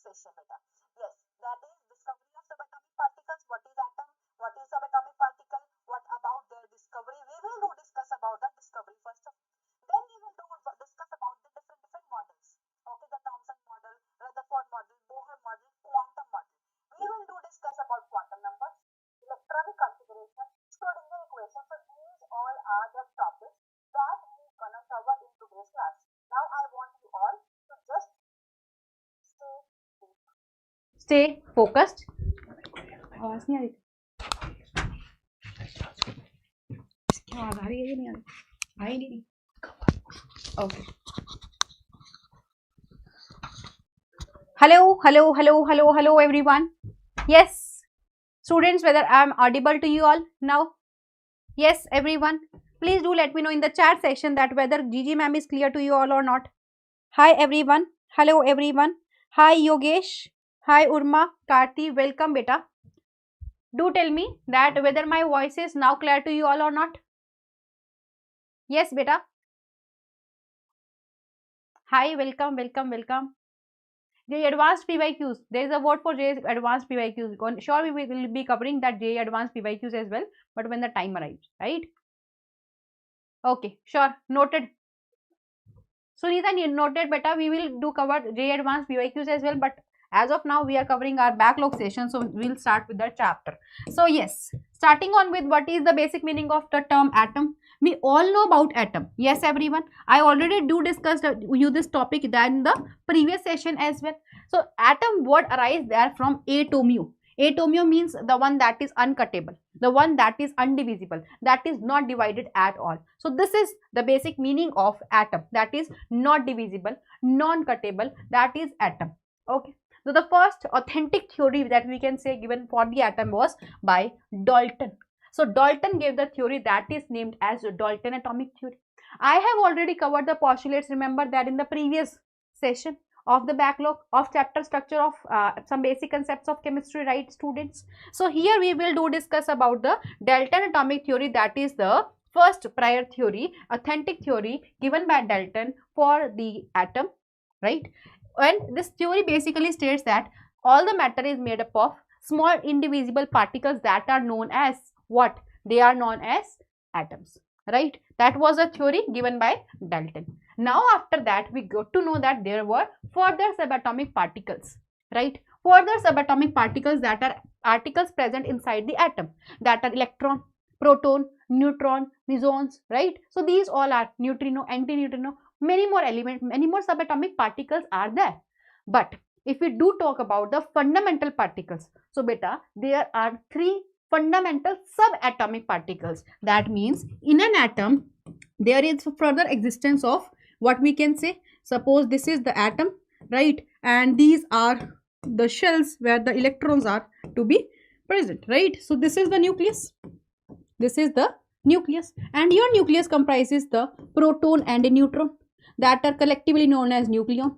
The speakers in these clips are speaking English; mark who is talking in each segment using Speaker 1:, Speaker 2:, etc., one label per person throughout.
Speaker 1: session, beta. Yes, that is discovery of subatomic particles. What is atom? What is subatomic particle? What about their discovery? We will discuss about the discovery first. Then we will discuss about the different models. Okay, the Thomson model, Rutherford model, Bohr model, quantum model. We will discuss about quantum numbers, electronic configuration, Schrodinger equation. So these all are the topics that we gonna cover in today's class. Now I want you all to just stay focused. आवाज नहीं आ रही, इसकी आवाज आ रही है नहीं आ रही? Okay. Hello everyone. Yes, students, whether I am audible to you all now? Yes, everyone. Please do let me know in the chat section that whether GG ma'am is clear to you all or not. Hi everyone. Hello everyone. Hi Yogesh. Hi Urma. Karti. Welcome beta. Do tell me that whether my voice is now clear to you all or not. Yes beta. Hi, welcome. JEE Advanced PYQs. There is a word for JEE Advanced PYQs. Sure, we will be covering that JEE Advanced PYQs as well, but when the time arrives, right? Okay, sure. Noted. Sunita, noted beta. We will cover JEE Advanced PYQs as well, but as of now, we are covering our backlog session, so we'll start with the chapter. So yes, starting on with what is the basic meaning of the term atom. We all know about atom. Yes, everyone. I already discuss this topic in the previous session as well. So atom word arises there from atomio. Atomio means the one that is uncuttable, the one that is undivisible, that is not divided at all. So this is the basic meaning of atom, that is not divisible, non-cuttable, that is atom. Okay. So the first authentic theory that we can say given for the atom was by Dalton. So Dalton gave the theory that is named as Dalton atomic theory. I have already covered the postulates, remember that in the previous session of the backlog of chapter structure of some basic concepts of chemistry, right students? So here we will discuss about the Dalton atomic theory, that is the first prior theory, authentic theory given by Dalton for the atom, right? And this theory basically states that all the matter is made up of small indivisible particles that are known as what? They are known as atoms, right? That was a theory given by Dalton. Now after that we got to know that there were further subatomic particles, right? Further subatomic particles that are particles present inside the atom, that are electron, proton, neutron, mesons, right? So these all are neutrino, antineutrino, many more elements, many more subatomic particles are there. But if we do talk about the fundamental particles, so beta, there are three fundamental subatomic particles. That means in an atom there is further existence of what we can say, suppose this is the atom, right? And these are the shells where the electrons are to be present, right? So this is the nucleus. This is the nucleus, and your nucleus comprises the proton and a neutron that are collectively known as nucleon,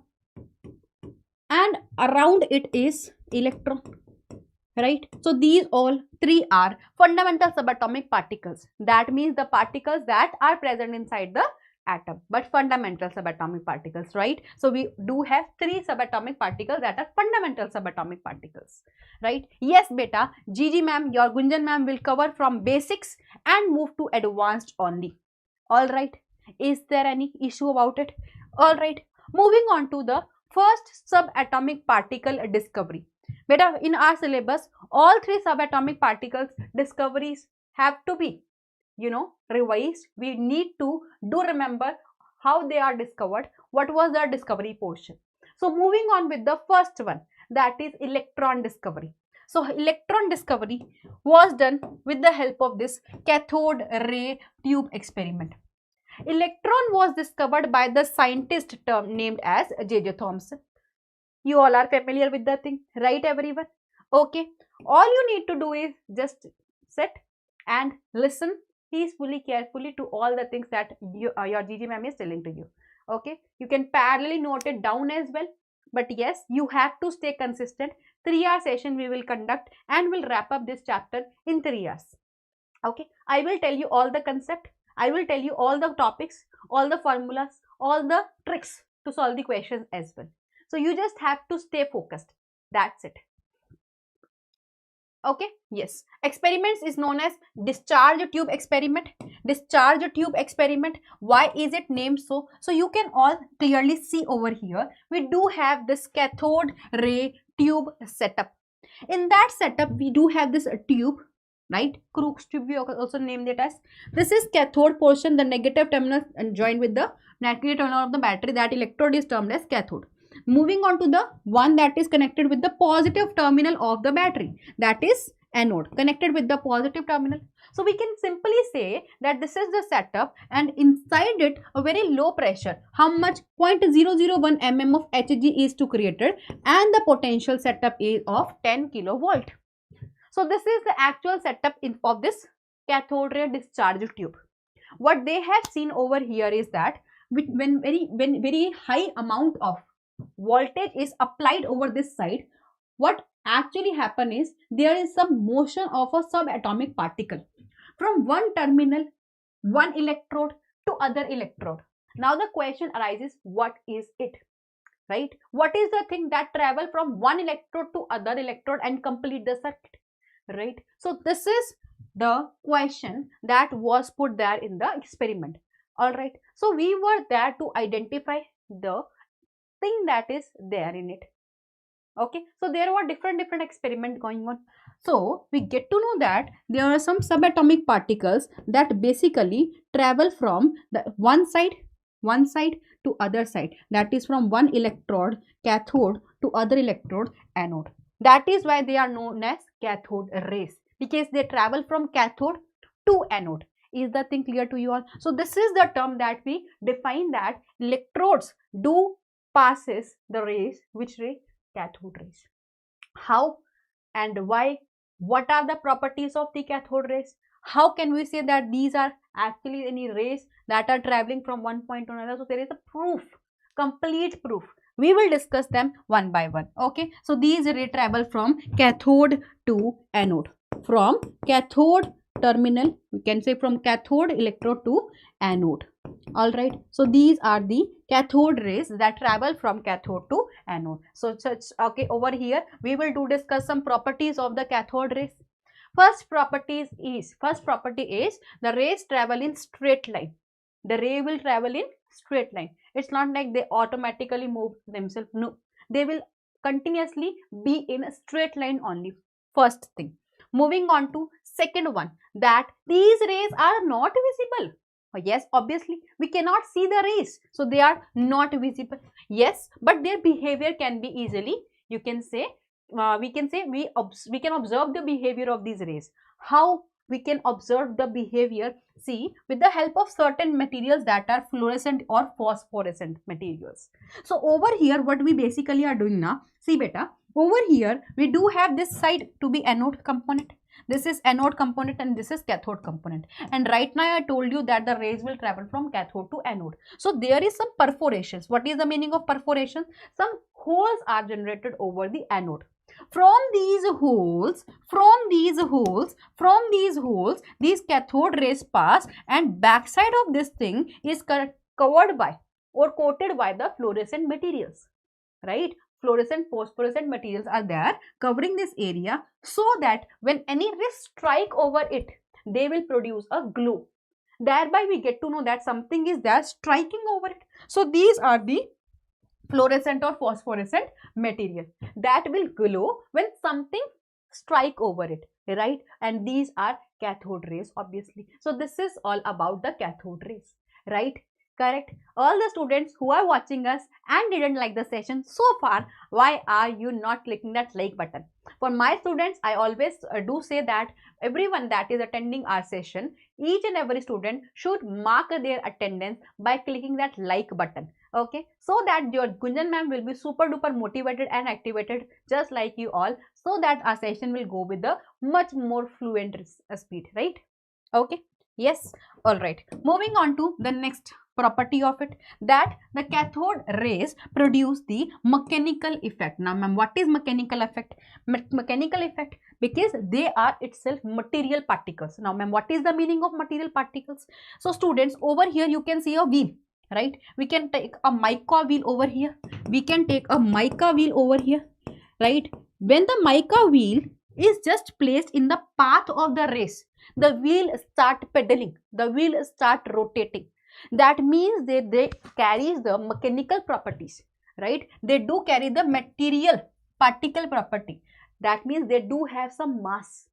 Speaker 1: and around it is electron, right? So these all three are fundamental subatomic particles. That means the particles that are present inside the atom, but fundamental subatomic particles, right? So we do have three subatomic particles that are fundamental subatomic particles, right? Yes beta, GG ma'am, your Gunjan ma'am will cover from basics and move to advanced only. All right. Is there any issue about it? All right. Moving on to the first subatomic particle discovery. Beta, in our syllabus, all three subatomic particles discoveries have to be, revised. We need to remember how they are discovered, what was the discovery portion. So moving on with the first one, that is electron discovery. So electron discovery was done with the help of this cathode ray tube experiment. Electron was discovered by the scientist named as J.J. Thomson. You all are familiar with the thing, right everyone? Okay. All you need to do is just sit and listen peacefully, carefully to all the things that your GG ma'am is telling to you. Okay. You can parallelly note it down as well. But yes, you have to stay consistent. 3-hour session we will conduct and we'll wrap up this chapter in 3 hours. Okay. I will tell you all the concept. I will tell you all the topics, all the formulas, all the tricks to solve the questions as well. So you just have to stay focused. That's it. Okay, yes. Experiments is known as discharge tube experiment. Discharge tube experiment. Why is it named so? So you can all clearly see over here, we do have this cathode ray tube setup. In that setup, we do have this tube, right? Crookes tube, we also named it as. This is cathode portion, the negative terminal and joined with the negative terminal of the battery. That electrode is termed as cathode. Moving on to the one that is connected with the positive terminal of the battery, that is anode, connected with the positive terminal. So we can simply say that this is the setup, and inside it a very low pressure, how much, 0.001 mm of Hg is to created, and the potential setup is of 10 kilovolt. So this is the actual setup of this cathode ray discharge tube. What they have seen over here is that when very high amount of voltage is applied over this side, what actually happen is there is some motion of a subatomic particle from one terminal, one electrode to other electrode. Now the question arises, what is it, right? What is the thing that travel from one electrode to other electrode and complete the circuit, right? So this is the question that was put there in the experiment. All right, so we were there to identify the thing that is there in it. Okay, so there were different experiments going on. So we get to know that there are some subatomic particles that basically travel from the one side to other side, that is from one electrode cathode to other electrode anode. That is why they are known as cathode rays, because they travel from cathode to anode. Is the thing clear to you all? So this is the term that we define, that electrodes do passes the rays. Which ray? Cathode rays. How and why? What are the properties of the cathode rays? How can we say that these are actually any rays that are traveling from one point to another? So there is a proof, complete proof. We will discuss them one by one. Okay, so these rays travel from cathode to anode, from cathode terminal, we can say from cathode electrode to anode. All right, so these are the cathode rays that travel from cathode to anode. So okay, over here we will discuss some properties of the cathode rays. First property is the rays travel in straight line. The ray will travel in straight line. It's not like they automatically move themselves. No, they will continuously be in a straight line only. First thing. Moving on to second one, that these rays are not visible. Yes, obviously we cannot see the rays, so they are not visible. Yes, but their behavior can be easily, you can say, we can observe the behavior of these rays. How we can observe the behavior? See, with the help of certain materials that are fluorescent or phosphorescent materials. So over here what we basically are doing now, see beta, over here we do have this side to be anode component. This is anode component and this is cathode component. And right now I told you that the rays will travel from cathode to anode. So there is some perforations. What is the meaning of perforation? Some holes are generated over the anode. From these holes, these cathode rays pass, and backside of this thing is covered by or coated by the fluorescent materials, right? Fluorescent, phosphorescent materials are there covering this area, so that when any rays strike over it, they will produce a glow. Thereby we get to know that something is there striking over it. So these are the fluorescent or phosphorescent material that will glow when something strike over it, right? And these are cathode rays, obviously. So this is all about the cathode rays, right? Correct. All the students who are watching us and didn't like the session so far, why are you not clicking that like button? For my students, I always do say that everyone that is attending our session, each and every student should mark their attendance by clicking that like button. Okay, so that your Gunjan ma'am will be super duper motivated and activated just like you all, so that our session will go with a much more fluent speed, right? Okay, yes, all right. Moving on to the next property of it, that the cathode rays produce the mechanical effect. Now ma'am, what is mechanical effect? Mechanical effect, because they are itself material particles. Now ma'am, what is the meaning of material particles? So students, over here you can see a wheel. right? We can take a mica wheel over here. We can take a mica wheel over here, right? When the mica wheel is just placed in the path of the race, the wheel start pedaling, the wheel start rotating. That means they carries the mechanical properties, right? They do carry the material particle property. That means they do have some mass.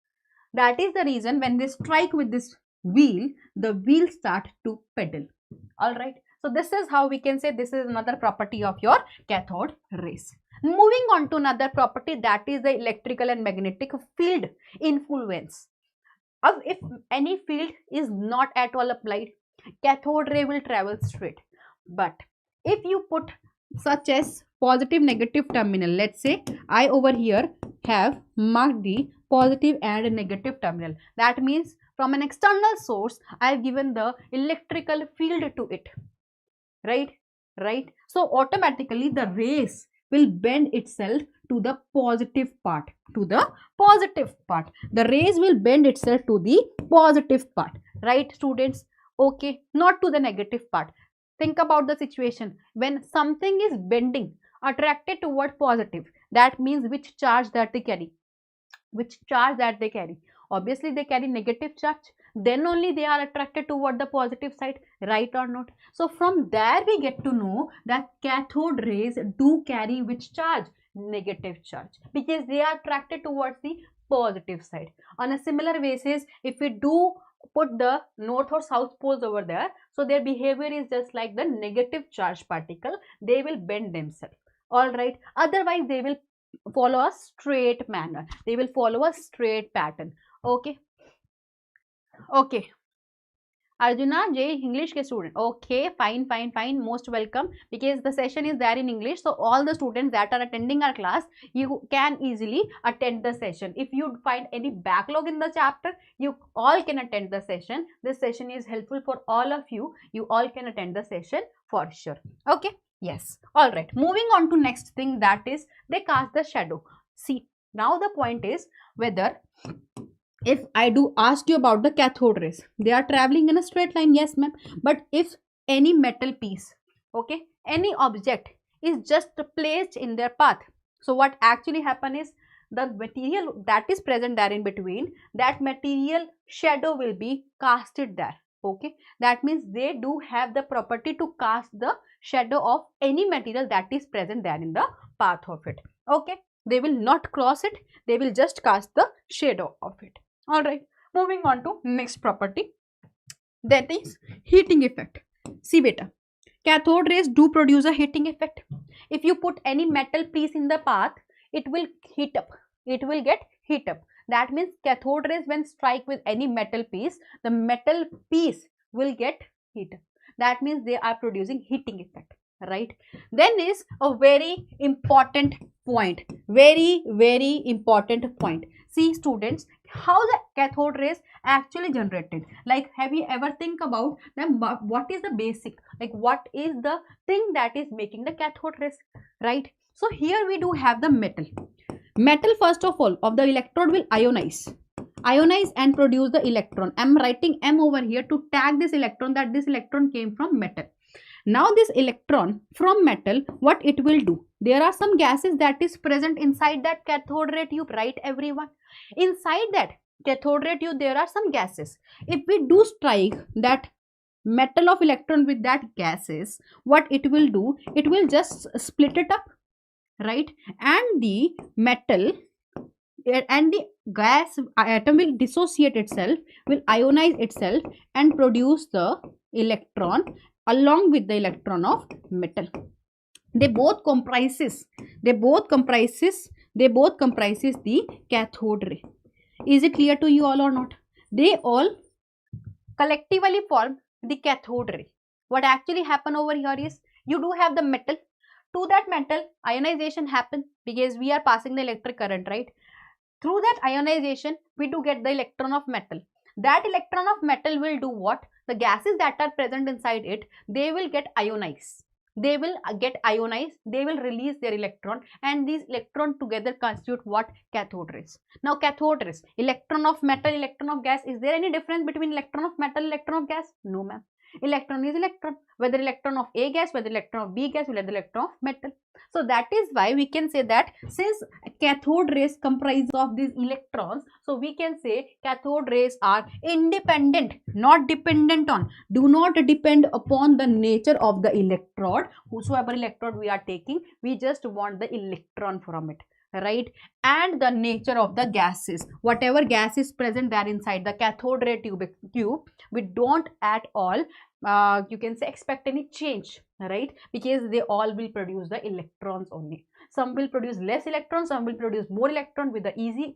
Speaker 1: That is the reason when they strike with this wheel, the wheel start to pedal. All right. So this is how we can say this is another property of your cathode rays. Moving on to another property, that is the electrical and magnetic field influence. If any field is not at all applied, cathode ray will travel straight. But if you put such as positive negative terminal, let's say I over here have marked the positive and negative terminal. That means from an external source I have given the electrical field to it, right? So automatically the rays will bend itself to the positive part, the rays will bend itself to the positive part, right students? Okay, not to the negative part. Think about the situation when something is bending, attracted toward positive, that means which charge that they carry, obviously they carry negative charge, then only they are attracted toward the positive side, right or not? So from there we get to know that cathode rays do carry which charge, negative charge, because they are attracted towards the positive side. On a similar basis, if we do put the north or south poles over there, so their behavior is just like the negative charge particle, they will bend themselves, all right? Otherwise they will follow a straight manner, they will follow a straight pattern. Okay, okay. Arjuna JEE English ke student. Okay, fine. Most welcome, because the session is there in English. So all the students that are attending our class, you can easily attend the session. If you find any backlog in the chapter, you all can attend the session. This session is helpful for all of you. You all can attend the session for sure. Okay. Yes. All right. Moving on to next thing, that is they cast the shadow. See, now the point is whether if I do ask you about the cathode rays, they are traveling in a straight line, yes ma'am. But if any metal piece, okay, any object is just placed in their path, so what actually happen is the material that is present there in between, that material shadow will be casted there. Okay, that means they do have the property to cast the shadow of any material that is present there in the path of it. Okay, they will not cross it, they will just cast the shadow of it. All right, moving on to next property, that is heating effect. See beta, cathode rays do produce a heating effect. If you put any metal piece in the path, it will heat up, it will get heat up. That means cathode rays when strike with any metal piece, the metal piece will get heat up. That means they are producing heating effect, right? Then is a very important point, very important point. See students, how the cathode rays actually generated. Like, have you ever think about them, what is the basic, like what is the thing that is making the cathode rays, right? So here we do have the metal first of all of the electrode will ionize and produce the electron. I'm writing M over here to tag this electron, that this electron came from metal. Now this electron from metal, what it will do, there are some gases that is present inside that cathode ray tube, right everyone? Inside that cathode ray tube there are some gases. If we do strike that metal of electron with that gases, what it will do, it will just split it up, right? And the metal and the gas atom will dissociate itself, will ionize itself and produce the electron along with the electron of metal. They both comprises the cathode ray. Is it clear to you all or not? They all collectively form the cathode ray. What actually happen over here is, you do have the metal, to that metal ionization happen because we are passing the electric current, right? Through that ionization we do get the electron of metal. That electron of metal will do what? The gases that are present inside it, they will get ionized, they will release their electron, and these electron together constitute what? Cathode rays. Now cathode rays, electron of metal, electron of gas, is there any difference between electron of metal, electron of gas? No ma'am. Electron is electron, whether electron of A gas, whether electron of B gas, whether electron of metal. So that is why we can say that since cathode rays comprise of these electrons, so we can say cathode rays are independent, not dependent on, do not depend upon the nature of the electrode. Whosoever electrode we are taking, we just want the electron from it, right? And the nature of the gases, whatever gas is present there inside the cathode ray tube, we don't at all you can say expect any change, right? Because they all will produce the electrons only. Some will produce less electrons, some will produce more electron with the easy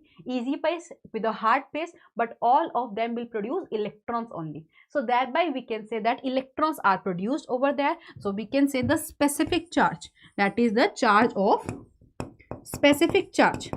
Speaker 1: pace, with the hard pace, but all of them will produce electrons only. So thereby we can say that electrons are produced over there. So we can say the specific charge, that is the charge of specific charge.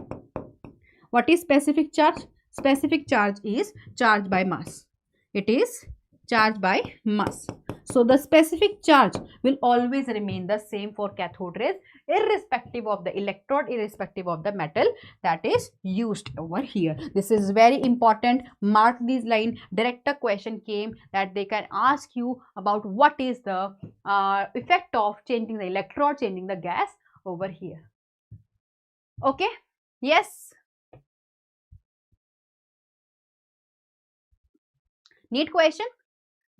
Speaker 1: What is specific charge? Specific charge is charge by mass. It is charge by mass. So the specific charge will always remain the same for cathode rays, irrespective of the electrode, irrespective of the metal that is used over here. This is very important. Mark this line. Direct a question came that they can ask you about what is the effect of changing the electrode, changing the gas over here. Okay, yes. Need question?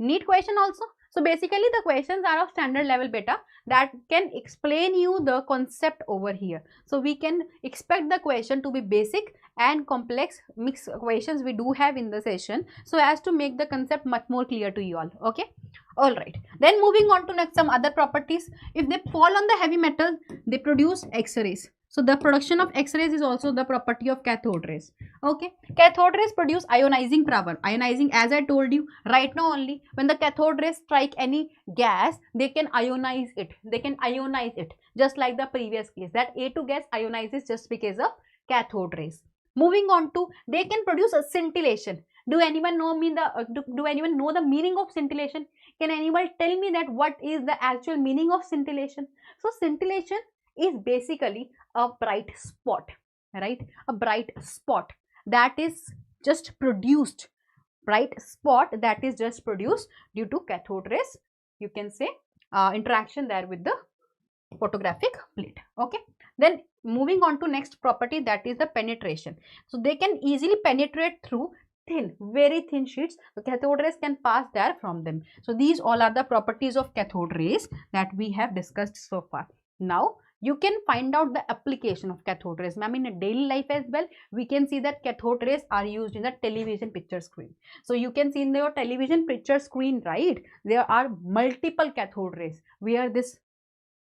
Speaker 1: Need question also? So basically the questions are of standard level beta that can explain you the concept over here. So we can expect the question to be basic and complex mixed questions we do have in the session, so as to make the concept much more clear to you all. Okay, all right. Then moving on to next some other properties. If they fall on the heavy metal, they produce X-rays. So the production of X-rays is also the property of cathode rays. Okay, cathode rays produce ionizing power. Ionizing, as I told you right now only, when the cathode rays strike any gas, they can ionize it. They can ionize it just like the previous case, that A2 gas ionizes just because of cathode rays. Moving on to, they can produce a scintillation. Do anyone know do anyone know the meaning of scintillation? Can anyone tell me that what is the actual meaning of scintillation? So scintillation is basically a bright spot, right? A bright spot that is just produced, bright spot that is just produced due to cathode rays, you can say interaction there with the photographic plate. Okay, then moving on to next property, that is the penetration. So they can easily penetrate through thin, very thin sheets. So cathode rays can pass there from them. So these all are the properties of cathode rays that we have discussed so far. Now you can find out the application of cathode rays. Ma'am, in a daily life as well, we can see that cathode rays are used in the television picture screen. So you can see in your television picture screen, right, there are multiple cathode rays where this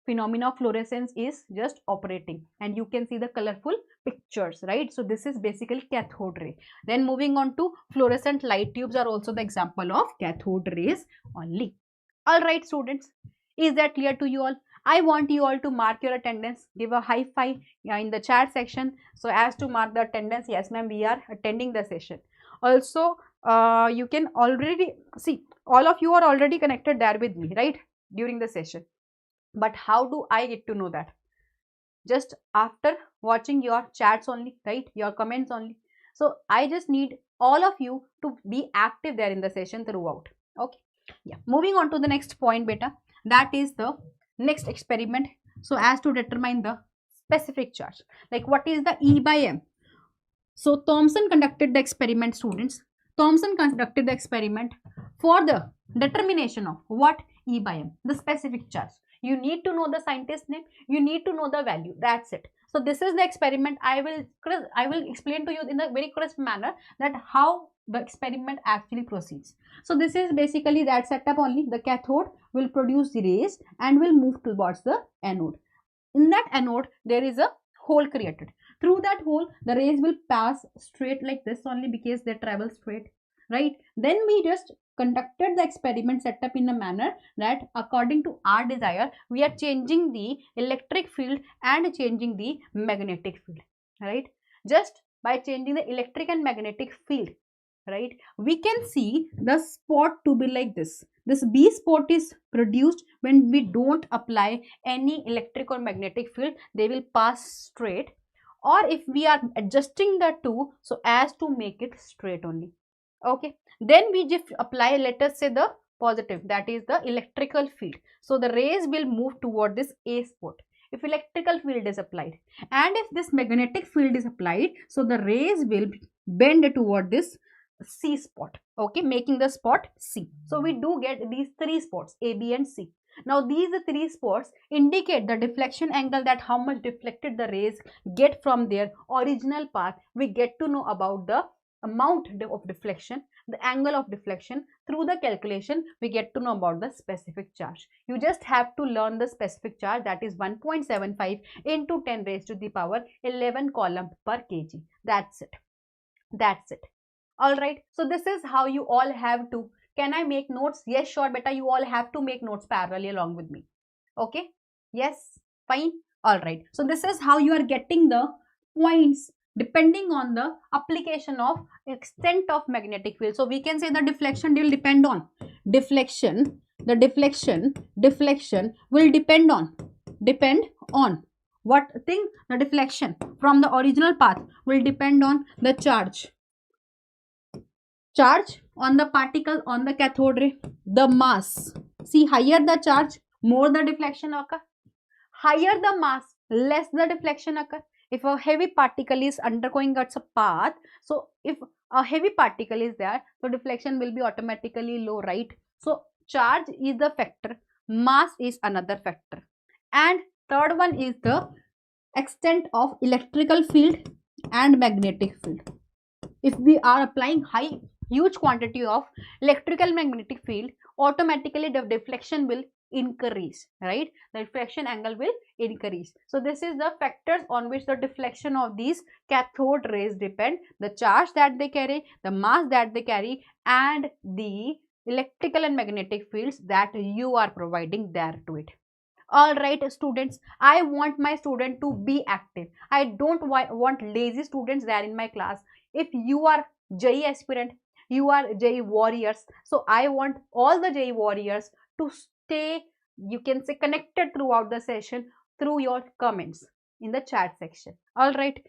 Speaker 1: phenomena of fluorescence is just operating, and you can see the colorful pictures, right? So this is basically cathode ray. Then moving on to fluorescent light tubes are also the example of cathode rays only. All right, students, is that clear to you all? I want you all to mark your attendance. Give a high five in the chat section so as to mark the attendance. Yes, ma'am, we are attending the session. Also, you can already see, all of you are already connected there with me, right, during the session. But how do I get to know that? Just after watching your chats only, right, your comments only. So I just need all of you to be active there in the session throughout. Okay, yeah. Moving on to the next point, beta, that is the next experiment. So as to determine the specific charge, like what is the E by M? So Thomson conducted the experiment, students. Thomson conducted the experiment for the determination of what? E by M, the specific charge. You need to know the scientist name, you need to know the value, that's it. So this is the experiment. I will explain to you in a very crisp manner that how the experiment actually proceeds. So this is basically that setup only. The cathode will produce the rays and will move towards the anode. In that anode, there is a hole created. Through that hole, the rays will pass straight like this only because they travel straight, right? Then we just conducted the experiment setup in a manner that according to our desire, we are changing the electric field and changing the magnetic field, right? Just by changing the electric and magnetic field, right, we can see the spot to be like this. This B spot is produced when we don't apply any electric or magnetic field. They will pass straight, or if we are adjusting the two so as to make it straight only. Okay, then we just apply, let us say, the positive, that is the electrical field. So the rays will move toward this A spot if electrical field is applied, and if this magnetic field is applied, so the rays will bend toward this C spot, okay, making the spot C. So we do get these three spots A, B and C. Now these three spots indicate the deflection angle, that how much deflected the rays get from their original path. We get to know about the amount of deflection, the angle of deflection. Through the calculation we get to know about the specific charge. You just have to learn the specific charge, that is 1.75 into 10 raised to the power 11 coulomb per kg. That's it. That's it. All right. So this is how you all have to. Can I make notes? Yes, sure, beta. You all have to make notes parallelly along with me. Okay. Yes. Fine. All right. So this is how you are getting the points depending on the application of extent of magnetic field. So we can say the deflection will depend on deflection. The deflection will depend on what thing? The deflection from the original path will depend on the charge on the particle on the cathode ray, the mass. See, higher the charge, more the deflection occur. Higher the mass, less the deflection occur. If a heavy particle is undergoing its path, so if a heavy particle is there, so deflection will be automatically low, right? So charge is the factor, mass is another factor, and third one is the extent of electrical field and magnetic field. If we are applying huge quantity of electrical magnetic field, automatically the deflection will increase, right? The deflection angle will increase. So this is the factors on which the deflection of these cathode rays depend: the charge that they carry, the mass that they carry, and the electrical and magnetic fields that you are providing there to it. All right, students, I want my student to be active. I don't want lazy students there in my class. If you are JEE aspirant, you are JEE warriors, so I want all the JEE warriors to stay, you can say, connected throughout the session through your comments in the chat section. All right,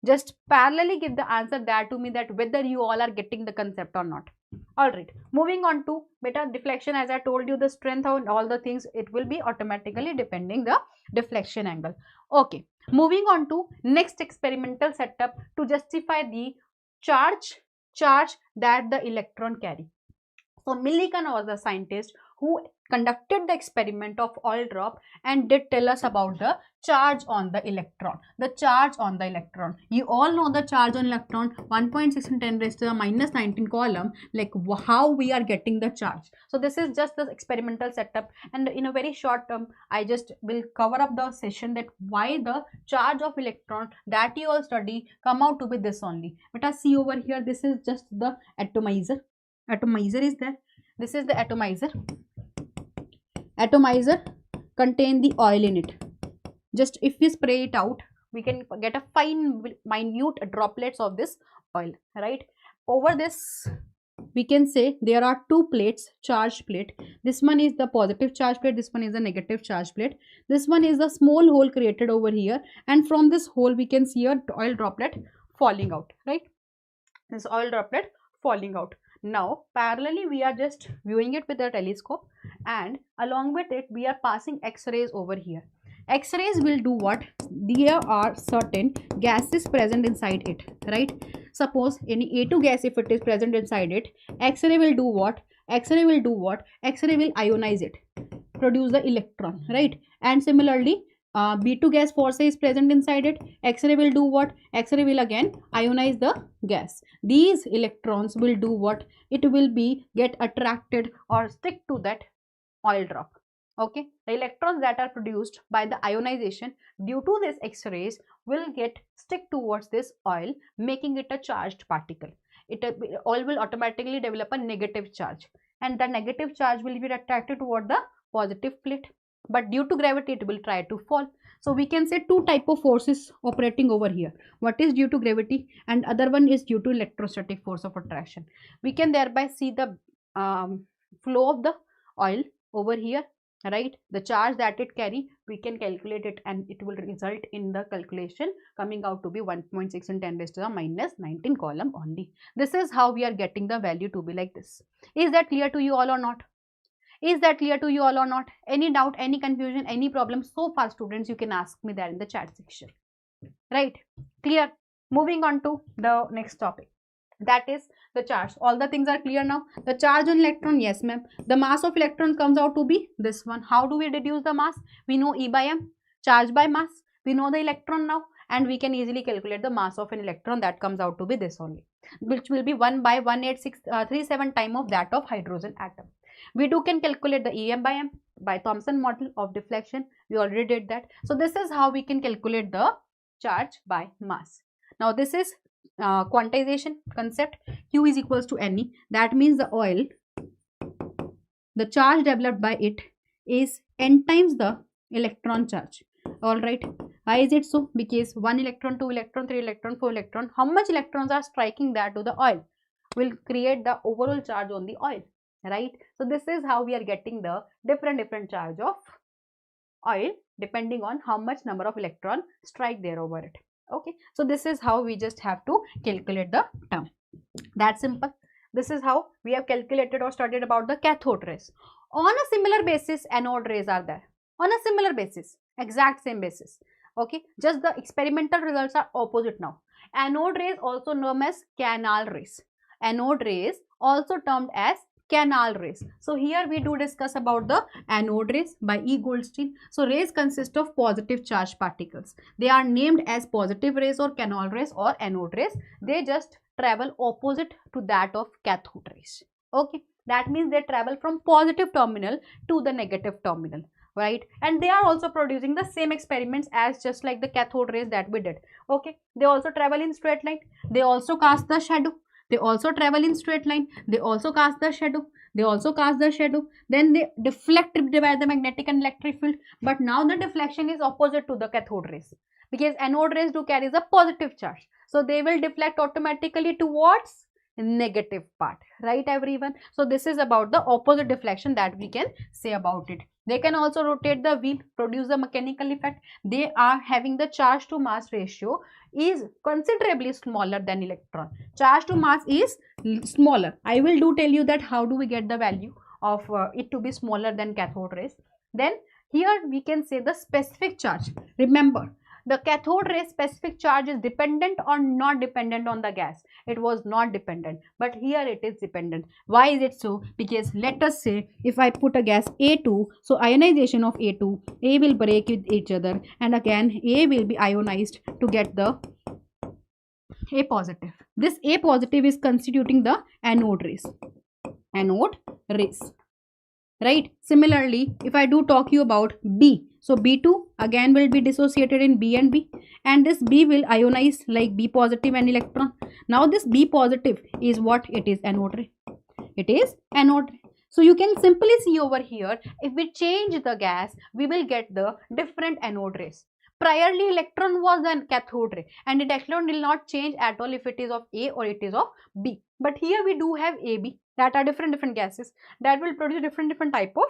Speaker 1: just parallelly give the answer there to me, that whether you all are getting the concept or not. All right, moving on to beta deflection. As I told you, the strength and all the things, it will be automatically depending the deflection angle. Okay, moving on to next experimental setup to justify the charge that the electron carry. So Millikan was the scientist who conducted the experiment of oil drop and did tell us about the charge on the electron. The charge on the electron. You all know the charge on electron, 1.6 in 10 raised to the minus 19 coulomb, like how we are getting the charge. So this is just the experimental setup, and in a very short term, I just will cover up the session that why the charge of electron that you all study come out to be this only. But I see over here, this is just the atomizer. Atomizer is there. This is the atomizer. Atomizer contain the oil in it. Just if we spray it out, we can get a fine minute droplets of this oil, right? Over this, we can say there are two plates, charge plate. This one is the positive charge plate, this one is the negative charge plate. This one is the small hole created over here, and from this hole we can see a oil droplet falling out, right? This oil droplet falling out. Now parallelly we are just viewing it with a telescope, and along with it we are passing X-rays over here. X-rays will do what? There are certain gases present inside it, right? Suppose any A2 gas, if it is present inside it, X-ray will do what? X-ray will ionize it, produce the electron, right? And similarly, B2 gas force is present inside it. X-ray will do what? X-ray will again ionize the gas. These electrons will do what? It will be get attracted or stick to that oil drop. Okay, the electrons that are produced by the ionization due to this X-rays will get stick towards this oil, making it a charged particle. Oil will automatically develop a negative charge, and the negative charge will be attracted toward the positive plate. But due to gravity, it will try to fall. So we can say two type of forces operating over here. What is due to gravity, and other one is due to electrostatic force of attraction. We can thereby see the flow of the oil over here, right? The charge that it carry, we can calculate it, and it will result in the calculation coming out to be 1.6 in 10 raised to the minus 19 coulomb only. This is how we are getting the value to be like this. Is that clear to you all or not? Is that clear to you all or not? Any doubt, any confusion, any problem so far, students? You can ask me there in the chat section. Right? Clear? Moving on to the next topic, that is the charge. All the things are clear now. The charge on electron, yes ma'am. The mass of electron comes out to be this one. How do we deduce the mass? We know E by M, charge by mass. We know the electron now, and we can easily calculate the mass of an electron. That comes out to be this only, which will be 1 by 18637 time of that of hydrogen atom. We can calculate the EM by M by Thomson model of deflection. We already did that. So this is how we can calculate the charge by mass. Now this is quantization concept. Q is equals to Ne. That means the oil, the charge developed by it is n times the electron charge. All right. Why is it so? Because 1 electron, 2 electron, 3 electron, 4 electron, how much electrons are striking that to the oil will create the overall charge on the oil, right? So this is how we are getting the different charge of oil depending on how much number of electron strike there over it. Okay, so this is how we just have to calculate the term. That's simple. This is how we have calculated or studied about the cathode rays. On a similar basis, anode rays are there. On a similar basis, exact same basis. Okay, just the experimental results are opposite now. Anode rays also known as canal rays. Anode rays also termed as canal rays. So here we do discuss about the anode rays by E. Goldstein. So rays consist of positive charged particles. They are named as positive rays or canal rays or anode rays. They just travel opposite to that of cathode rays. Okay, that means they travel from positive terminal to the negative terminal, right? And they are also producing the same experiments as just like the cathode rays that we did. Okay, they also travel in straight line. They also cast the shadow. They also travel in straight line. They also cast the shadow. They also cast the shadow. Then they deflect by the magnetic and electric field. But now the deflection is opposite to the cathode rays, because anode rays do carry a positive charge. So they will deflect automatically towards negative part, right everyone? So this is about the opposite deflection that we can say about it. They can also rotate the wheel, produce a mechanical effect. They are having the charge to mass ratio is considerably smaller than electron. Charge to mass is smaller. I will do tell you that how do we get the value of it to be smaller than cathode rays. Then here we can say the specific charge. Remember, the cathode ray specific charge is dependent or not dependent on the gas. It was not dependent, but here it is dependent. Why is it so? Because let us say if I put a gas A2, so ionization of A2, A will break with each other, and again A will be ionized to get the A positive. This A positive is constituting the anode rays. Anode rays. Right? Similarly, if I do talk you about B, so B2 again will be dissociated in B and B, and this B will ionize like B positive and electron. Now this B positive is what? It is anode ray. It is anode ray. So you can simply see over here, if we change the gas, we will get the different anode rays. Priorly electron was an cathode ray, and the electron will not change at all if it is of A or it is of B. But here we do have AB, that are different gases that will produce different type of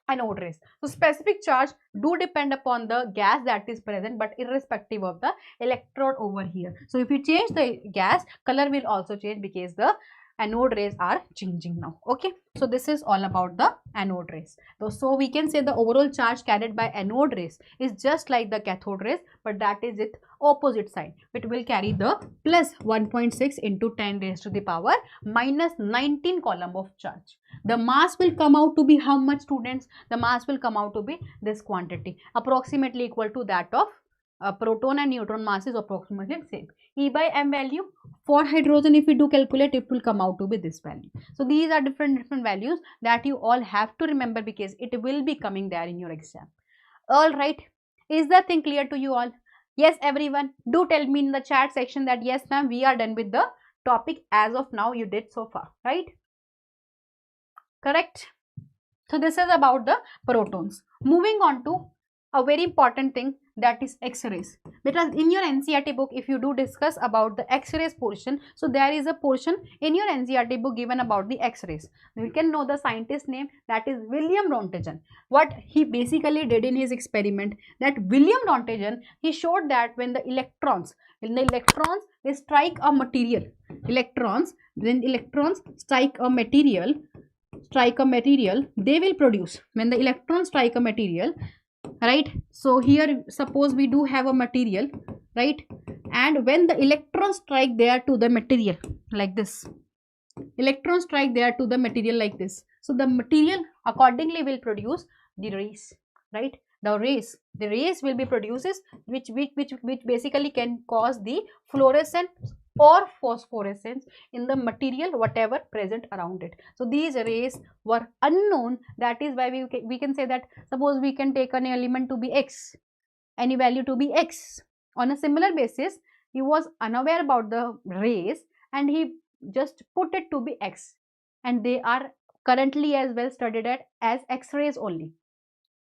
Speaker 1: anode rays. So specific charge do depend upon the gas that is present, but irrespective of the electrode over here. So if you change the gas, color will also change because the anode rays are changing now. Okay, so this is all about the anode rays. So we can say the overall charge carried by anode rays is just like the cathode rays, but that is its opposite side. It will carry the plus 1.6 into 10 raised to the power minus 19 coulomb of charge. The mass will come out to be how much, students? The mass will come out to be this quantity, approximately equal to that of proton and neutron mass is approximately same. E by M value for hydrogen, if we do calculate, it will come out to be this value. So these are different values that you all have to remember because it will be coming there in your exam. All right, is the thing clear to you all? Yes everyone, do tell me in the chat section that yes ma'am, we are done with the topic as of now. You did so far, right? Correct. So this is about the protons. Moving on to a very important thing, that is X-rays, because in your NCERT book, if you do discuss about the X-rays portion, so there is a portion in your NCERT book given about the X-rays. We can know the scientist name, that is William Rontgen. What he basically did in his experiment, that William Rontgen, he showed that when the electrons they strike a material, when electrons strike a material, strike a material, they will produce, when the electrons strike a material, right? So here suppose we do have a material, right? And when the electrons strike there to the material like this, electrons strike there to the material like this, so the material accordingly will produce the rays, right? The rays will be produces which basically can cause the fluorescence or phosphorescence in the material whatever present around it. So these rays were unknown, that is why we can say that suppose we can take an element to be x, any value to be x. On a similar basis, he was unaware about the rays and he just put it to be x, and they are currently as well studied at as x-rays only,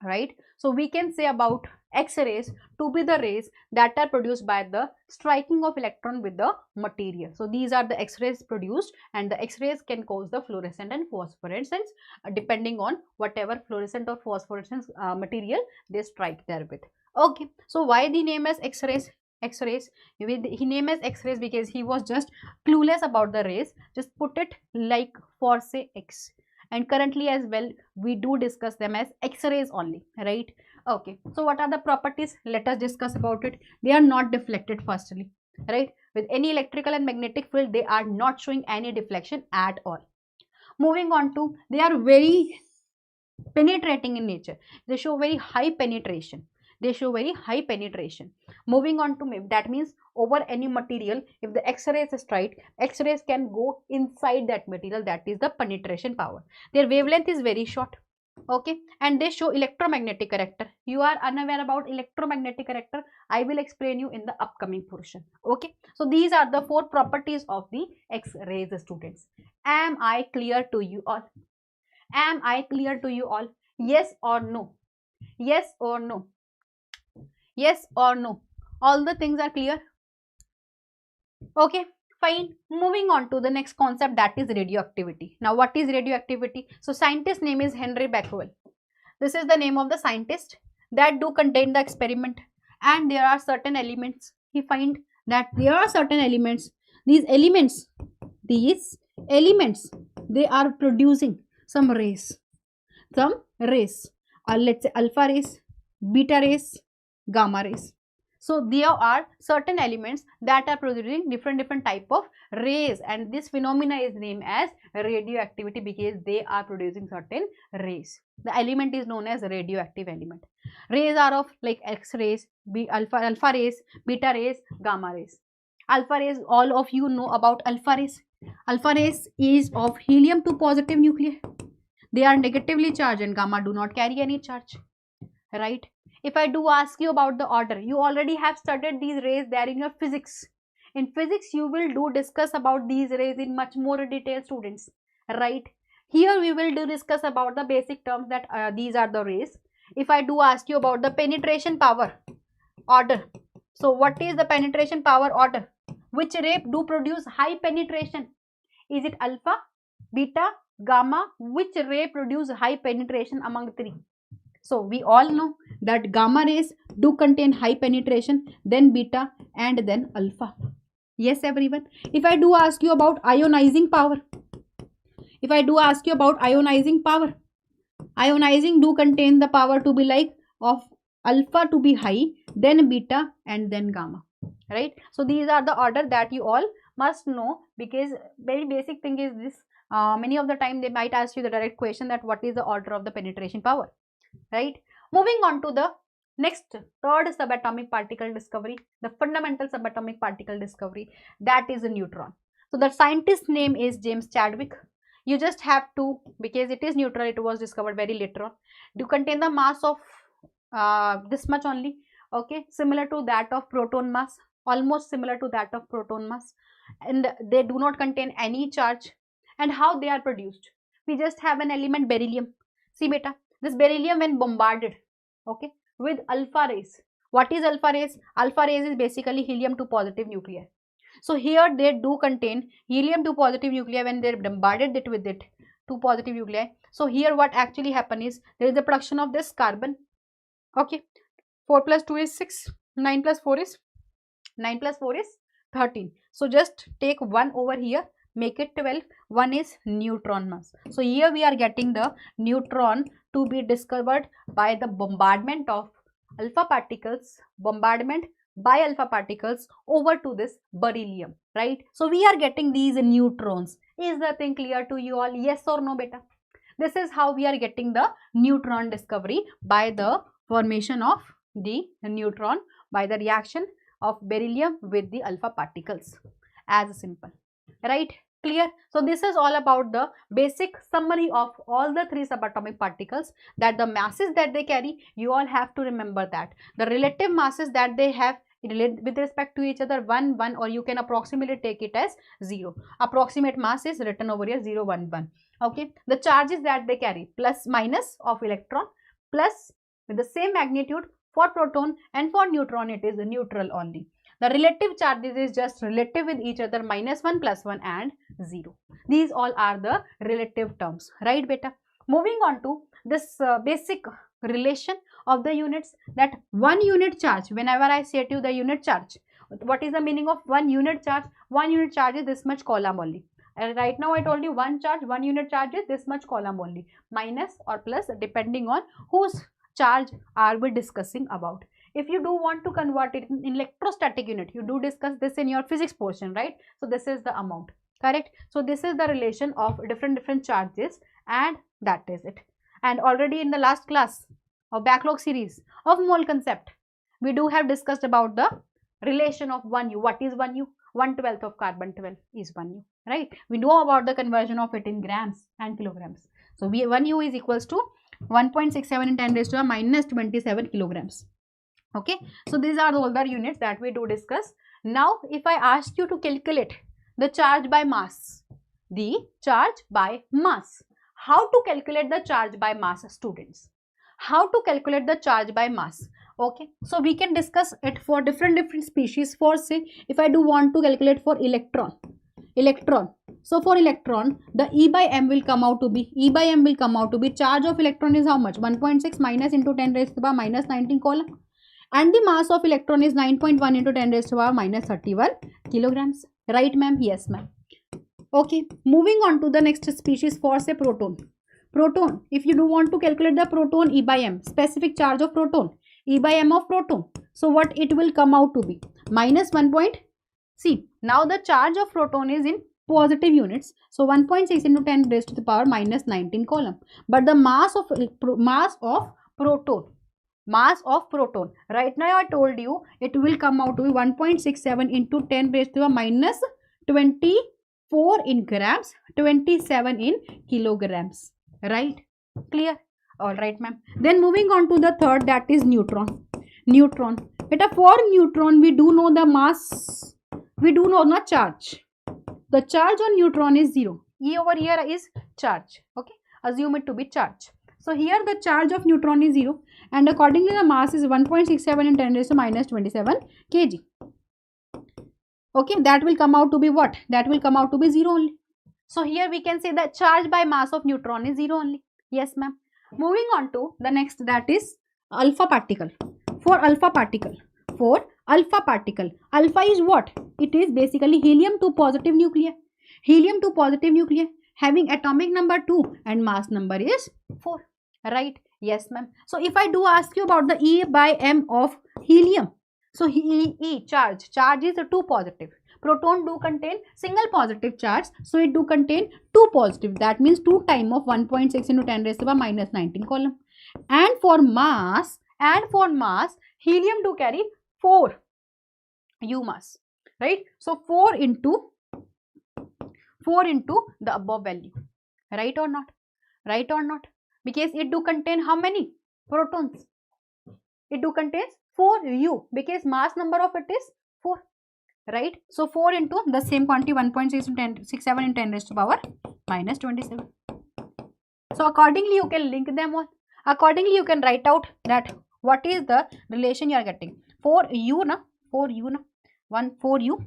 Speaker 1: right? So we can say about x-rays to be the rays that are produced by the striking of electron with the material. So these are the x-rays produced, and the x-rays can cause the fluorescent and phosphorescence depending on whatever fluorescent or phosphorescence material they strike there with. Okay, so why the name as x-rays? X-rays, he named as x-rays because he was just clueless about the rays, just put it like for say x, and currently as well we do discuss them as x-rays only, right? Okay, so what are the properties? Let us discuss about it. They are not deflected firstly, right? With any electrical and magnetic field, they are not showing any deflection at all. Moving on to, they are very penetrating in nature. They show very high penetration. They show very high penetration. Moving on to, that means over any material, if the x-rays strike, x-rays can go inside that material. That is the penetration power. Their wavelength is very short. Okay, and they show electromagnetic character. You are unaware about electromagnetic character, I will explain you in the upcoming portion. Okay, so these are the 4 properties of the x-rays, students. Am I clear to you all? Am I clear to you all? Yes or no? Yes or no? Yes or no? All the things are clear? Okay, fine. Moving on to the next concept, that is radioactivity. Now, what is radioactivity? So, scientist name is Henry Becquerel. This is the name of the scientist that do contain the experiment, and there are certain elements. He find that there are certain elements. These elements, they are producing some rays. Let's say alpha rays, beta rays, gamma rays. So there are certain elements that are producing different type of rays, and this phenomena is named as radioactivity because they are producing certain rays. The element is known as radioactive element. Rays are of like X-rays, alpha rays, beta rays, gamma rays. Alpha rays, all of you know about alpha rays. Alpha rays is of helium-2 positive nuclei. They are negatively charged, and gamma do not carry any charge, right? If I do ask you about the order, you already have studied these rays there in your physics. In physics, you will do discuss about these rays in much more detail, students, right? Here we will do discuss about the basic terms that these are the rays. If I do ask you about the penetration power order, so what is the penetration power order? Which ray do produce high penetration? Is it alpha, beta, gamma? Which ray produce high penetration among 3? So we all know that gamma rays do contain high penetration, then beta, and then alpha. Yes, everyone. If I do ask you about ionizing power, ionizing do contain the power to be like of alpha to be high, then beta, and then gamma, right? So these are the order that you all must know, because very basic thing is this. Many of the time they might ask you the direct question that what is the order of the penetration power, right? Moving on to the next, third subatomic particle discovery, the fundamental subatomic particle discovery, that is a neutron. So the scientist name is James Chadwick. You just have to, because it is neutral, it was discovered very later on, do contain the mass of this much only, okay, similar to that of proton mass, almost similar to that of proton mass, and they do not contain any charge. And how they are produced? We just have an element beryllium. See beta, this beryllium when bombarded, okay, with alpha rays. What is alpha rays? Alpha rays is basically helium-2 positive nuclei. So here they do contain helium-2 positive nuclei when they bombarded it with 2 positive nuclei. So here what actually happen is there is the production of this carbon. Okay, 4 plus 2 is 6, 9 plus 4 is 13. So just take 1 over here. make it 12. One is neutron mass. So here we are getting the neutron to be discovered by the bombardment of alpha particles, by alpha particles over to this beryllium, right? So we are getting these neutrons. Is the thing clear to you all? Yes or no, beta? This is how we are getting the neutron discovery, by the formation of the neutron by the reaction of beryllium with the alpha particles. As simple, right? Clear? So this is all about the basic summary of all the three subatomic particles, that the masses that they carry, you all have to remember that the relative masses that they have with respect to each other, 1 1, or you can approximately take it as 0. Approximate mass is written over here 0 1 1. Okay, the charges that they carry, plus minus of electron, plus with the same magnitude for proton, and for neutron it is neutral only. The relative charges is just relative with each other, -1, +1 and 0. These all are the relative terms, right beta? Moving on to this basic relation of the units, that 1 unit charge, whenever I say to you the unit charge, what is the meaning of 1 unit charge? 1 unit charge is this much coulomb only. And right now I told you 1 unit charge is this much coulomb only, minus or plus depending on whose charge are we discussing about. If you do want to convert it in electrostatic unit, you do discuss this in your physics portion, right? So this is the amount, correct? So this is the relation of different charges, and that is it. And already in the last class of backlog series of mole concept, we do have discussed about the relation of 1U. What is 1U? 1/12 of carbon 12 is 1U, right? We know about the conversion of it in grams and kilograms. So 1U is equals to 1.67 in 10 raised to the minus 27 kilograms. Okay, so these are all the units that we do discuss. Now if I ask you to calculate the charge by mass, how to calculate the charge by mass, students? How to calculate the charge by mass? Okay, so we can discuss it for different species. For say, if I do want to calculate for electron, so for electron, the E by M will come out to be, charge of electron is how much? 1.6 minus into 10 raised to the power minus 19 coulomb, and the mass of electron is 9.1 into 10 raised to the power minus 31 kilograms, right ma'am? Yes ma'am. Okay, moving on to the next species, for say proton. If you do want to calculate the proton E by M, specific charge of proton, E by M of proton, so what it will come out to be? Minus 1. See, now the charge of proton is in positive units, so 1.6 into 10 raised to the power minus 19 coulomb, but the mass of proton, right now I told you it will come out to be 1.67 into 10 raised to the minus 24 in grams, 27 in kilograms, right? Clear? All right ma'am. Then moving on to the third, that is neutron. Beta, for neutron we do know the mass, we do know the charge. The charge on neutron is 0. E over here is charge. Okay, assume it to be charge. So here the charge of neutron is 0, and accordingly the mass is 1.67 in 10 raised to minus 27 kg. Okay, that will come out to be what? That will come out to be 0 only. So here we can say that charge by mass of neutron is 0 only. Yes ma'am. Moving on to the next, that is alpha particle. For alpha particle, alpha is what? It is basically helium-2 positive nuclei. Having atomic number 2 and mass number is 4, right? Yes ma'am. So if I do ask you about the E by M of helium, so charge is a 2 positive. Proton do contain single positive charge, so it do contain 2 positive. That means 2 times of 1.6 into 10 raised to the power minus 19 coulomb. And for mass, helium do carry 4 U mass, right? So 4 into the above value, right or not? Because it do contain how many protons? It do contains 4 U, because mass number of it is 4, right? So 4 into the same quantity, 1.67 in 10 raised to power minus 27. So accordingly you can link them all. Accordingly you can write out that what is the relation you are getting. 4U na, 4U.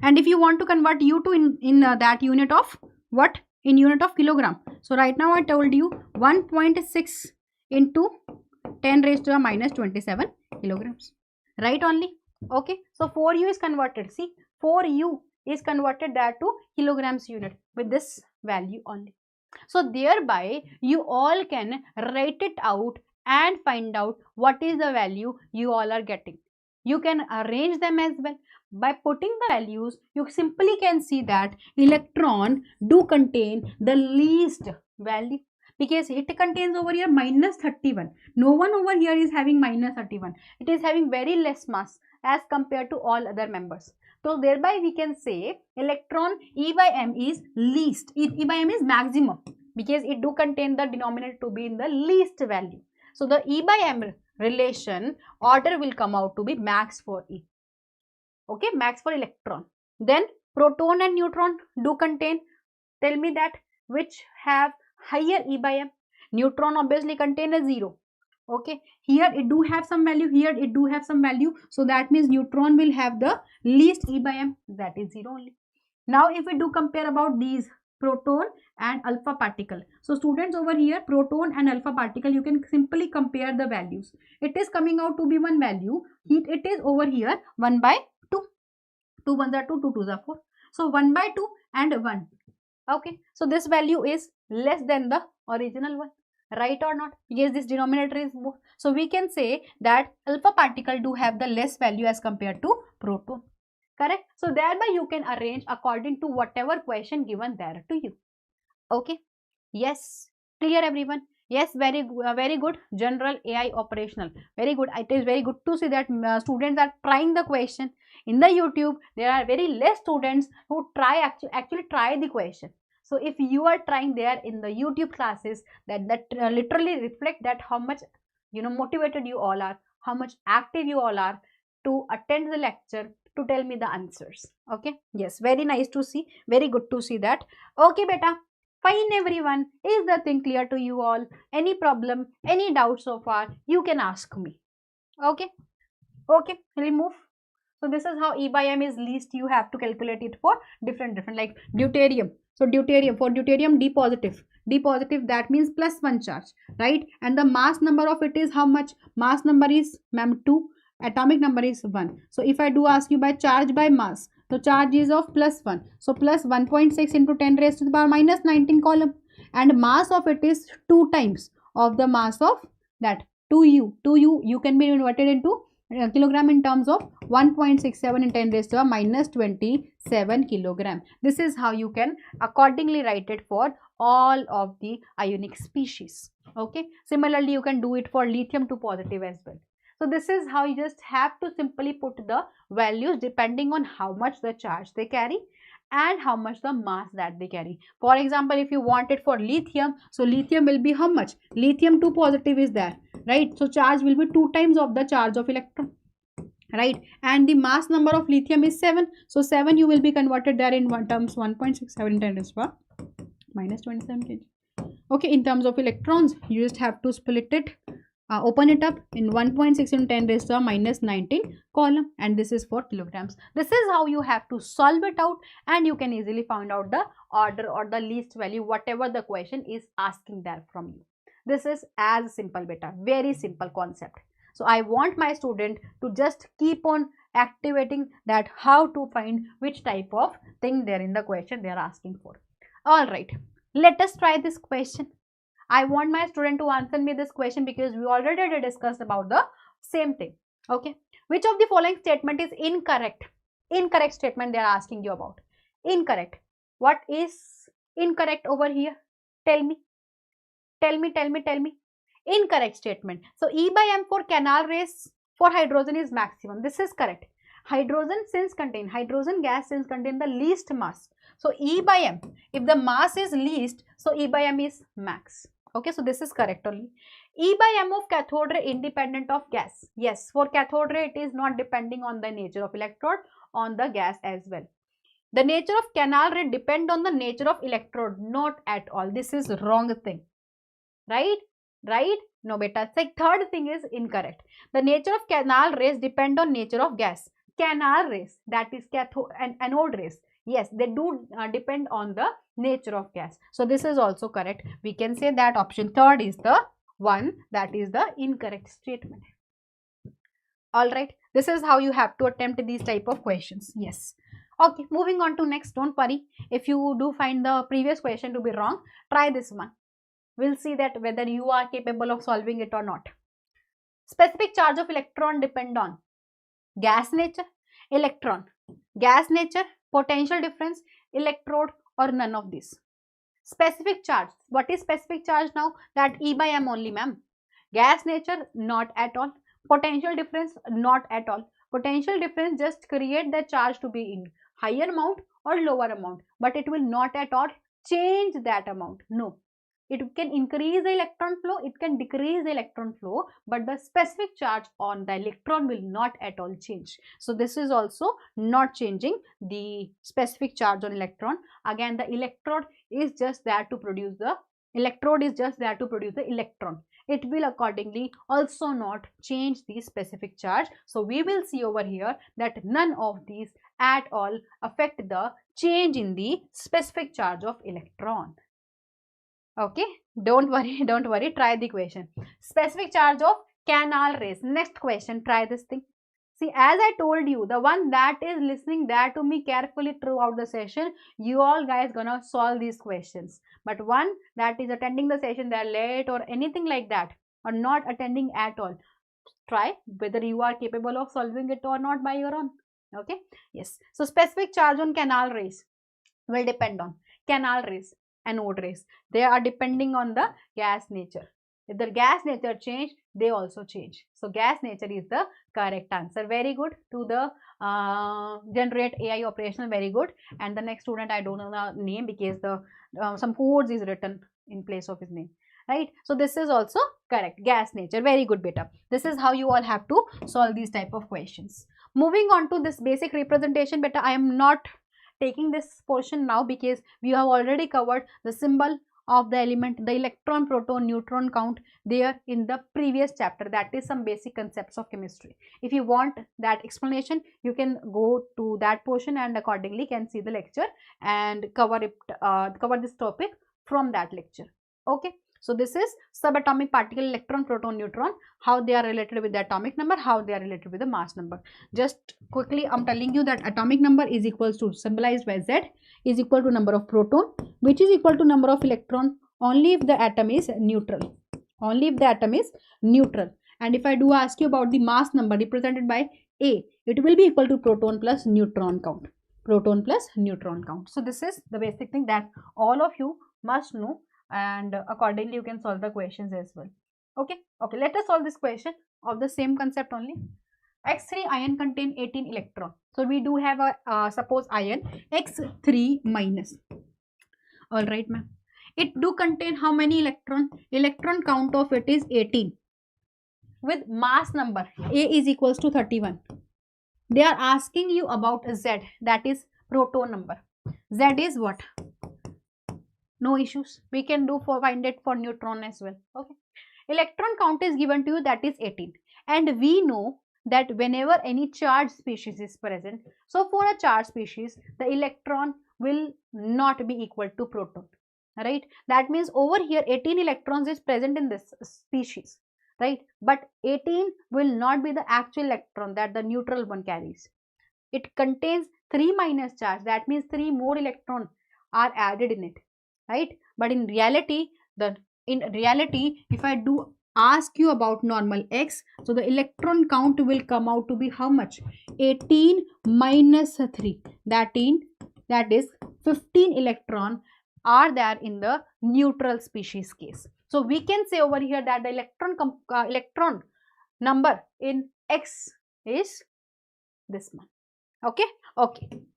Speaker 1: And if you want to convert U to in that unit of what? In unit of kilogram. So right now I told you 1.6 into 10 raised to the minus 27 kilograms, right only? Okay, so 4U is converted. See, 4U is converted that to kilograms unit with this value only. So thereby you all can write it out and find out what is the value you all are getting. You can arrange them as well. By putting the values, you simply can see that electron do contain the least value, because it contains over here minus 31. No one over here is having minus 31. It is having very less mass as compared to all other members. So thereby we can say electron E by M is least. E by M is maximum, because it do contain the denominator to be in the least value. So the E by M relation order will come out to be max for E. Okay, max for electron. Then proton and neutron do contain, tell me that, which have higher E by M. Neutron obviously contain a 0. Okay, here it do have some value, here it do have some value. So that means neutron will have the least E by M, that is 0 only. Now if we do compare about these proton and alpha particle. So students, over here proton and alpha particle, you can simply compare the values. It is coming out to be one value. It is over here 1 by 2. 2 1s are 2, 2 2s are 4. So 1 by 2 and 1. Okay, so this value is less than the original one, right or not? Yes, this denominator is more. So we can say that alpha particle do have the less value as compared to proton. Correct? So thereby you can arrange according to whatever question given there to you. Okay? Yes. Clear everyone? Yes, very good. General AI operational. Very good. It is very good to see that students are trying the question. In the YouTube, there are very less students who actually try the question. So if you are trying there in the YouTube classes, that literally reflect that how much motivated you all are, how much active you all are to attend the lecture, to tell me the answers. Okay, yes, very nice to see, very good to see that. Okay beta, fine everyone. Is the thing clear to you all? Any problem, any doubt so far, you can ask me. Okay, we'll move. So this is how E by M is least. You have to calculate it for different like deuterium. So deuterium, for deuterium D positive, that means +1 charge, right? And the mass number of it is how much? Mass number is, ma'am, 2, atomic number is 1. So if I do ask you by charge by mass, so charge is of +1. So plus 1.6 into 10 raised to the power minus 19 column, and mass of it is 2 times of the mass of that 2U. You can be converted into kilogram in terms of 1.67 in 10 raised to the minus 27 kilogram. This is how you can accordingly write it for all of the ionic species. Okay, similarly you can do it for lithium 2 positive as well. So this is how you just have to simply put the values depending on how much the charge they carry and how much the mass that they carry. For example, if you want it for lithium, so lithium will be how much? Lithium 2 positive is there, right? So charge will be 2 times of the charge of electron, right? And the mass number of lithium is 7. So 7 you will be converted there in terms 1.67 in 10 raised to the power minus 27 kg. Okay, in terms of electrons, you just have to split it, open it up in 1.6 in 10 raised to the minus 19 column, and this is for kilograms. This is how you have to solve it out, and you can easily find out the order or the least value, whatever the question is asking there from you. This is as simple beta, very simple concept. So I want my student to just keep on activating that, how to find which type of thing there in the question they are asking for. All right, let us try this question. I want my student to answer me this question because we already discussed about the same thing. Okay, which of the following statement is incorrect? Incorrect statement they are asking you about. Incorrect. What is incorrect over here? Tell me. Incorrect statement. So E by M for canal race for hydrogen is maximum. This is correct. Hydrogen gas since contain the least mass. So E by M, if the mass is least, so E by M is max. Okay, so this is correct only. E by M of cathode ray independent of gas. Yes, for cathode ray it is not depending on the nature of electrode, on the gas as well. The nature of canal ray depend on the nature of electrode, not at all. This is wrong thing. Right? No beta. Third thing is incorrect. The nature of canal rays depend on nature of gas. Canal rays, that is cathode and anode rays, yes, they do depend on the nature of gas. So this is also correct. We can say that option third is the one that is the incorrect statement. All right, this is how you have to attempt these type of questions. Yes. Okay, moving on to next. Don't worry if you do find the previous question to be wrong. Try this one. We'll see that whether you are capable of solving it or not. Specific charge of electron depend on gas nature, electron, gas nature, potential difference, electrode, or none of these. Specific charge. What is specific charge now? That E by M only, ma'am. Gas nature, not at all. Potential difference, not at all. Potential difference just create the charge to be in higher amount or lower amount, but it will not at all change that amount. No. It can increase the electron flow, it can decrease the electron flow, but the specific charge on the electron will not at all change. So this is also not changing the specific charge on electron. Again, the electrode is just there to produce the electron. It will accordingly also not change the specific charge. So we will see over here that none of these at all affect the change in the specific charge of electron. Okay, don't worry, try the question. Specific charge of canal rays. Next question, try this thing. See, as I told you, the one that is listening there to me carefully throughout the session, you all guys gonna solve these questions. But one that is attending the session, they're late or anything like that, or not attending at all, try whether you are capable of solving it or not by your own. Okay, yes. So specific charge on canal rays will depend on canal rays, anode rays. They are depending on the gas nature. If the gas nature change, they also change. So gas nature is the correct answer. Very good to the generate AI operational. Very good. And the next student, I don't know the name because the some codes is written in place of his name. Right. So this is also correct. Gas nature. Very good, beta. This is how you all have to solve these type of questions. Moving on to this basic representation, beta. I am not taking this portion now because we have already covered the symbol of the element, the electron, proton, neutron count there in the previous chapter. That is some basic concepts of chemistry. If you want that explanation, you can go to that portion and accordingly can see the lecture and cover it, cover this topic from that lecture. Okay. So this is subatomic particle, electron, proton, neutron, how they are related with the atomic number, how they are related with the mass number. Just quickly, I'm telling you that atomic number is equals to, symbolized by Z, is equal to number of proton, which is equal to number of electron only if the atom is neutral. Only if the atom is neutral. And if I do ask you about the mass number represented by A, it will be equal to proton plus neutron count. Proton plus neutron count. So this is the basic thing that all of you must know, and accordingly you can solve the questions as well. Okay, let us solve this question of the same concept only. X3 ion contain 18 electron. So we do have a suppose ion X3 minus. All right, ma'am. It do contain how many electron? Electron count of it is 18 with mass number A is equals to 31. They are asking you about Z, that is proton number. Z is what? No issues. We can do for find it for neutron as well. Okay. Electron count is given to you, that is 18. And we know that whenever any charged species is present, so for a charged species, the electron will not be equal to proton. Right. That means over here 18 electrons is present in this species. Right. But 18 will not be the actual electron that the neutral one carries. It contains 3 minus charge. That means 3 more electrons are added in it. Right. But in reality, if I do ask you about normal X, so the electron count will come out to be how much? 18 minus 3. That is 15 electron are there in the neutral species case. So we can say over here that the electron number in X is this one. Okay.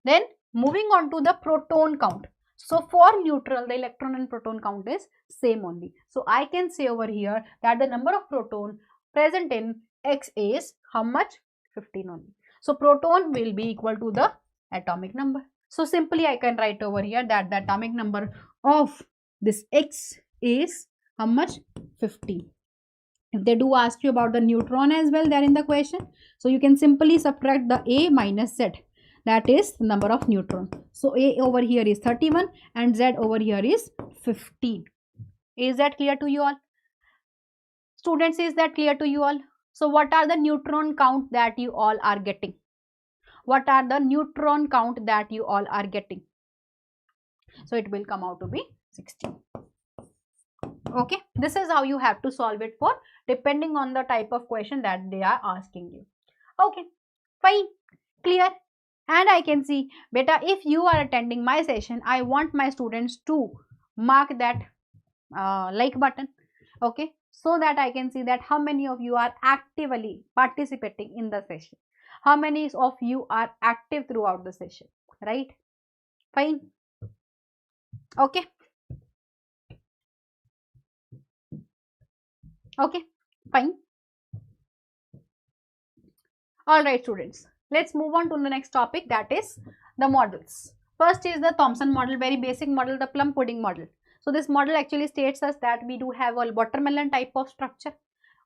Speaker 1: Then moving on to the proton count. So for neutral, the electron and proton count is same only. So I can say over here that the number of proton present in X is how much? 15 only. So proton will be equal to the atomic number. So simply I can write over here that the atomic number of this X is how much? 15. If they do ask you about the neutron as well there in the question, so you can simply subtract the A minus Z. That is the number of neutron. So A over here is 31 and Z over here is 15. Is that clear to you all? Students, is that clear to you all? So what are the neutron count that you all are getting? what are the neutron count that you all are getting. So it will come out to be 16. Okay, this is how you have to solve it for, depending on the type of question that they are asking you. Okay, fine, clear. And I can see, beta, if you are attending my session, I want my students to mark that like button, okay, so that I can see that how many of you are actively participating in the session, how many of you are active throughout the session, right? Fine. Okay. Okay, fine. All right, students, let's move on to the next topic, that is the models. First is the Thomson model, very basic model, the plum pudding model. So this model actually states us that we do have a watermelon type of structure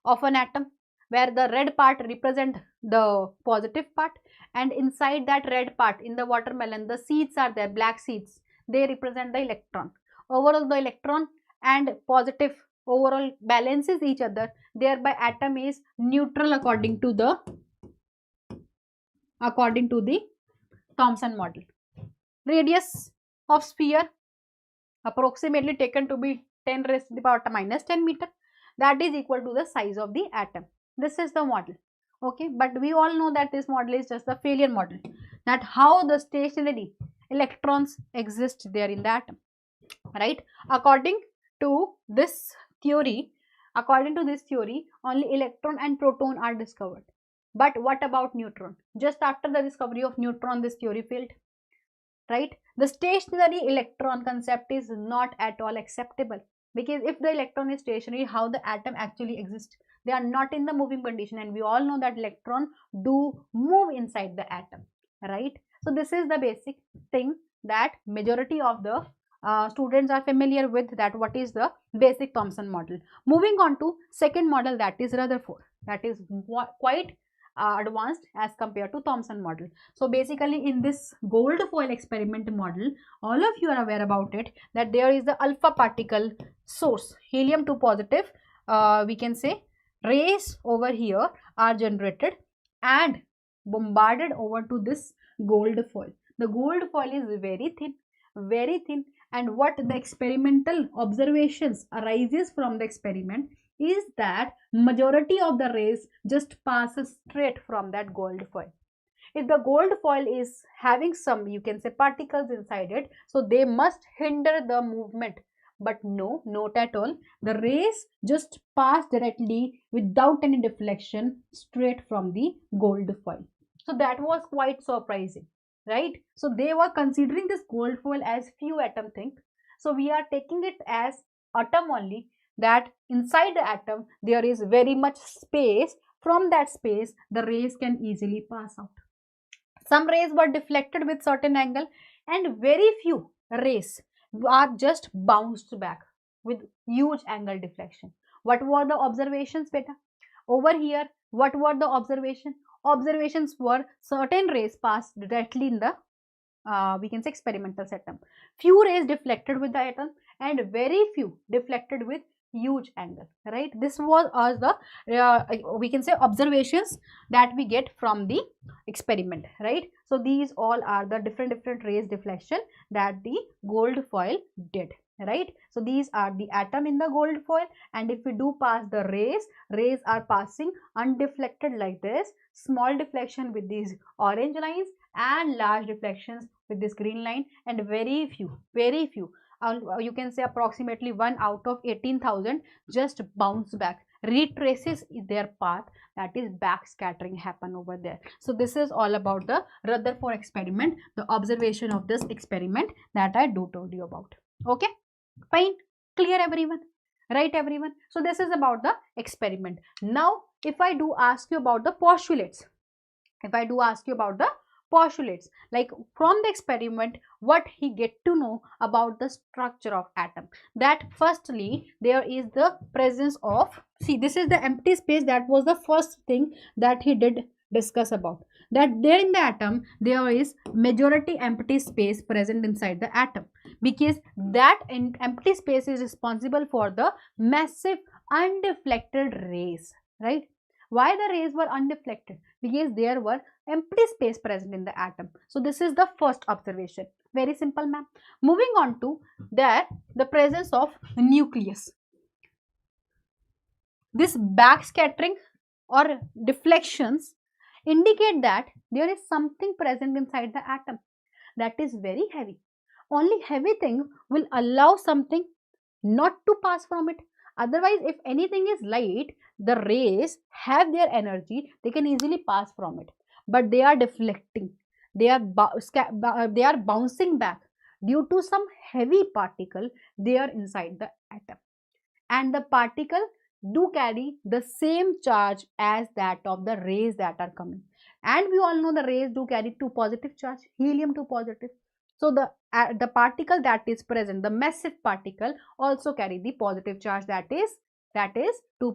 Speaker 1: of an atom, where the red part represent the positive part, and inside that red part in the watermelon, the seeds are there, black seeds, they represent the electron. Overall, the electron and positive overall balances each other, thereby atom is neutral according to the Thomson model. Radius of sphere approximately taken to be 10 raised to the power minus 10 meter, that is equal to the size of the atom. This is the model. Okay, but we all know that this model is just the failure model, that how the stationary electrons exist there in the atom, right? According to this theory, only electron and proton are discovered. But what about neutron? Just after the discovery of neutron, this theory failed, right? The stationary electron concept is not at all acceptable, because if the electron is stationary, how the atom actually exists? They are not in the moving condition, and we all know that electron do move inside the atom, right? So this is the basic thing that majority of the students are familiar with, that what is the basic Thomson model. Moving on to second model, that is Rutherford, that is quite advanced as compared to Thomson model. So basically in this gold foil experiment model, all of you are aware about it, that there is the alpha particle source, helium-2 positive, we can say rays over here are generated and bombarded over to this gold foil. The gold foil is very thin, and what the experimental observations arises from the experiment is that majority of the rays just passes straight from that gold foil. If the gold foil is having some, you can say, particles inside it, so they must hinder the movement. But no, not at all. The rays just pass directly without any deflection straight from the gold foil. So that was quite surprising, right? So they were considering this gold foil as few atom thing. So we are taking it as atom only, that inside the atom there is very much space. From that space the rays can easily pass out. Some rays were deflected with certain angle, and very few rays are just bounced back with huge angle deflection. What were the observations, beta? Over here, what were the observations were certain rays passed directly in the we can say experimental setup. Few rays deflected with the atom and very few deflected with huge angle, right? This was the we can say observations that we get from the experiment, right? So these all are the different rays deflection that the gold foil did, right? So these are the atom in the gold foil, and if we do pass the rays are passing undeflected like this, small deflection with these orange lines and large deflections with this green line, and very few you can say approximately 1 out of 18,000 just bounce back, retraces their path, that is back scattering happen over there. So this is all about the Rutherford experiment, the observation of this experiment that I told you about. Okay, fine, clear everyone, right everyone? So this is about the experiment. Now if I do ask you about the postulates, like from the experiment what he get to know about the structure of atom, that firstly there is the presence of, see this is the empty space, that was the first thing that he did discuss about, that there in the atom there is majority empty space present inside the atom, because that empty space is responsible for the massive undeflected rays, right? Why the rays were undeflected? Because there were empty space present in the atom. So this is the first observation. Very simple, ma'am. Moving on to that, the presence of nucleus. This backscattering or deflections indicate that there is something present inside the atom that is very heavy. Only heavy thing will allow something not to pass from it. Otherwise, if anything is light, the rays have their energy, they can easily pass from it. But they are deflecting, they are bouncing back due to some heavy particle there inside the atom. And the particle do carry the same charge as that of the rays that are coming. And we all know the rays do carry 2 positive charge, helium 2 positive. So the particle that is present, the massive particle, also carry the positive charge, that is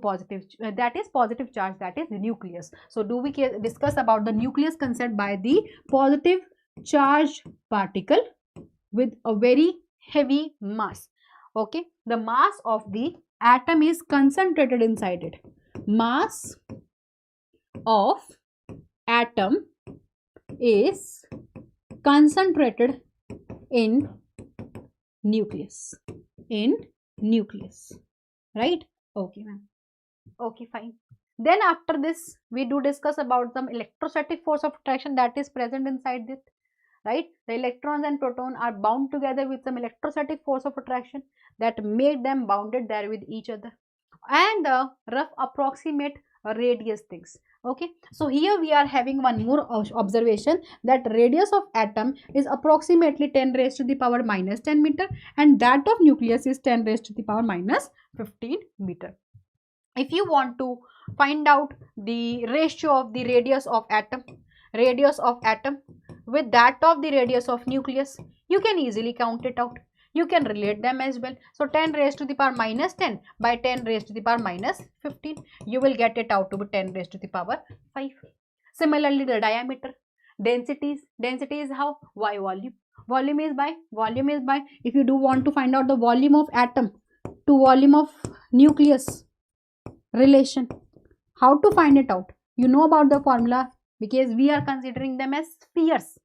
Speaker 1: positive charge, that is the nucleus. So do we discuss about the nucleus concept by the positive charged particle with a very heavy mass. Okay, the mass of the atom is concentrated inside it. Mass of atom is concentrated in nucleus. Right? Okay, ma'am. Okay, fine. Then after this, we do discuss about some electrostatic force of attraction that is present inside it. Right? The electrons and proton are bound together with some electrostatic force of attraction that make them bounded there with each other. And the rough approximate radius things. Okay, so here we are having one more observation, that radius of atom is approximately 10 raised to the power minus 10 meter, and that of nucleus is 10 raised to the power minus 15 meter. If you want to find out the ratio of the radius of atom with that of the radius of nucleus, you can easily count it out. You can relate them as well. So 10 raised to the power minus 10 by 10 raised to the power minus 15, you will get it out to be 10 raised to the power 5. Similarly, the diameter, density is how? Y volume. Volume is by, if you do want to find out the volume of atom to volume of nucleus relation, how to find it out? You know about the formula, because we are considering them as spheres,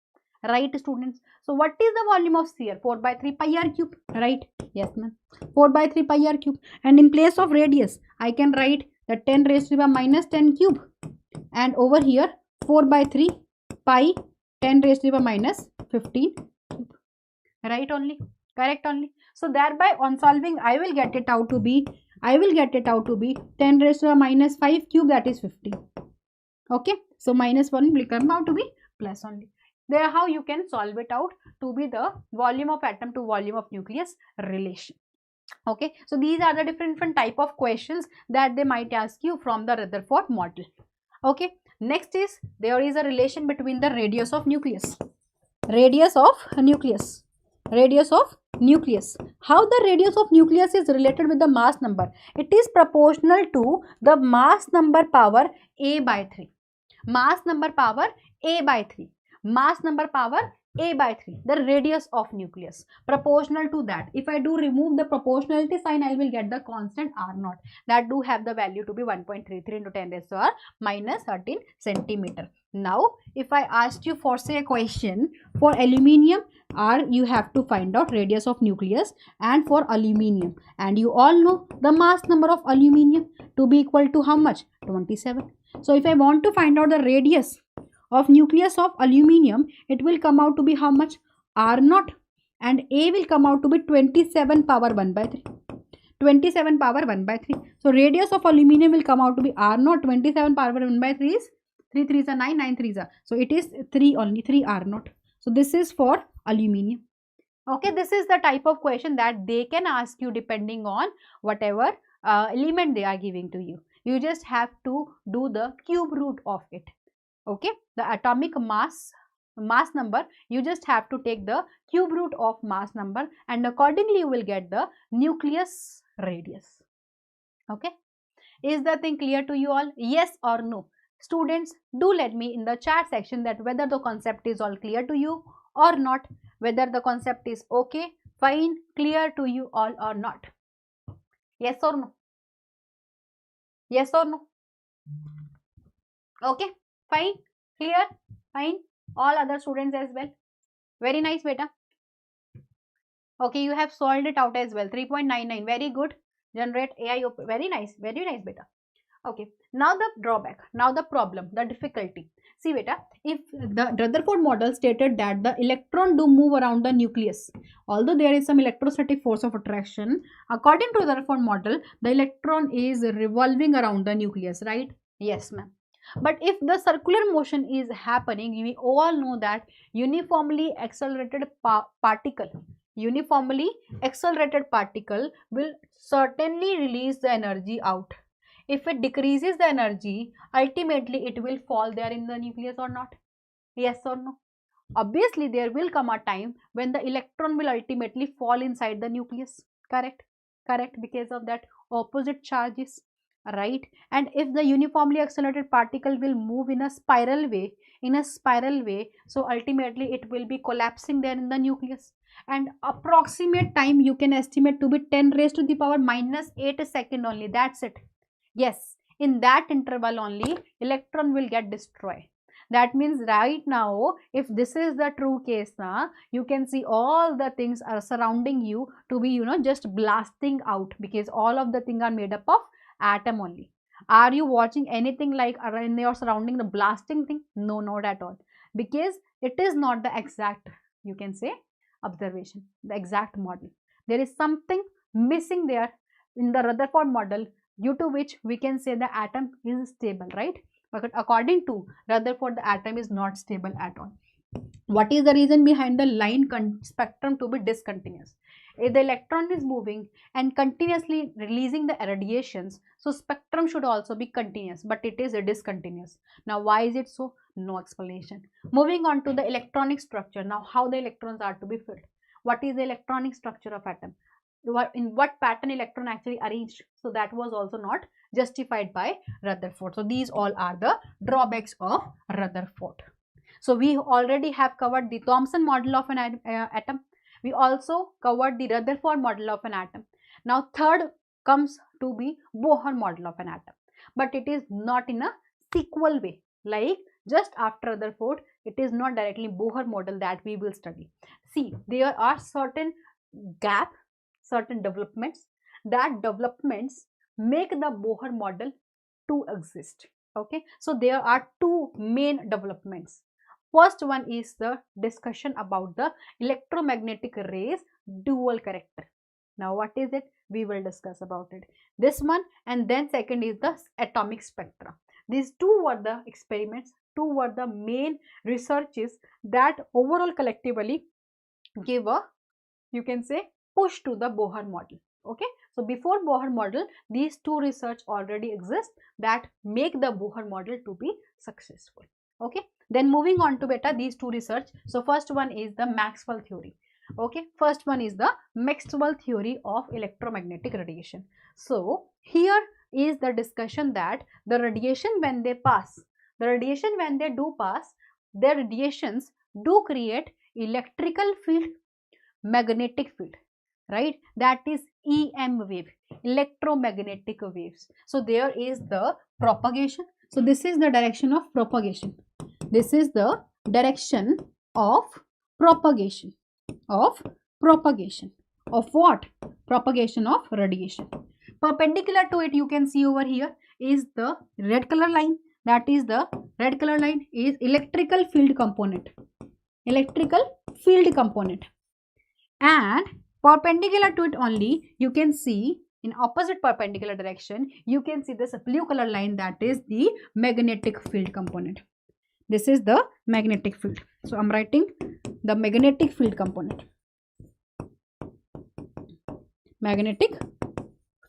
Speaker 1: right, students? So what is the volume of sphere? 4 by 3 pi r cube, right? Yes, ma'am. 4 by 3 pi r cube. And in place of radius, I can write the 10 raised to the power minus 10 cube. And over here, 4 by 3 pi 10 raised to the power minus 15 cube. Right only? Correct only? So thereby on solving, I will get it out to be 10 raised to the minus 5 cube, that is 50. Okay? So minus 1 will come out to be plus only. There how you can solve it out to be the volume of atom to volume of nucleus relation. Okay, so these are the different type of questions that they might ask you from the Rutherford model. Okay, next is there is a relation between the radius of nucleus. How the radius of nucleus is related with the mass number? It is proportional to the mass number power a by 3. Mass number power a by 3. The radius of nucleus, proportional to that. If I do remove the proportionality sign, I will get the constant r0, that do have the value to be 1.33 into 10 raised to the minus 13 centimeter. Now if I asked you for say a question for aluminium, you have to find out radius of nucleus, and for aluminium, and you all know the mass number of aluminium to be equal to how much? 27. So if I want to find out the radius of nucleus of aluminium, it will come out to be how much? R0, and A will come out to be 27 power 1 by 3. 27 power 1 by 3. So radius of aluminium will come out to be R0, 27 power 1 by 3 is 3 3s are 9, 9 3s are. So it is 3 only, 3 R0. So this is for aluminium. Okay, this is the type of question that they can ask you depending on whatever element they are giving to you. You just have to do the cube root of it. Okay, the atomic mass number, you just have to take the cube root of mass number, and accordingly you will get the nucleus radius. Okay, is the thing clear to you all? Yes or no? Students, do let me in the chat section that whether the concept is all clear to you or not, whether the concept is okay, fine, clear to you all or not. Yes or no? Yes or no? Okay, fine, clear, fine. All other students as well. Very nice, beta. Okay, you have solved it out as well. 3.99. Very good. Generate AI. Very nice. Very nice, beta. Okay. Now the drawback. Now the problem. The difficulty. See, beta. If the Rutherford model stated that the electron do move around the nucleus, although there is some electrostatic force of attraction, according to the Rutherford model, the electron is revolving around the nucleus, right? Yes, ma'am. But if the circular motion is happening, we all know that uniformly accelerated particle will certainly release the energy out. If it decreases the energy, ultimately it will fall there in the nucleus or not? Yes or no? Obviously, there will come a time when the electron will ultimately fall inside the nucleus. Correct? Correct, because of that opposite charges, right? And if the uniformly accelerated particle will move in a spiral way, so ultimately it will be collapsing there in the nucleus. And approximate time you can estimate to be 10 raised to the power minus 8 second only. That's it. Yes, in that interval only electron will get destroyed. That means right now, if this is the true case, you can see all the things are surrounding you to be, just blasting out, because all of the things are made up of atom only. Are you watching anything like in your surrounding the blasting thing? No, not at all. Because it is not the exact, you can say, observation, the exact model. There is something missing there in the Rutherford model, due to which we can say the atom is stable, right? But according to Rutherford, the atom is not stable at all. What is the reason behind the line spectrum to be discontinuous? If the electron is moving and continuously releasing the radiations, so spectrum should also be continuous, but it is discontinuous. Now, why is it so? No explanation. Moving on to the electronic structure. Now, how the electrons are to be filled? What is the electronic structure of atom? In what pattern electron actually arranged? So that was also not justified by Rutherford. So these all are the drawbacks of Rutherford. So we already have covered the Thomson model of an atom. We also covered the Rutherford model of an atom. Now third comes to be Bohr model of an atom, but it is not in a sequel way. Like just after Rutherford, it is not directly Bohr model that we will study. See, there are certain gaps, certain developments, that developments make the Bohr model to exist. Okay, so there are two main developments. First one is the discussion about the electromagnetic rays dual character. Now what is it? We will discuss about it. This one, and then second is the atomic spectra. These two were the experiments, two were the main researches that overall collectively gave a, you can say, push to the Bohr model. Okay, so before Bohr model, these two research already exist that make the Bohr model to be successful. Okay, then moving on to beta these two research. So first one is the Maxwell theory. Okay, first one is the Maxwell theory of electromagnetic radiation. So here is the discussion that the radiation when they pass, the radiation when they do pass, their radiations do create electrical field, magnetic field, right? That is EM wave, electromagnetic waves. So there is the propagation. So this is the direction of propagation. This is the direction of propagation. Of what? Propagation of radiation. Perpendicular to it, you can see over here is the red color line. That is the red color line is electrical field component. Electrical field component. And perpendicular to it only, you can see in opposite perpendicular direction, you can see this blue color line, that is the magnetic field component. This is the magnetic field. So I'm writing the magnetic field component. Magnetic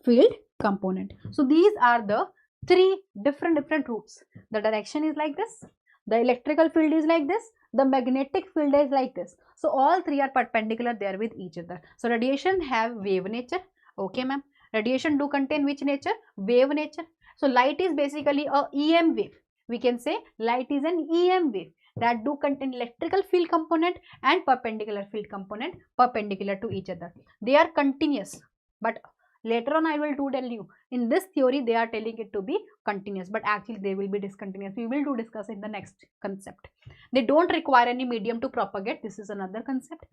Speaker 1: field component. So these are the three different routes. The direction is like this, the electrical field is like this, the magnetic field is like this. So all three are perpendicular there with each other. So radiation have wave nature. Okay, ma'am. Radiation do contain which nature? Wave nature. So light is basically a EM wave. We can say light is an EM wave that do contain electrical field component and perpendicular field component perpendicular to each other. They are continuous, but Later on I will tell you, in this theory they are telling it to be continuous, but actually they will be discontinuous. We will discuss in the next concept. They don't require any medium to propagate. This is another concept.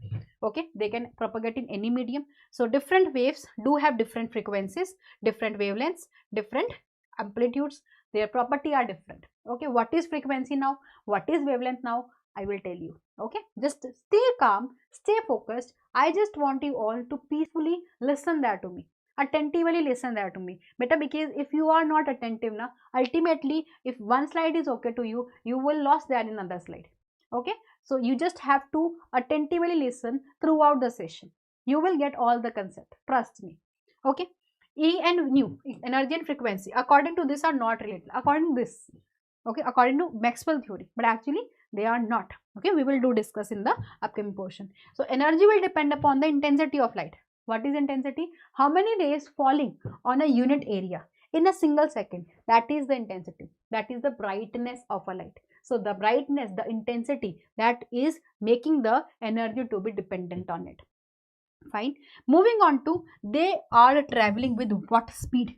Speaker 1: Okay, they can propagate in any medium. So different waves do have different frequencies, different wavelengths, different amplitudes. Their property are different. Okay, what is frequency now, what is wavelength now, I will tell you. Okay, just stay calm, stay focused. I just want you all to peacefully listen there to me, attentively listen there to me, better, because if you are not attentive now, ultimately if one slide is okay to you, you will lose that in another slide. Okay, so you just have to attentively listen throughout the session. You will get all the concept, trust me. Okay, E and nu, energy and frequency, according to this are not related, according to this. Okay, according to Maxwell theory, but actually they are not. Okay, we will discuss in the upcoming portion. So energy will depend upon the intensity of light. What is intensity? How many rays falling on a unit area in a single second, that is the intensity, that is the brightness of a light. So the brightness, the intensity, that is making the energy to be dependent on it. Fine. Moving on to, they are traveling with what speed?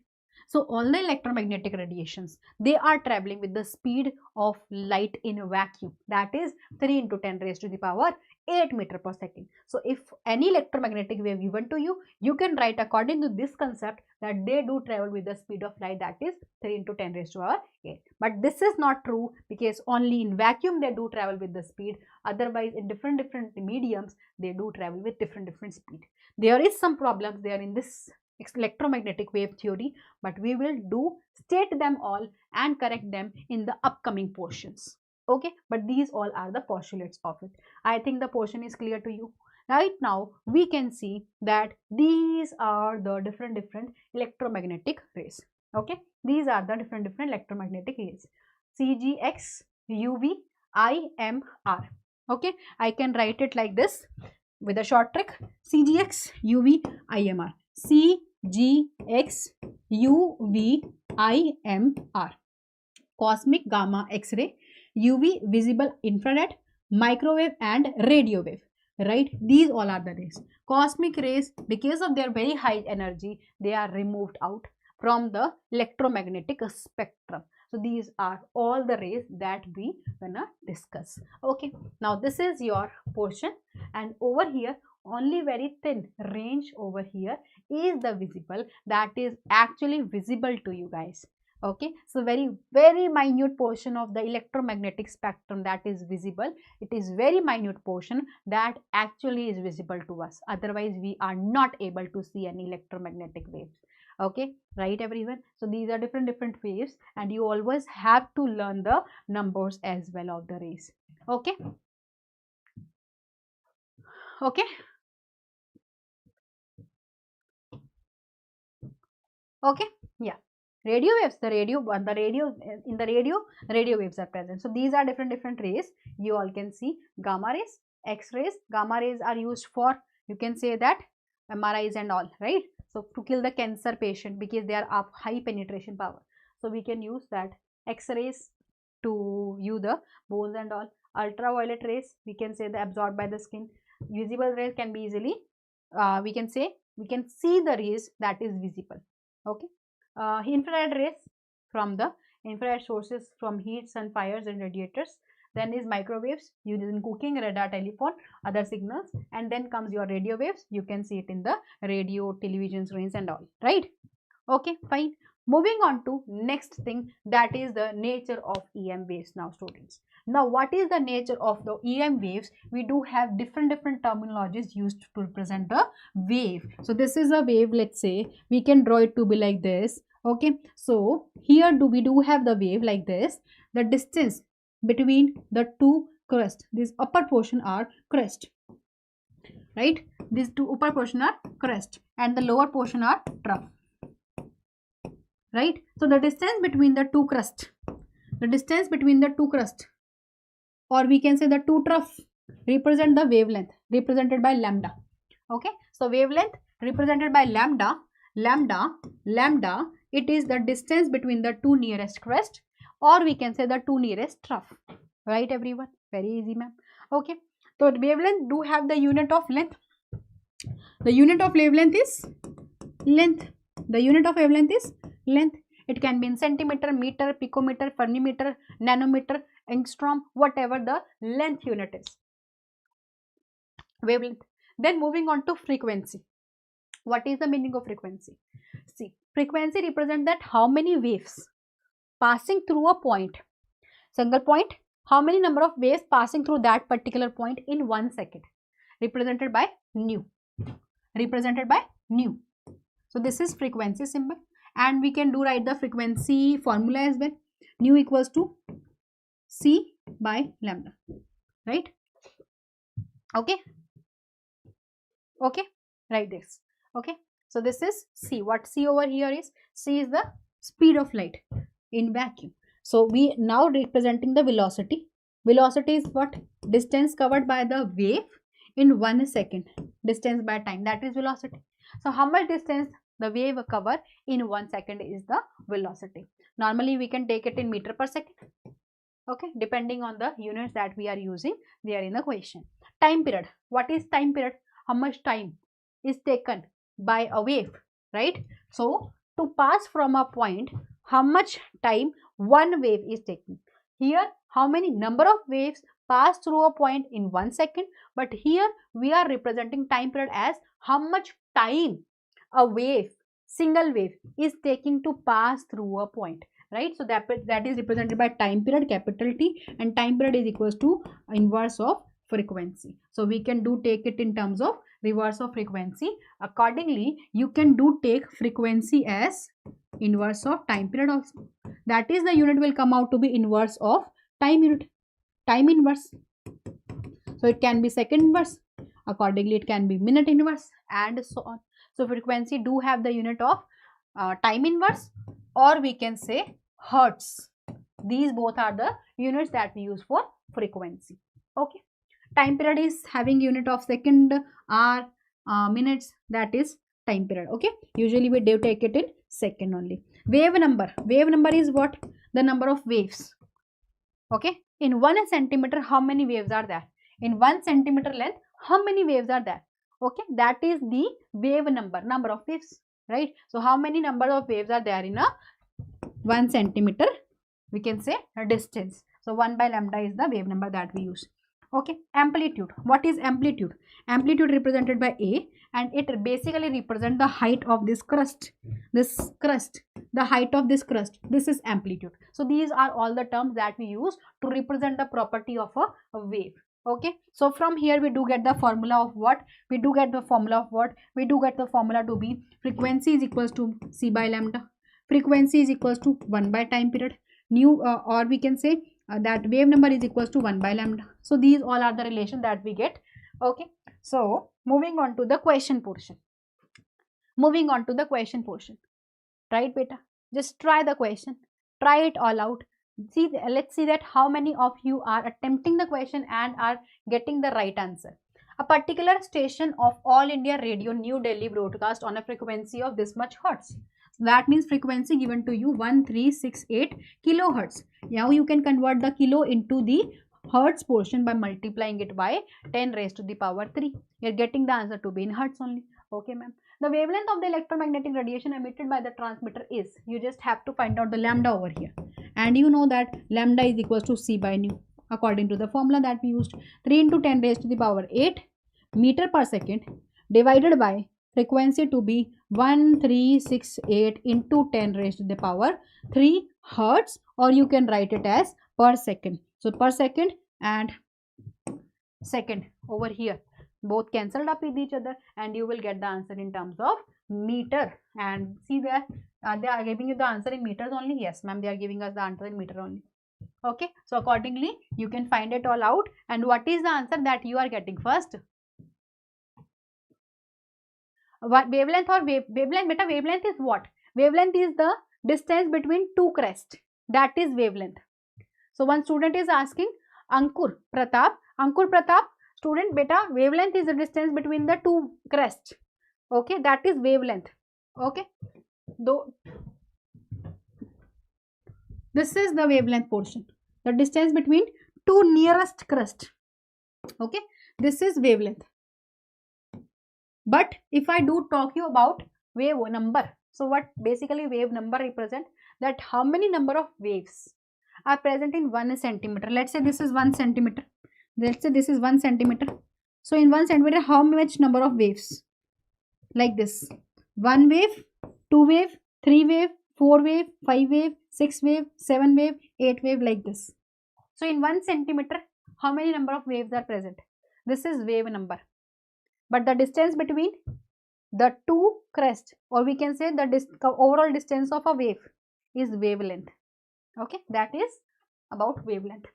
Speaker 1: So all the electromagnetic radiations, they are traveling with the speed of light in a vacuum, that is 3 into 10 raised to the power 8 meter per second. So if any electromagnetic wave given to you, you can write according to this concept that they do travel with the speed of light, that is 3 into 10 raised to power 8. But this is not true, because only in vacuum they do travel with the speed. Otherwise in different mediums they do travel with different speed. There is some problems there in this electromagnetic wave theory, but we will state them all and correct them in the upcoming portions. Okay, but these all are the postulates of it. I think the portion is clear to you. Right now we can see that these are the different electromagnetic rays. Okay, these are the different electromagnetic rays: CGX, UV, IMR. Okay, I can write it like this with a short trick: CGX, UV, IMR. CGX, UV, IMR. Cosmic, gamma, X-ray, UV, visible, infrared, microwave and radio wave. Right, these all are the rays. Cosmic rays, because of their very high energy, they are removed out from the electromagnetic spectrum. So these are all the rays that we gonna discuss. Okay, now this is your portion, and over here only very thin range over here is the visible, that is actually visible to you guys. Okay, so very minute portion of the electromagnetic spectrum that is visible. It is very minute portion that actually is visible to us. Otherwise we are not able to see any electromagnetic waves. Okay, right everyone? So these are different waves, and you always have to learn the numbers as well of the rays. Okay, okay, okay, yeah. Radio waves, radio waves are present. So these are different rays. You all can see gamma rays, X-rays. Gamma rays are used for, you can say that, MRIs and all, right? So to kill the cancer patient, because they are of high penetration power, so we can use that. X-rays to view the bones and all. Ultraviolet rays, we can say, the absorbed by the skin. Visible rays can be easily, we can say, we can see the rays that is visible. Okay, infrared rays, from the infrared sources from heat, sun, fires and radiators. Then is microwaves, used in cooking, radar, telephone, other signals. And then comes your radio waves. You can see it in the radio, television screens and all, right? Okay, fine. Moving on to next thing, that is the nature of EM waves now, students. Now what is the nature of the EM waves? We do have different terminologies used to represent the wave. So this is a wave, let's say we can draw it to be like this. Okay, so here we do have the wave like this. The distance between the two crest, this upper portion are crest, right? These two upper portion are crest and the lower portion are trough, right? So the distance between the two crest, or we can say the two trough, represent the wavelength represented by lambda. Okay, so wavelength represented by lambda, it is the distance between the two nearest crest, or we can say the two nearest trough, right everyone? Very easy, ma'am. Okay, so wavelength do have the unit of length. The unit of wavelength is length. The unit of wavelength is length. It can be in centimeter, meter, picometer, fermimeter, nanometer, angstrom, whatever the length unit is. Wavelength. Then moving on to frequency. What is the meaning of frequency? See, frequency represents that how many waves passing through a point, single point, how many number of waves passing through that particular point in 1 second, represented by nu. Represented by nu. So this is frequency symbol, and we can do write the frequency formula as well. Nu equals to C by lambda, right? Okay. Okay, write this. Okay, so this is C. What C over here is? C is the speed of light in vacuum. So we now representing the velocity. Velocity is what? Distance covered by the wave in 1 second. Distance by time, that is velocity. So how much distance the wave cover in 1 second is the velocity. Normally we can take it in meter per second. Okay, depending on the units that we are using, they are in the question. Time period. What is time period? How much time is taken by a wave, right? So to pass from a point, how much time one wave is taking. Here, how many number of waves pass through a point in 1 second, but here we are representing time period as how much time a wave, single wave, is taking to pass through a point, right? So that is represented by time period, capital T, and time period is equals to inverse of frequency. So we can do take it in terms of reverse of frequency. Accordingly, you can do take frequency as inverse of time period also. That is, the unit will come out to be inverse of time unit, time inverse. So it can be second inverse. Accordingly, it can be minute inverse, and so on. So frequency do have the unit of time inverse, or we can say hertz. These both are the units that we use for frequency. Okay. Time period is having unit of second, hour, minutes, that is time period. Okay, usually we do take it in second only. Wave number. Wave number is what? The number of waves. Okay, in 1 centimeter, how many waves are there? In 1 centimeter length, how many waves are there? Okay, that is the wave number, number of waves, right? So how many number of waves are there in a 1 centimeter? We can say a distance. So 1 by lambda is the wave number that we use. Okay, amplitude. What is amplitude? Amplitude represented by A, and it basically represents the height of this crust. This crust, the height of this crust, this is amplitude. So these are all the terms that we use to represent the property of a wave. Okay, so from here we do get the formula of what? We do get the formula of what? We do get the formula to be frequency is equals to C by lambda. Frequency is equals to 1 by time period. Nu, or we can say that wave number is equals to 1 by lambda. So these all are the relation that we get. Okay, so moving on to the question portion. Moving on to the question portion. Right, beta? Just try the question. Try it all out. See, let's see that how many of you are attempting the question and are getting the right answer. A particular station of All India Radio New Delhi broadcast on a frequency of this much hertz. That means frequency given to you 1368 kilohertz. Now you can convert the kilo into the hertz portion by multiplying it by 10 raised to the power 3. You're getting the answer to be in hertz only. Okay, ma'am. The wavelength of the electromagnetic radiation emitted by the transmitter is, you just have to find out the lambda over here. And you know that lambda is equals to C by nu. According to the formula that we used, 3 into 10 raised to the power 8 meter per second divided by frequency to be 1368 into 10 raised to the power 3 hertz, or you can write it as per second. So per second and second over here, both cancelled up with each other, and you will get the answer in terms of meter. And see there, they are giving you the answer in meters only. Yes, ma'am, they are giving us the answer in meter only. Okay, so accordingly you can find it all out. And what is the answer that you are getting first? What wavelength or wavelength? Beta, wavelength is what? Wavelength is the distance between two crests. That is wavelength. So one student is asking, Ankur Pratap, student, beta, wavelength is the distance between the two crests. Okay, that is wavelength. Okay, though this is the wavelength portion, the distance between two nearest crest. Okay, this is wavelength. But if I do talk you about wave number, So what basically wave number represent? That how many number of waves are present in 1 centimeter. Let's say this is 1 centimeter. Let's say this is 1 centimeter. So in 1 centimeter, how much number of waves? Like this: 1 wave, 2 wave, 3 wave, 4 wave, 5 wave, 6 wave, 7 wave, 8 wave, like this. So in 1 centimeter, how many number of waves are present? This is wave number. But the distance between the two crests, or we can say the overall distance of a wave, is wavelength. Okay, that is about wavelength.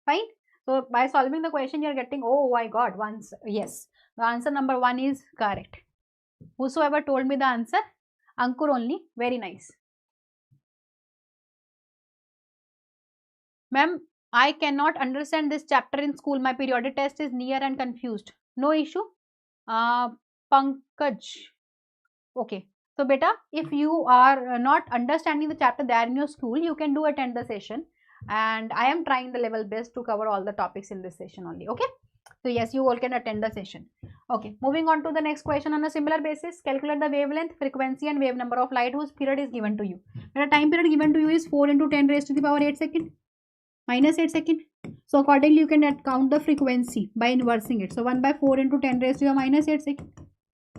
Speaker 1: Fine. So by solving the question, you are getting, oh my god, once, yes, the answer number 1 is correct. Whosoever told me the answer, Ankur only, very nice. Ma'am, I cannot understand this chapter in school. My periodic test is near and confused. No issue. Pankaj. Okay. So beta, if you are not understanding the chapter there in your school, you can do attend the session. And I am trying the level best to cover all the topics in this session only. Okay. So yes, you all can attend the session. Okay. Moving on to the next question on a similar basis. Calculate the wavelength, frequency and wave number of light whose period is given to you. The time period given to you is 4 into 10 raised to the power 8 second. Minus 8 second. So accordingly you can count the frequency by inversing it. So 1 by 4 into 10 raised to the minus 8 second.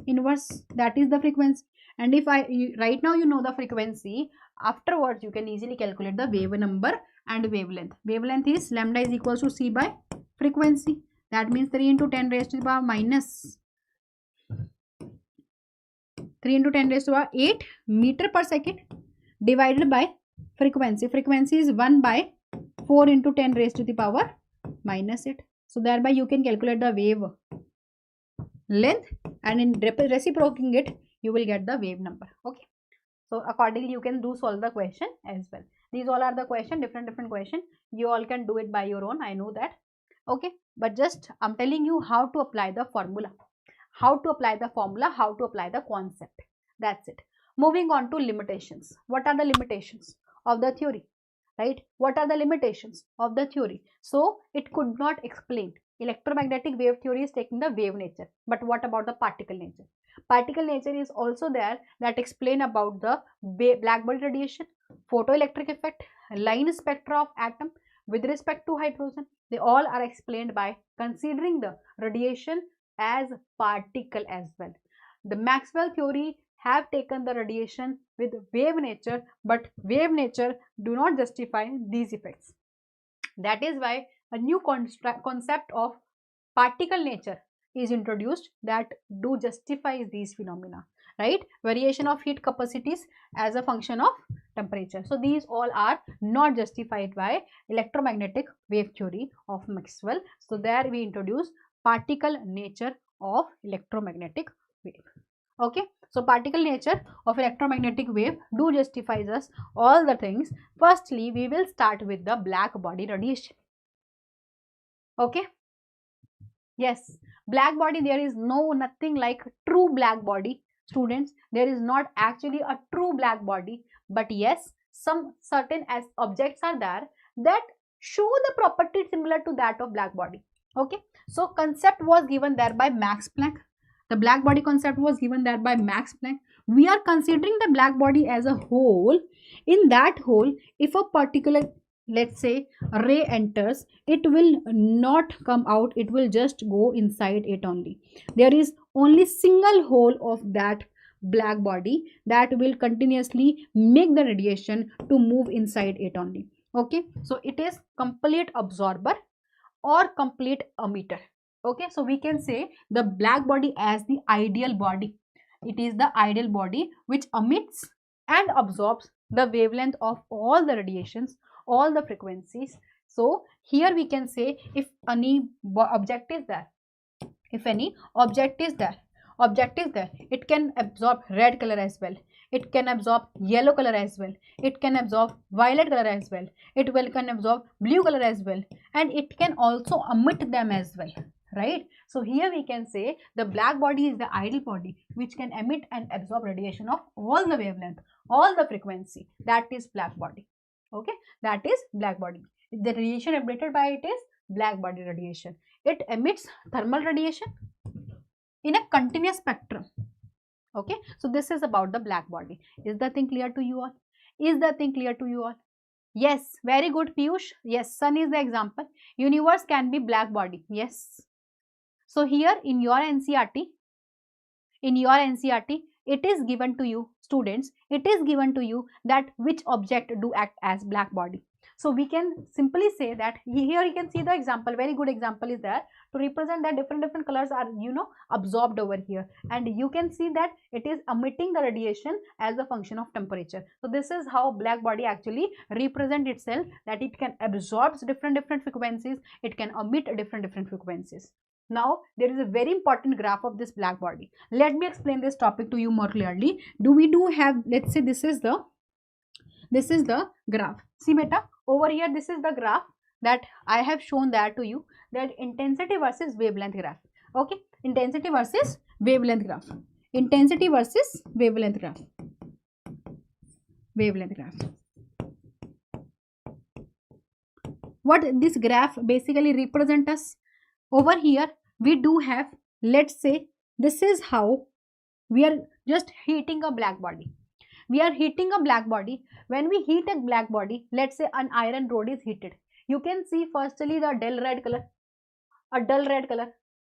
Speaker 1: Inverse, that is the frequency. And if right now you know the frequency, afterwards you can easily calculate the wave number and wavelength. Wavelength is lambda is equals to c by frequency. That means 3 into 10 raised to the power minus 3 into 10 raised to the power 8 meter per second divided by frequency. Frequency is 1 by 4 into 10 raised to the power minus 8. So thereby you can calculate the wave length, and in reciprocating it you will get the wave number. Okay. So accordingly you can solve the question as well. These all are the question, different question. You all can do it by your own, I know that. Okay. But just I'm telling you how to apply the formula. How to apply the formula, how to apply the concept. That's it. Moving on to limitations. What are the limitations of the theory? Right? What are the limitations of the theory? So it could not explain. Electromagnetic wave theory is taking the wave nature. But what about the particle nature? Particle nature is also there, that explain about the black body radiation, photoelectric effect, line spectra of atom with respect to hydrogen. They all are explained by considering the radiation as particle as well. The Maxwell theory have taken the radiation with wave nature, but wave nature do not justify these effects. That is why a new concept of particle nature is introduced that do justify these phenomena, right? Variation of heat capacities as a function of temperature. So these all are not justified by electromagnetic wave theory of Maxwell. So there we introduce particle nature of electromagnetic wave. Okay. So particle nature of electromagnetic wave do justifies us all the things. Firstly, we will start with the black body radiation. Okay. Yes, black body, there is nothing like true black body. Students, there is not actually a true black body, but yes, some certain as objects are there that show the property similar to that of black body. Okay. So concept was given there by Max Planck. The black body concept was given there by Max Planck. We are considering the black body as a whole. In that whole, if a particular, let's say, ray enters, it will not come out, it will just go inside it only. There is only single hole of that black body that will continuously make the radiation to move inside it only. Okay. So it is complete absorber or complete emitter. Okay. So we can say the black body as the ideal body. It is the ideal body which emits and absorbs the wavelength of all the radiations, all the frequencies. So here we can say, if any object is there, it can absorb red color as well, it can absorb yellow color as well, it can absorb violet color as well, it can absorb blue color as well, and it can also emit them as well, right? So here we can say the black body is the ideal body which can emit and absorb radiation of all the wavelength, all the frequency. That is black body. Okay, that is black body. The radiation emitted by it is black body radiation. It emits thermal radiation in a continuous spectrum. Okay, so this is about the black body. Is the thing clear to you all? Is the thing clear to you all? Yes, very good, Piyush. Yes, sun is the example. Universe can be black body. Yes. So here in your NCRT, it is given to you, students, it is given to you that which object do act as black body. So we can simply say that here you can see the example, very good example is there to represent that different colors are, you know, absorbed over here, and you can see that it is emitting the radiation as a function of temperature. So this is how black body actually represent itself, that it can absorb different frequencies, it can emit different frequencies. Now there is a very important graph of this black body. Let me explain this topic to you more clearly. Do have, let's say this is the graph. See beta, over here this is the graph that I have shown that to you, that intensity versus wavelength graph. Okay, intensity versus wavelength graph. Intensity versus wavelength graph. Wavelength graph. What this graph basically represent us? Over here we do have, let's say this is how we are just heating a black body. We are heating a black body. When we heat a black body, let's say an iron rod is heated. You can see firstly the dull red color, a dull red color.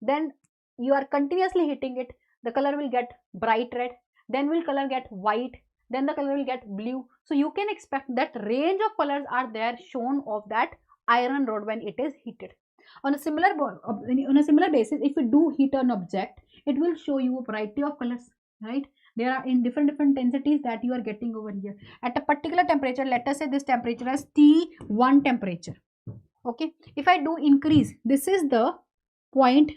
Speaker 1: Then you are continuously heating it. The color will get bright red. Then will color get white. Then the color will get blue. So you can expect that range of colors are there shown of that iron rod when it is heated. On a similar basis, if you do heat an object, it will show you a variety of colors, right? There are in different intensities that you are getting over here. At a particular temperature, let us say this temperature is T1 temperature. Okay, if I do increase, this is the point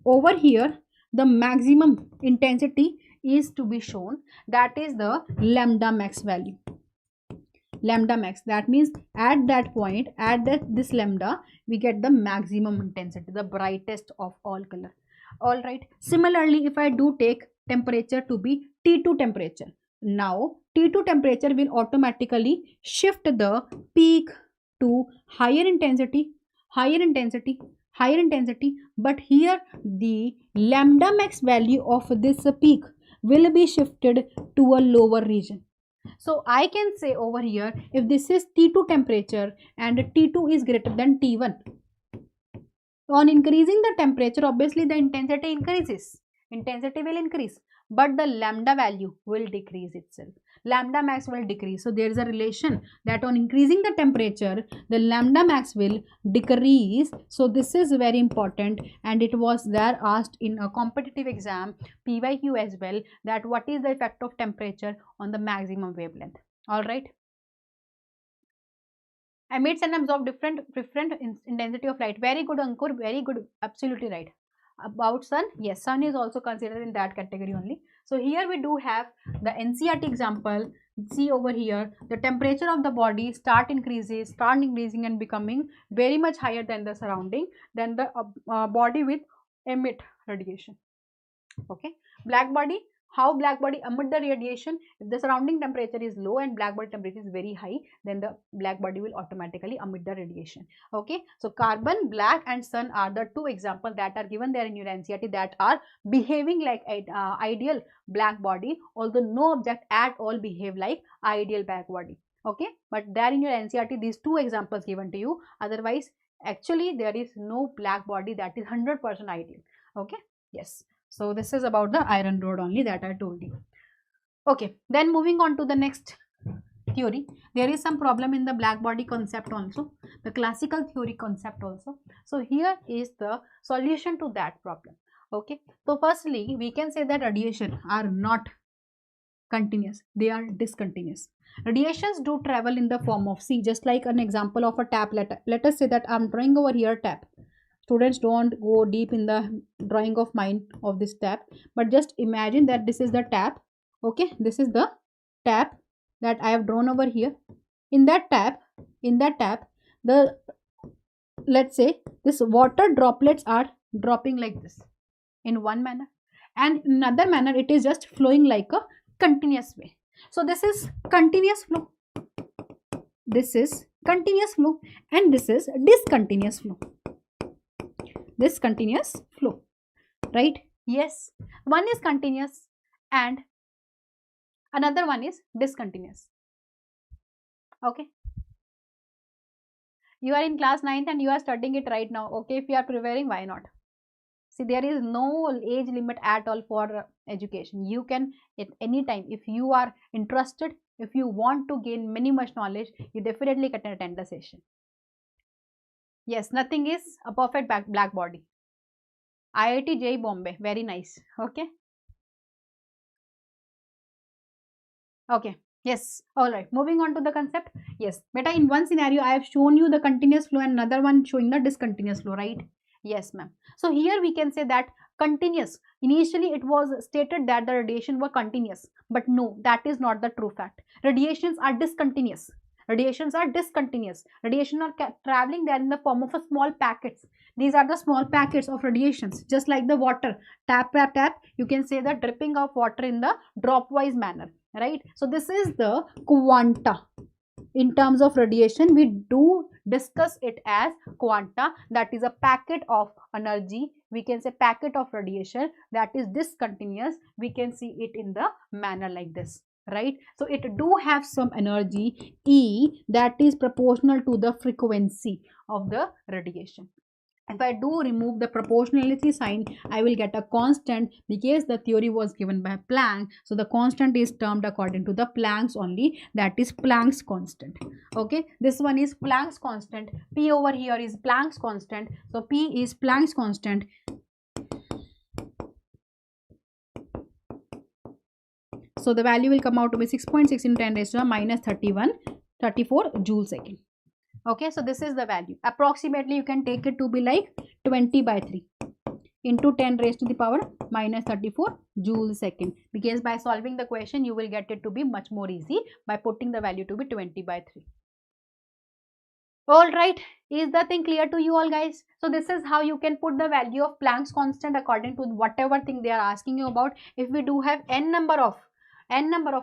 Speaker 1: over here, the maximum intensity is to be shown, that is the lambda max value. Lambda max, that means at that point, at this lambda, we get the maximum intensity, the brightest of all color. All right, similarly if I do take temperature to be T2 temperature, now T2 temperature will automatically shift the peak to higher intensity, but here the lambda max value of this peak will be shifted to a lower region. So I can say over here, if this is T2 temperature and T2 is greater than T1, on increasing the temperature, obviously the intensity increases. Intensity will increase, but the lambda value will decrease itself. Lambda max will decrease. So there is a relation that on increasing the temperature, the lambda max will decrease. So this is very important, and it was there asked in a competitive exam, PYQ as well, that what is the effect of temperature on the maximum wavelength. All right. Emits and absorb different intensity of light. Very good, Ankur. Very good. Absolutely right. About sun, yes, sun is also considered in that category only. So here we do have the NCRT example. See over here, the temperature of the body start increasing and becoming very much higher than the surrounding, then the body will emit radiation. Okay, black body, how black body emit the radiation? If the surrounding temperature is low and black body temperature is very high, then the black body will automatically emit the radiation. Okay, so carbon, black and sun are the two examples that are given there in your NCRT that are behaving like ideal black body, although no object at all behave like ideal black body. Okay, but there in your NCRT these two examples given to you, otherwise actually there is no black body that is 100% ideal. Okay, yes. So this is about the iron rod only that I told you. Okay, then moving on to the next theory. There is some problem in the black body concept also, the classical theory concept also. So here is the solution to that problem. Okay, so firstly we can say that radiation are not continuous, they are discontinuous. Radiations do travel in the form of, see, just like an example of a tap. Let us say that I'm drawing over here tap. Students, don't go deep in the drawing of mine of this tap, but just imagine that this is the tap. Okay, this is the tap that I have drawn over here. In that tap, the, let's say this water droplets are dropping like this in one manner, and in another manner it is just flowing like a continuous way. So this is continuous flow, this is continuous flow, and this is discontinuous flow. This continuous flow, right? Yes, one is continuous and another one is discontinuous. Okay, you are in class 9th and you are studying it right now. Okay, if you are preparing, why not? See, there is no age limit at all for education. You can at any time, if you are interested, if you want to gain many much knowledge, you definitely can attend the session. Yes, nothing is a perfect black body. IIT JEE Bombay, very nice. Okay. Okay. Yes. All right. Moving on to the concept. Yes. Beta, in one scenario, I have shown you the continuous flow and another one showing the discontinuous flow, right? Yes, ma'am. So here we can say that continuous. Initially, it was stated that the radiation were continuous, but no, that is not the true fact. Radiations are discontinuous. Radiations are discontinuous. Radiation are traveling there in the form of a small packets. These are the small packets of radiations, just like the water. Tap, tap, tap. You can say the dripping of water in the dropwise manner, right? So this is the quanta. In terms of radiation, we do discuss it as quanta, that is a packet of energy. We can say packet of radiation that is discontinuous. We can see it in the manner like this, right? So it do have some energy E that is proportional to the frequency of the radiation. If I do remove the proportionality sign, I will get a constant because the theory was given by Planck. So the constant is termed according to the Planck's only, that is Planck's constant. Okay, this one is Planck's constant. P over here is Planck's constant. So P is Planck's constant. So the value will come out to be 6.6 into 10 raised to the minus 34 joule second. Okay, so this is the value. Approximately you can take it to be like 20 by 3 into 10 raised to the power minus 34 joule second, because by solving the question you will get it to be much more easy by putting the value to be 20 by 3. All right, is the thing clear to you all, guys? So this is how you can put the value of Planck's constant according to whatever thing they are asking you about. If we do have n number of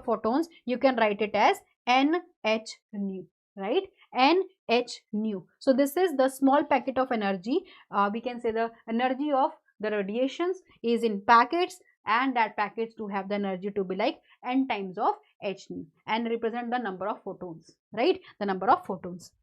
Speaker 1: photons, you can write it as NH nu, right? NH nu. So this is the small packet of energy. We can say the energy of the radiations is in packets, and that packets do have the energy to be like n times of h nu, and represent the number of photons, right? The number of photons.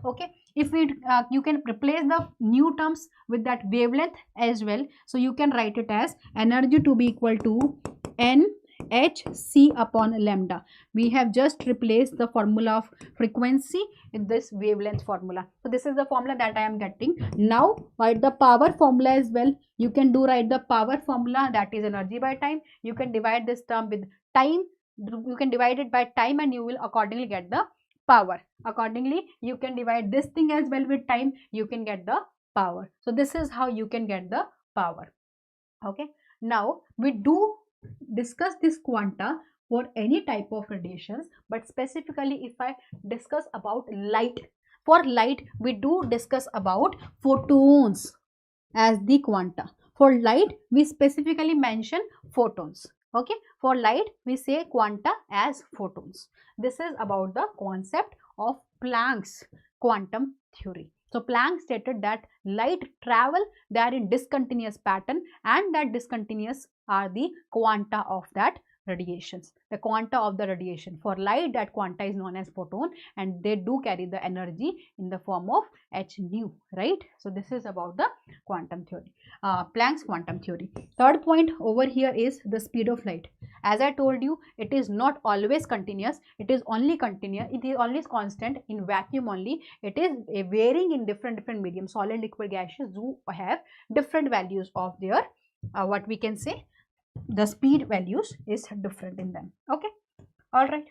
Speaker 1: Okay, if we you can replace the new terms with that wavelength as well. So you can write it as energy to be equal to n hc upon lambda. We have just replaced the formula of frequency in this wavelength formula. So this is the formula that I am getting. Now write the power formula as well. You can write the power formula, that is energy by time. You can divide this term with time. You can divide it by time and you will accordingly get the power. Accordingly, you can divide this thing as well with time. You can get the power. So this is how you can get the power. Okay. Now we do discuss this quanta for any type of radiations, but specifically if I discuss about light, for light we do discuss about photons as the quanta. For light we specifically mention photons. Okay, for light we say quanta as photons. This is about the concept of Planck's quantum theory. So Planck stated that light travel there in discontinuous pattern, and that discontinuous are the quanta of that radiations. The quanta of the radiation for light, that quanta is known as photon, and they do carry the energy in the form of h nu, right? So this is about the quantum theory, Planck's quantum theory. Third point over here is the speed of light. As I told you, it is not always continuous. It is only continuous. It is always constant in vacuum only. It is varying in different mediums. Solid, liquid, gaseous do have different values of their what we can say, the speed values is different in them. Okay, all right,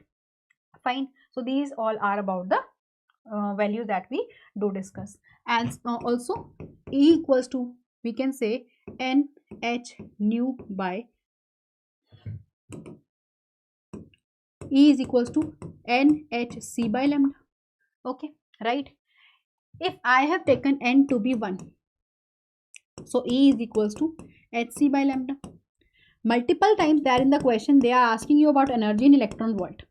Speaker 1: fine. So these all are about the values that we do discuss. And also E equals to, we can say, NH nu by E is equals to NHC by lambda. Okay, right? If I have taken N to be 1, so E is equals to HC by lambda. Multiple times there in the question they are asking you about energy in electron volt.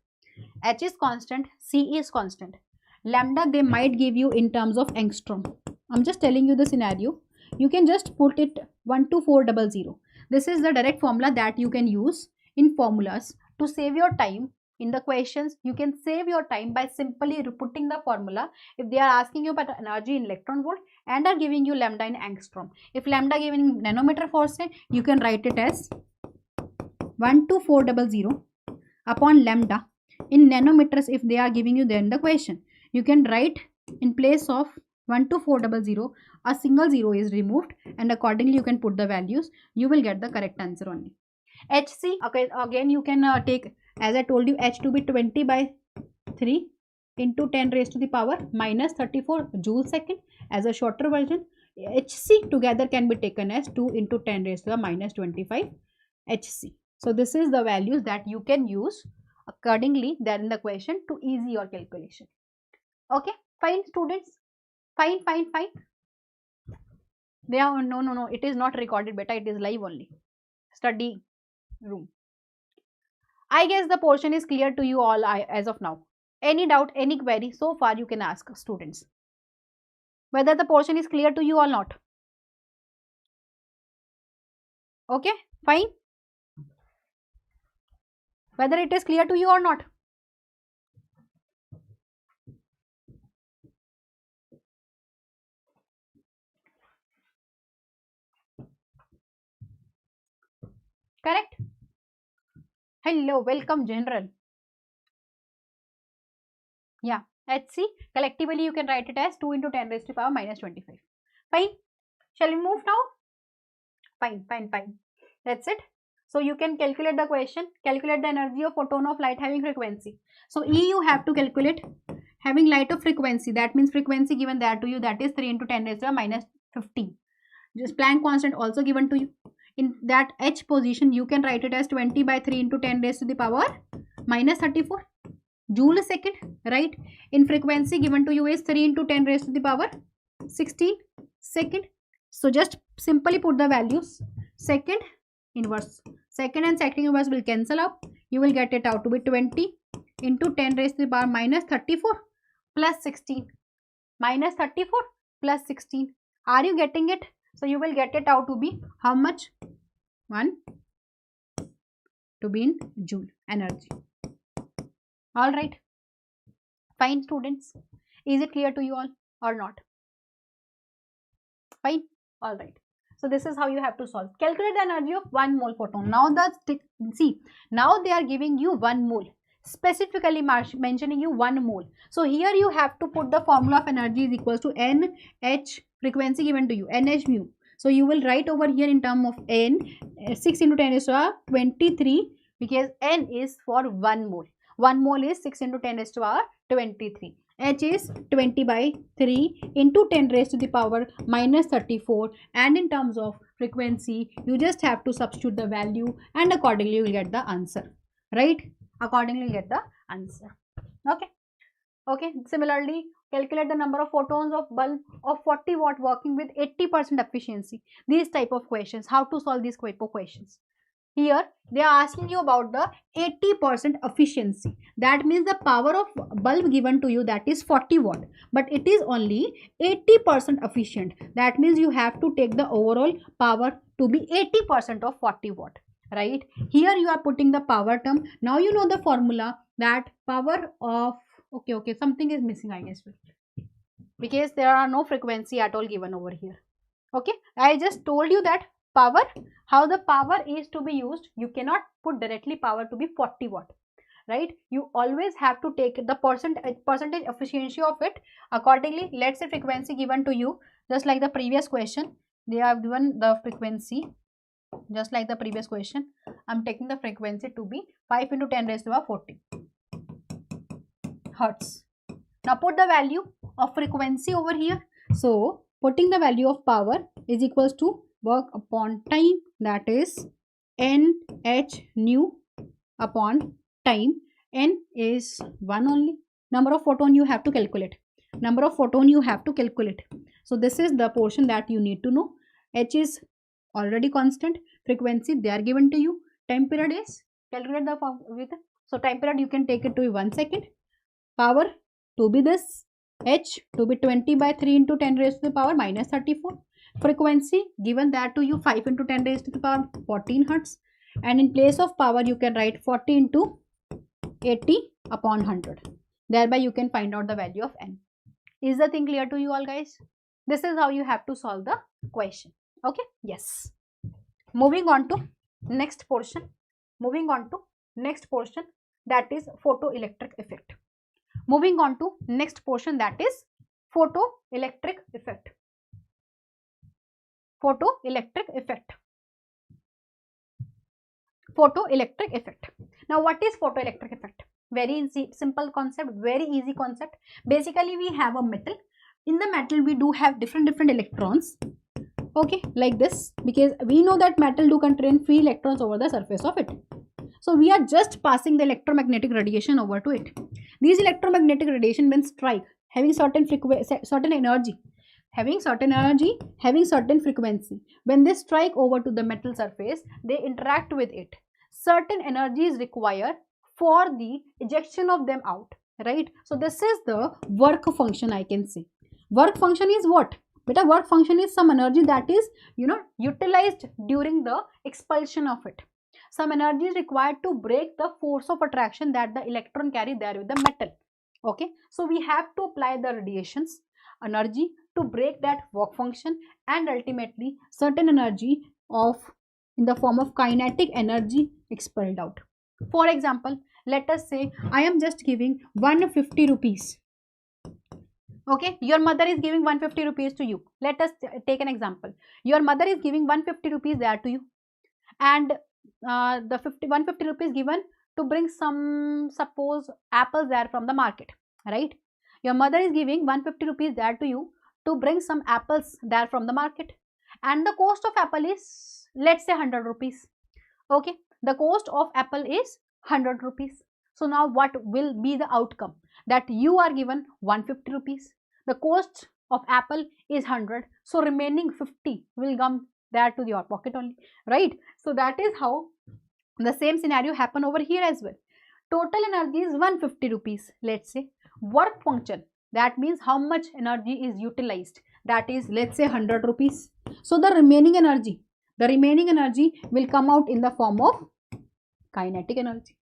Speaker 1: H is constant, C is constant. Lambda they might give you in terms of angstrom. I'm just telling you the scenario. You can just put it 12400. This is the direct formula that you can use in formulas to save your time. In the questions, you can save your time by simply putting the formula. If they are asking you about energy in electron volt and are giving you lambda in angstrom, if lambda given in nanometer for say, you can write it as 12400 upon lambda in nanometers. If they are giving you then the question, you can write in place of 12400 a single zero is removed, and accordingly you can put the values. You will get the correct answer only. Hc, okay, again you can take, as I told you, h to be 20 by 3 into 10 raised to the power minus 34 joule second as a shorter version. Hc together can be taken as 2 into 10 raised to the minus 25 Hc. So this is the values that you can use accordingly there in the question to ease your calculation. Okay, fine students, fine. They are no, it is not recorded beta, it is live only. Study room. I guess the portion is clear to you all as of now. Any doubt, any query so far you can ask students. Whether the portion is clear to you or not. Okay, fine. Whether it is clear to you or not. Correct? Hello, welcome general. Yeah, Hc collectively you can write it as 2 into 10 raised to the power minus 25. Fine. Shall we move now? Fine. That's it. So you can calculate the question, calculate the energy of photon of light having frequency. So E you have to calculate having light of frequency. That means frequency given there to you, that is 3 into 10 raised to the minus 15. Just Planck constant also given to you. In that H position, you can write it as 20 by 3 into 10 raised to the power minus 34 joule a second, right? In frequency given to you is 3 into 10 raised to the power 16 second. So just simply put the values. Second inverse, second and second inverse will cancel out. You will get it out to be 20 into 10 raised to the power minus 34 plus 16. Minus 34 plus 16. Are you getting it? So you will get it out to be how much? 1 to be in joule energy. All right. Fine students. Is it clear to you all or not? Fine. All right. So this is how you have to solve. Calculate the energy of 1 mole photon. Now now they are giving you 1 mole. Specifically mentioning you 1 mole. So here you have to put the formula of energy is equals to NH, frequency given to you, NH mu. So you will write over here in term of N, 6 into 10 is to 23, because N is for 1 mole. 1 mole is 6 into 10 is to 23. H is 20 by 3 into 10 raised to the power minus 34, and in terms of frequency you just have to substitute the value and accordingly you will get the answer, right? Accordingly you get the answer. Okay, similarly calculate the number of photons of bulb of 40 watt working with 80% efficiency. These type of questions, how to solve these type of questions. Here they are asking you about the 80% efficiency. That means the power of bulb given to you, that is 40 watt, but it is only 80% efficient. That means you have to take the overall power to be 80% of 40 watt, right? Here you are putting the power term. Now you know the formula, that power of, okay, something is missing I guess, because there are no frequency at all given over here. Okay, I just told you that power, how the power is to be used. You cannot put directly power to be 40 watt, right? You always have to take the percentage efficiency of it. Accordingly, let's say frequency given to you, just like the previous question, they have given the frequency just like the previous question. I'm taking the frequency to be 5 into 10 raised to the 40 hertz. Now put the value of frequency over here. So putting the value of power is equals to work upon time, that is NH nu upon time. N is 1 only. Number of photon you have to calculate. So this is the portion that you need to know. H is already constant. Frequency they are given to you. Time period is, calculate the with. So time period you can take it to be 1 second. Power to be this, H to be 20 by 3 into 10 raised to the power minus 34. Frequency given that to you 5 into 10 raised to the power 14 hertz, and in place of power you can write 40 into 80 upon 100. Thereby you can find out the value of n. Is the thing clear to you all, guys? This is how you have to solve the question. Okay, yes. Moving on to next portion. That is photoelectric effect. Moving on to next portion, that is photoelectric effect. Photoelectric effect. Now what is photoelectric effect? Very simple concept, very easy concept. Basically we have a metal. In the metal we do have different electrons. Okay, like this, because we know that metal do contain free electrons over the surface of it. So we are just passing the electromagnetic radiation over to it. These electromagnetic radiation when strike, having certain energy, having certain frequency, when they strike over to the metal surface, they interact with it. Certain energy is required for the ejection of them out, right? So this is the work function, I can say. Work function is what? Beta, work function is some energy that is, utilized during the expulsion of it. Some energy is required to break the force of attraction that the electron carry there with the metal. Okay, so we have to apply the radiations energy to break that work function, and ultimately certain energy in the form of kinetic energy expelled out. For example, let us say I am just giving 150 rupees. Okay, your mother is giving 150 rupees to you. Let us take an example. Your mother is giving 150 rupees there to you, and the 150 rupees given to bring some, suppose, apples there from the market, right? Your mother is giving 150 rupees there to you to bring some apples there from the market, and the cost of apple is, let's say, 100 rupees. Okay, the cost of apple is 100 rupees. So now what will be the outcome? That you are given 150 rupees. The cost of apple is 100. So remaining 50 will come there to your pocket only, right? So that is how the same scenario happen over here as well. Total energy is 150 rupees, let's say. Work function, that means how much energy is utilized, that is, let's say, 100 rupees. So the remaining energy will come out in the form of kinetic energy,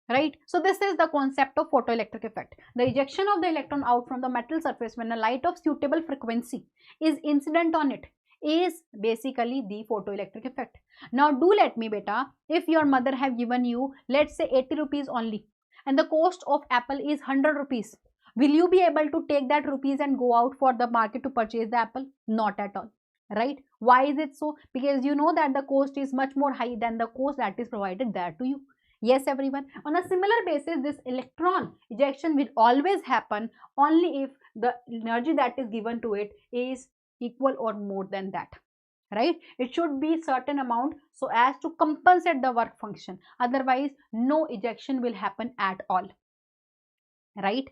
Speaker 1: right? So this is the concept of photoelectric effect. The ejection of the electron out from the metal surface when a light of suitable frequency is incident on it is basically the photoelectric effect. Now do let me, beta, if your mother have given you, let's say, 80 rupees only, and the cost of apple is 100 rupees, will you be able to take that rupees and go out for the market to purchase the apple? Not at all, right? Why is it so? Because you know that the cost is much more high than the cost that is provided there to you. Yes, everyone. On a similar basis, this electron ejection will always happen only if the energy that is given to it is equal or more than that, right? It should be certain amount so as to compensate the work function. Otherwise, no ejection will happen at all, right?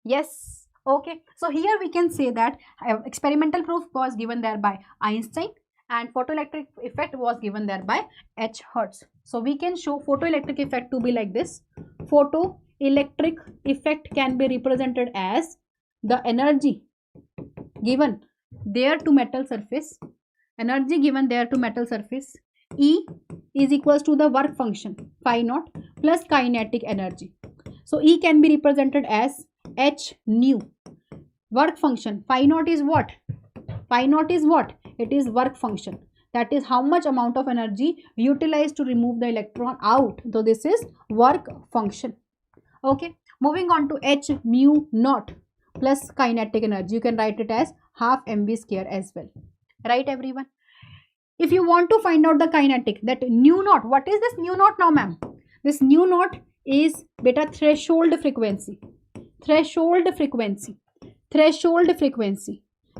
Speaker 1: Yes. Okay. So here we can say that experimental proof was given there by Einstein, and photoelectric effect was given there by H. Hertz. So we can show photoelectric effect to be like this. Photoelectric effect can be represented as the energy given there to metal surface, E is equals to the work function phi naught plus kinetic energy. So E can be represented as H nu. Work function phi naught is what? It is work function. That is how much amount of energy utilized to remove the electron out. So this is work function. Okay. Moving on to H mu naught plus kinetic energy. You can write it as half mv square as well. Right, everyone? If you want to find out the kinetic, that nu naught, what is this nu naught now, ma'am? This nu naught is beta threshold frequency.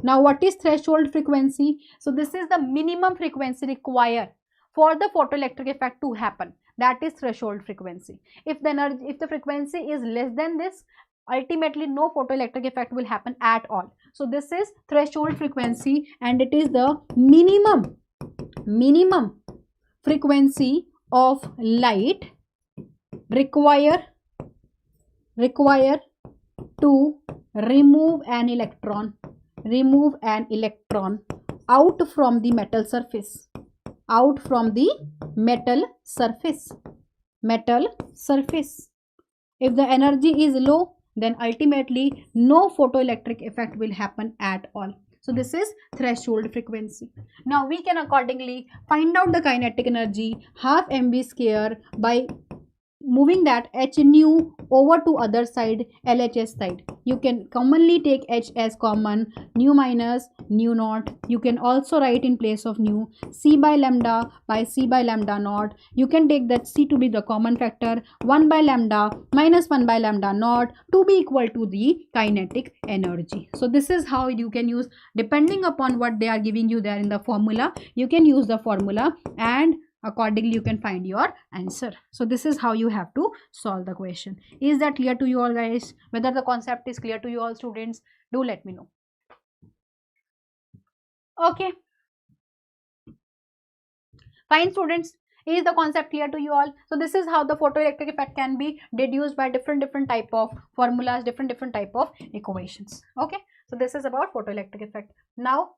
Speaker 1: Now what is threshold frequency? So this is the minimum frequency required for the photoelectric effect to happen. That is threshold frequency. If the frequency is less than this, ultimately no photoelectric effect will happen at all. So this is threshold frequency, and it is the minimum frequency of light require to remove an electron out from the metal surface, out from the metal surface, metal surface. If the energy is low, then ultimately no photoelectric effect will happen at all. So this is threshold frequency. Now we can accordingly find out the kinetic energy half mv square by moving that h nu over to other side, LHS side. You can commonly take h as common, nu minus nu naught. You can also write in place of nu c by lambda by c by lambda naught. You can take that c to be the common factor, 1 by lambda minus 1 by lambda naught to be equal to the kinetic energy. So this is how you can use, depending upon what they are giving you there in the formula, you can use the formula and accordingly you can find your answer. So this is how you have to solve the question. Is that clear to you all, guys? Whether the concept is clear to you all, students, do let me know. Okay, fine, students. Is the concept clear to you all? So this is how the photoelectric effect can be deduced by different type of formulas, different type of equations. Okay, so this is about photoelectric effect. Now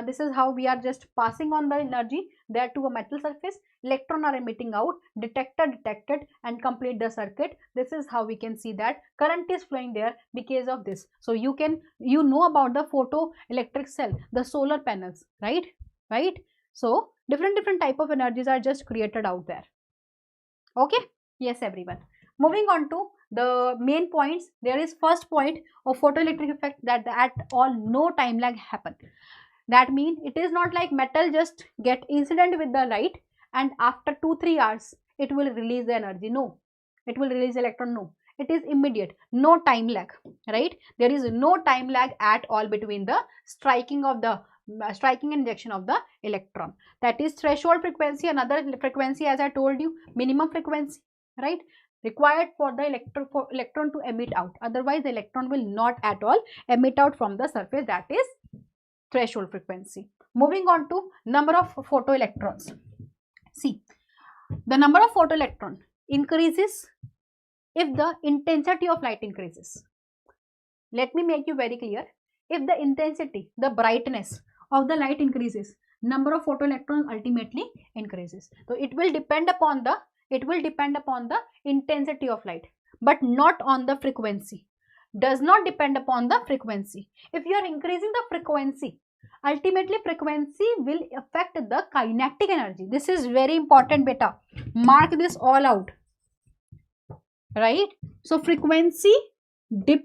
Speaker 1: this is how we are just passing on the energy there to a metal surface. Electron are emitting out, detector detected and complete the circuit. This is how we can see that current is flowing there because of this. So you know about the photoelectric cell, the solar panels, right? So different type of energies are just created out there. Okay, yes everyone. Moving on to the main points. There is first point of photoelectric effect, that at all no time lag happen. That means it is not like metal just get incident with the light and after 2-3 hours it will release the energy. No, it will release electron. No, it is immediate, no time lag, right? There is no time lag at all between the striking and injection of the electron. That is threshold frequency. Another frequency, as I told you, minimum frequency, right, required for the electron to emit out. Otherwise the electron will not at all emit out from the surface. That is threshold frequency. Moving on to number of photoelectrons. See, the number of photoelectron increases if the intensity of light increases. Let me make you very clear. If the intensity, the brightness of the light increases, number of photoelectrons ultimately increases. So it will depend upon the intensity of light, but not on the frequency. Does not depend upon the frequency. If you are increasing the frequency, ultimately frequency will affect the kinetic energy. This is very important, beta. Mark this all out, right? So frequency will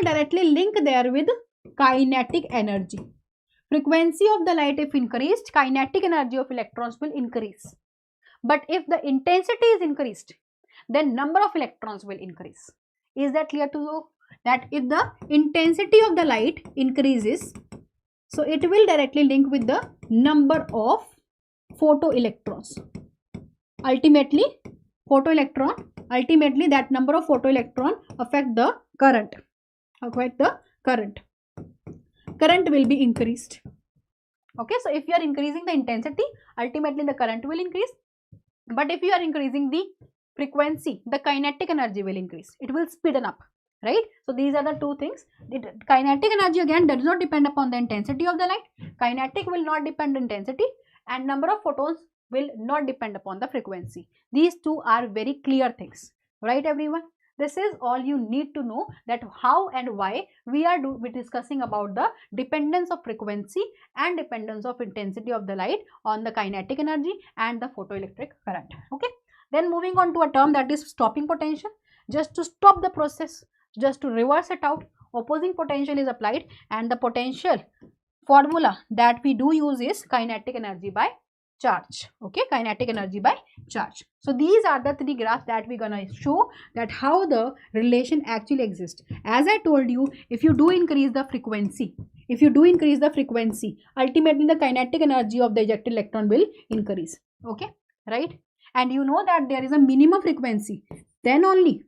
Speaker 1: directly link there with kinetic energy. Frequency of the light if increased, kinetic energy of electrons will increase. But if the intensity is increased, then number of electrons will increase. Is that clear to you? That if the intensity of the light increases, so it will directly link with the number of photoelectrons. Ultimately that number of photoelectron affect the current. Current will be increased. Okay, so if you are increasing the intensity, ultimately the current will increase. But if you are increasing the frequency, the kinetic energy will increase. It will speeden up, right? So these are the two things. The kinetic energy again does not depend upon the intensity of the light. Kinetic will not depend on intensity, and number of photons will not depend upon the frequency. These two are very clear things, right everyone? This is all you need to know, that how and why we are discussing about the dependence of frequency and dependence of intensity of the light on the kinetic energy and the photoelectric current. Okay, then moving on to a term that is stopping potential. Just to stop the process, just to reverse it out, opposing potential is applied, and the potential formula that we do use is kinetic energy by charge. Okay, kinetic energy by charge. So these are the three graphs that we're gonna show, that how the relation actually exists. As I told you, if you do increase the frequency, ultimately the kinetic energy of the ejected electron will increase. Okay, right? And you know that there is a minimum frequency, then only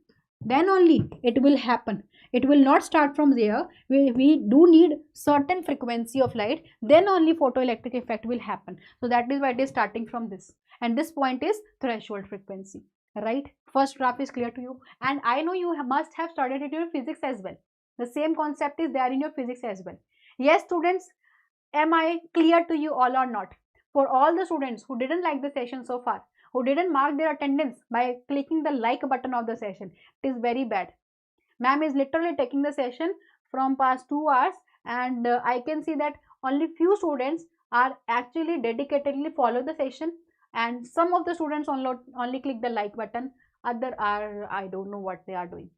Speaker 1: it will happen. It will not start from there. We do need certain frequency of light, then only photoelectric effect will happen. So that is why it is starting from this, and this point is threshold frequency, right? First graph is clear to you, and I know you must have studied it in physics as well. The same concept is there in your physics as well. Yes, students, am I clear to you all or not? For all the students who didn't like the session so far, who didn't mark their attendance by clicking the like button of the session, it is very bad. Ma'am is literally taking the session from past 2 hours, and I can see that only few students are actually dedicatedly follow the session, and some of the students only click the like button, other are, I don't know what they are doing.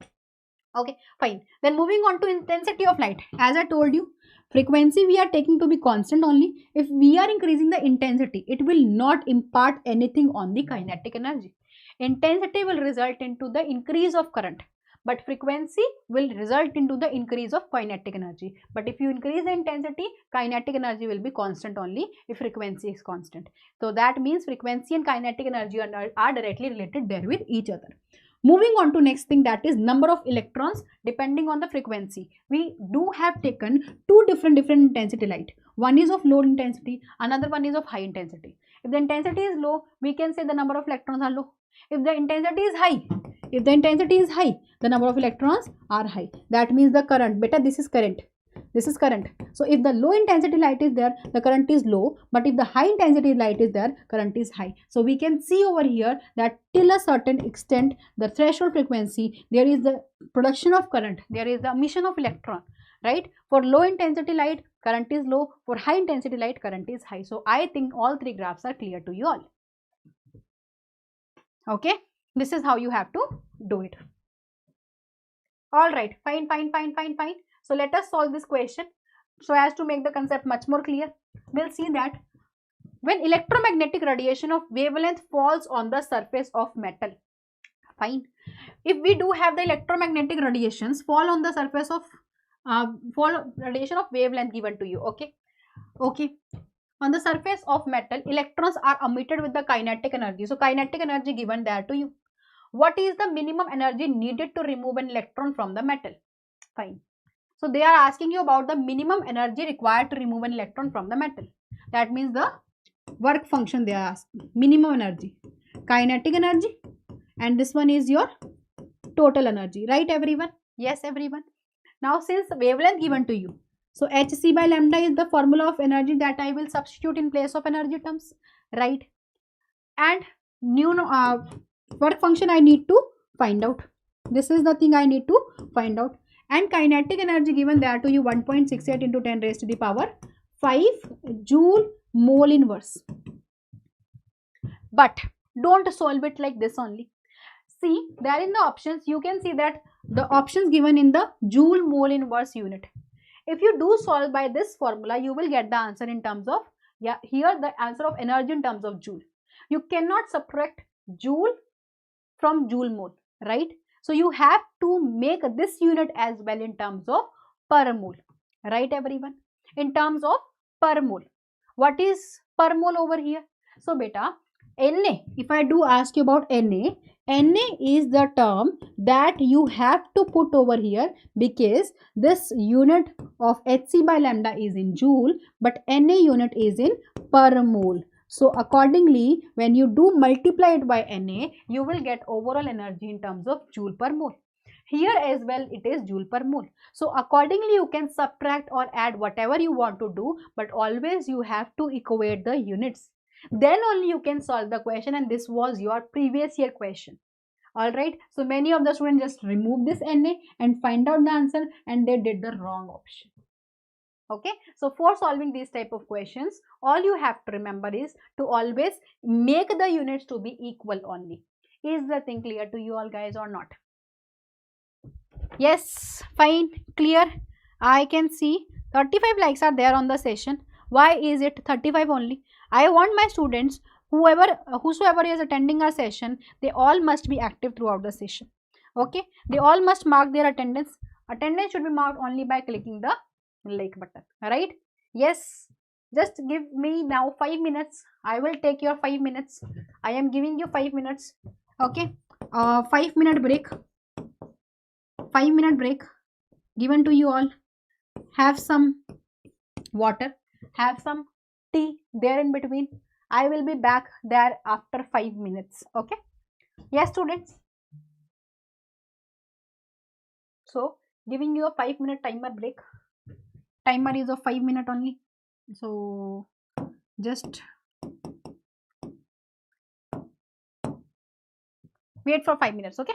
Speaker 1: Okay, fine. Then moving on to intensity of light. As I told you, frequency we are taking to be constant only. If we are increasing the intensity, it will not impart anything on the kinetic energy. Intensity will result into the increase of current, but frequency will result into the increase of kinetic energy. But if you increase the intensity, kinetic energy will be constant only if frequency is constant. So that means frequency and kinetic energy are directly related there with each other. Moving on to next thing, that is number of electrons depending on the frequency. We do have taken two different intensity light. One is of low intensity, another one is of high intensity. If the intensity is low, we can say the number of electrons are low. If the intensity is high, the number of electrons are high. That means the current, beta, this is current. This is current. So if the low intensity light is there, the current is low, but if the high intensity light is there, current is high. So we can see over here that till a certain extent, the threshold frequency, there is the production of current, there is the emission of electron, right? For low intensity light, current is low. For high intensity light, current is high. So I think all three graphs are clear to you all. Okay, this is how you have to do it. All right, fine. So let us solve this question so as to make the concept much more clear. We'll see that when electromagnetic radiation of wavelength falls on the surface of metal, fine. If we do have the electromagnetic radiations fall on the surface of radiation of wavelength given to you, okay. On the surface of metal, electrons are emitted with the kinetic energy. So kinetic energy given there to you. What is the minimum energy needed to remove an electron from the metal? Fine. So they are asking you about the minimum energy required to remove an electron from the metal. That means the work function they are asking. Minimum energy, kinetic energy, and this one is your total energy, right everyone? Yes everyone. Now since wavelength given to you, so hc by lambda is the formula of energy that I will substitute in place of energy terms, right? And new work function I need to find out. This is the thing I need to find out. And kinetic energy given there to you 1.68 into 10 raised to the power 5 joule mole inverse. But don't solve it like this only. See, there in the options you can see that the options given in the joule mole inverse unit. If you do solve by this formula, you will get the answer in terms of, yeah, here the answer of energy in terms of joule. You cannot subtract joule from joule mole, right? So you have to make this unit as well in terms of per mole, right everyone? In terms of per mole. What is per mole over here? So beta, Na, if I do ask you about Na is the term that you have to put over here, because this unit of Hc by lambda is in joule, but Na unit is in per mole. So accordingly, when you do multiply it by Na, you will get overall energy in terms of joule per mole. Here as well it is joule per mole. So accordingly you can subtract or add whatever you want to do, but always you have to equate the units. Then only you can solve the question, and this was your previous year question. Alright, so many of the students just remove this Na and find out the answer, and they did the wrong option. Okay, so for solving these type of questions, all you have to remember is to always make the units to be equal only. Is the thing clear to you all guys or not? Yes, fine, clear. I can see 35 likes are there on the session. Why is it 35 only? I want my students, whosoever is attending our session, they all must be active throughout the session. Okay, they all must mark their attendance. Attendance should be marked only by clicking the like button, right? Yes, just give me now 5 minutes. I will take your 5 minutes. I am giving you 5 minutes. Okay, 5-minute break. 5-minute break given to you all. Have some water, have some tea there in between. I will be back there after 5 minutes. Okay, yes students. So Giving you a 5-minute timer break. Timer is of 5 minutes only. So just wait for 5 minutes, okay?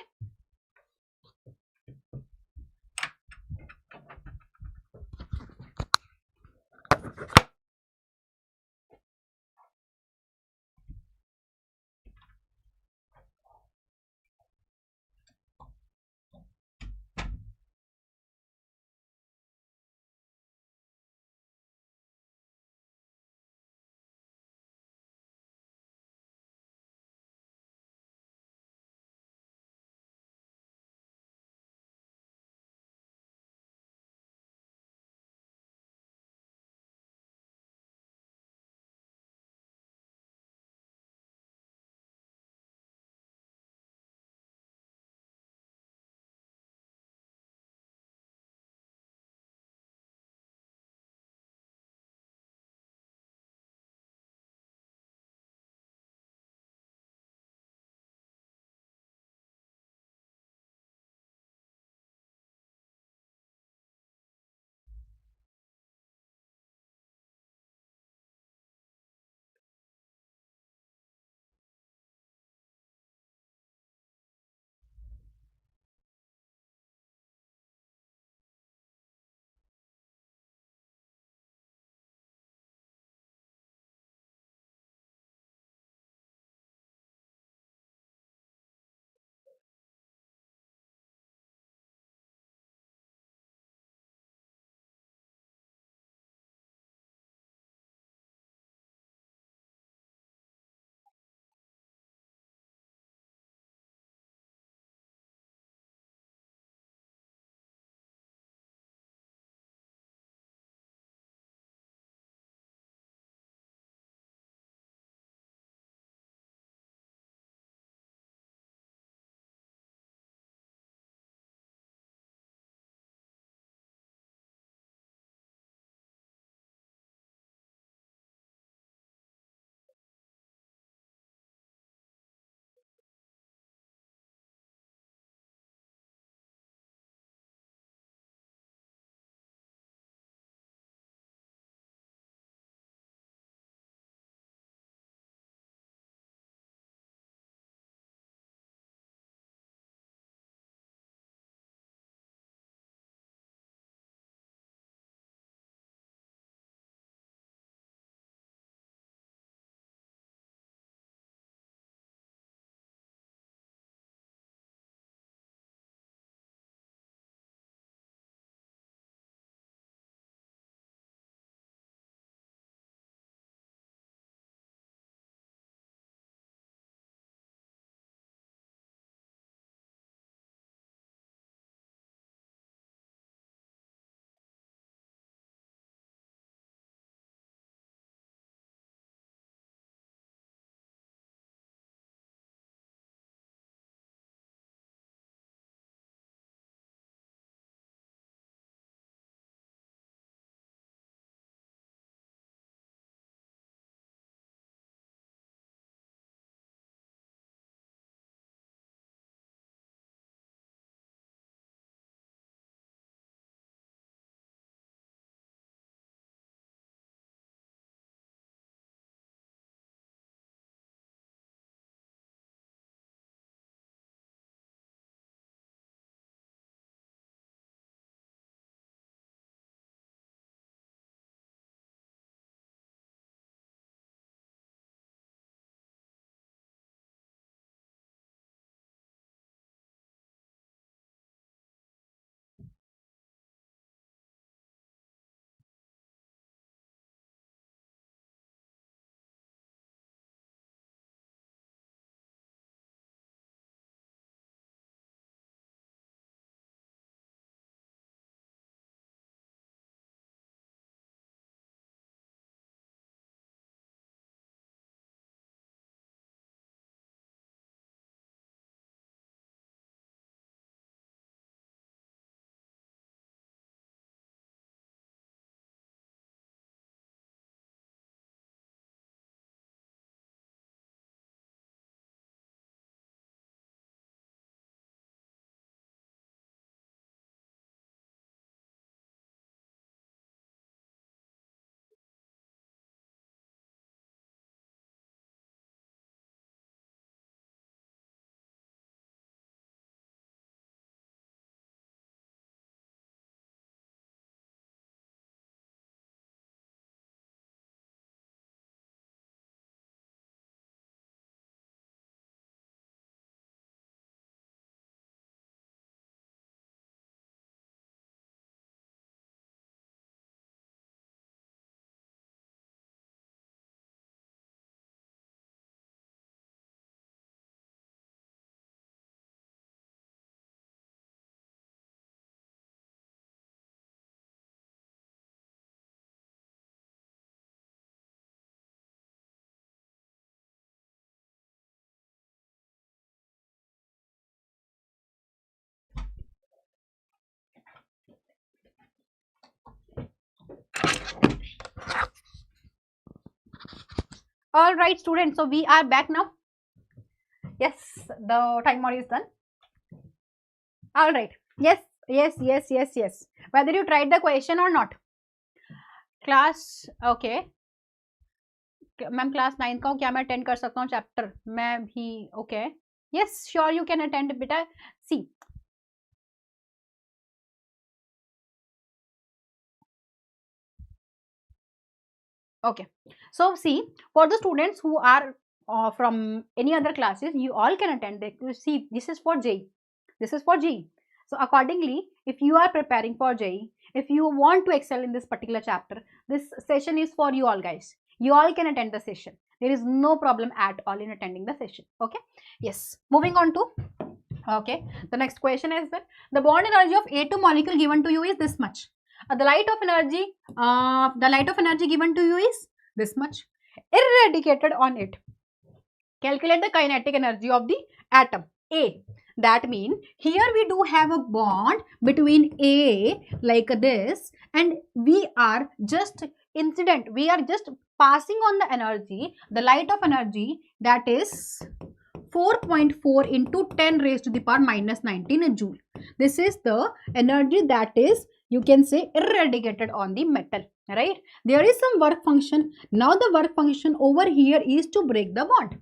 Speaker 1: All right, students, so we are back now. Yes, the timer is done. All right. Yes, yes. Whether you tried the question or not. Class, okay. Ma'am class 9 का हूँ, क्या मैं attend कर सकता हूँ chapter? मैं भी okay, yes sure you can attend बेटा. सी, okay, so see, for the students who are from any other classes, you all can attend. You see, this is for JEE. This is for JEE. So accordingly, if you are preparing for JEE, if you want to excel in this particular chapter, this session is for you all guys. You all can attend the session. There is no problem at all in attending the session. Okay. Yes. Moving on to, okay, the next question is that the bond energy of A2 molecule given to you is this much. The light of energy given to you is this much. Irradiated on it. Calculate the kinetic energy of the atom A. That means here we do have a bond between A like this, and we are just we are just passing on the energy, the light of energy, that is 4.4 into 10 raised to the power minus 19 joule. This is the energy that is, you can say, irradiated on the metal, right? There is some work function. Now the work function over here is to break the bond,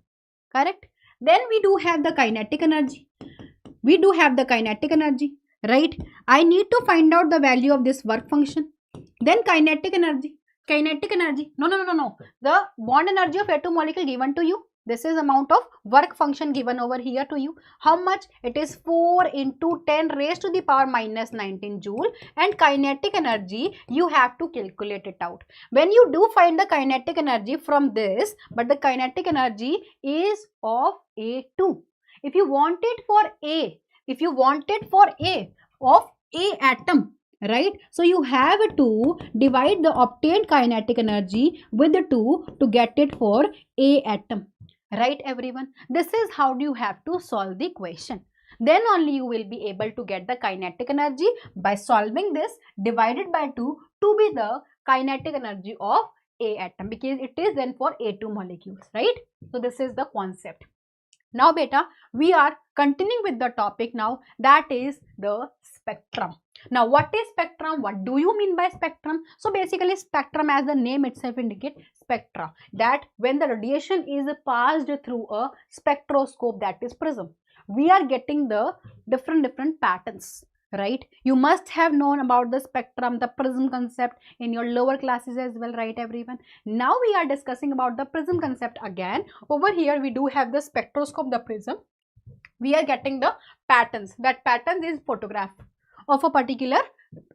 Speaker 1: correct? Then we do have the kinetic energy. We do have the kinetic energy, right? I need to find out the value of this work function. Then kinetic energy. No. The bond energy of atom molecule given to you. This is amount of work function given over here to you. How much? It is 4 into 10 raised to the power minus 19 joule. And kinetic energy, you have to calculate it out. When you do find the kinetic energy from this, but the kinetic energy is of A2. If you want it for A, of A atom, right? So you have to divide the obtained kinetic energy with the 2 to get it for A atom, right everyone? This is how you have to solve the equation. Then only you will be able to get the kinetic energy by solving this divided by 2 to be the kinetic energy of A atom, because it is then for A2 molecules, right? So this is the concept. Now beta, we are continuing with the topic now, that is the spectrum. Now what is spectrum? What do you mean by spectrum? So basically spectrum, as the name itself indicates, spectra, that when the radiation is passed through a spectroscope, that is prism, we are getting the different patterns, right? You must have known about the spectrum, the prism concept in your lower classes as well, right everyone? Now we are discussing about the prism concept again. Over here we do have the spectroscope, the prism. We are getting the patterns. That pattern is photograph of a particular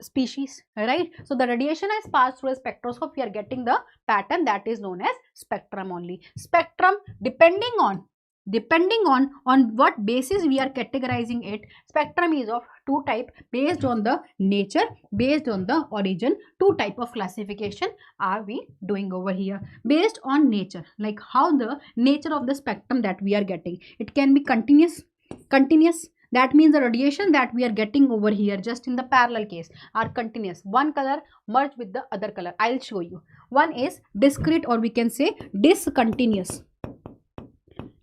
Speaker 1: species, right? So the radiation has passed through a spectroscope. We are getting the pattern that is known as spectrum only. Spectrum, depending on what basis we are categorizing it, spectrum is of two type, based on the nature, based on the origin. Two type of classification are we doing over here. Based on nature, like how the nature of the spectrum that we are getting, it can be continuous. That means the radiation that we are getting over here, just in the parallel case, are continuous. One color merged with the other color. I'll show you. One is discrete, or we can say discontinuous.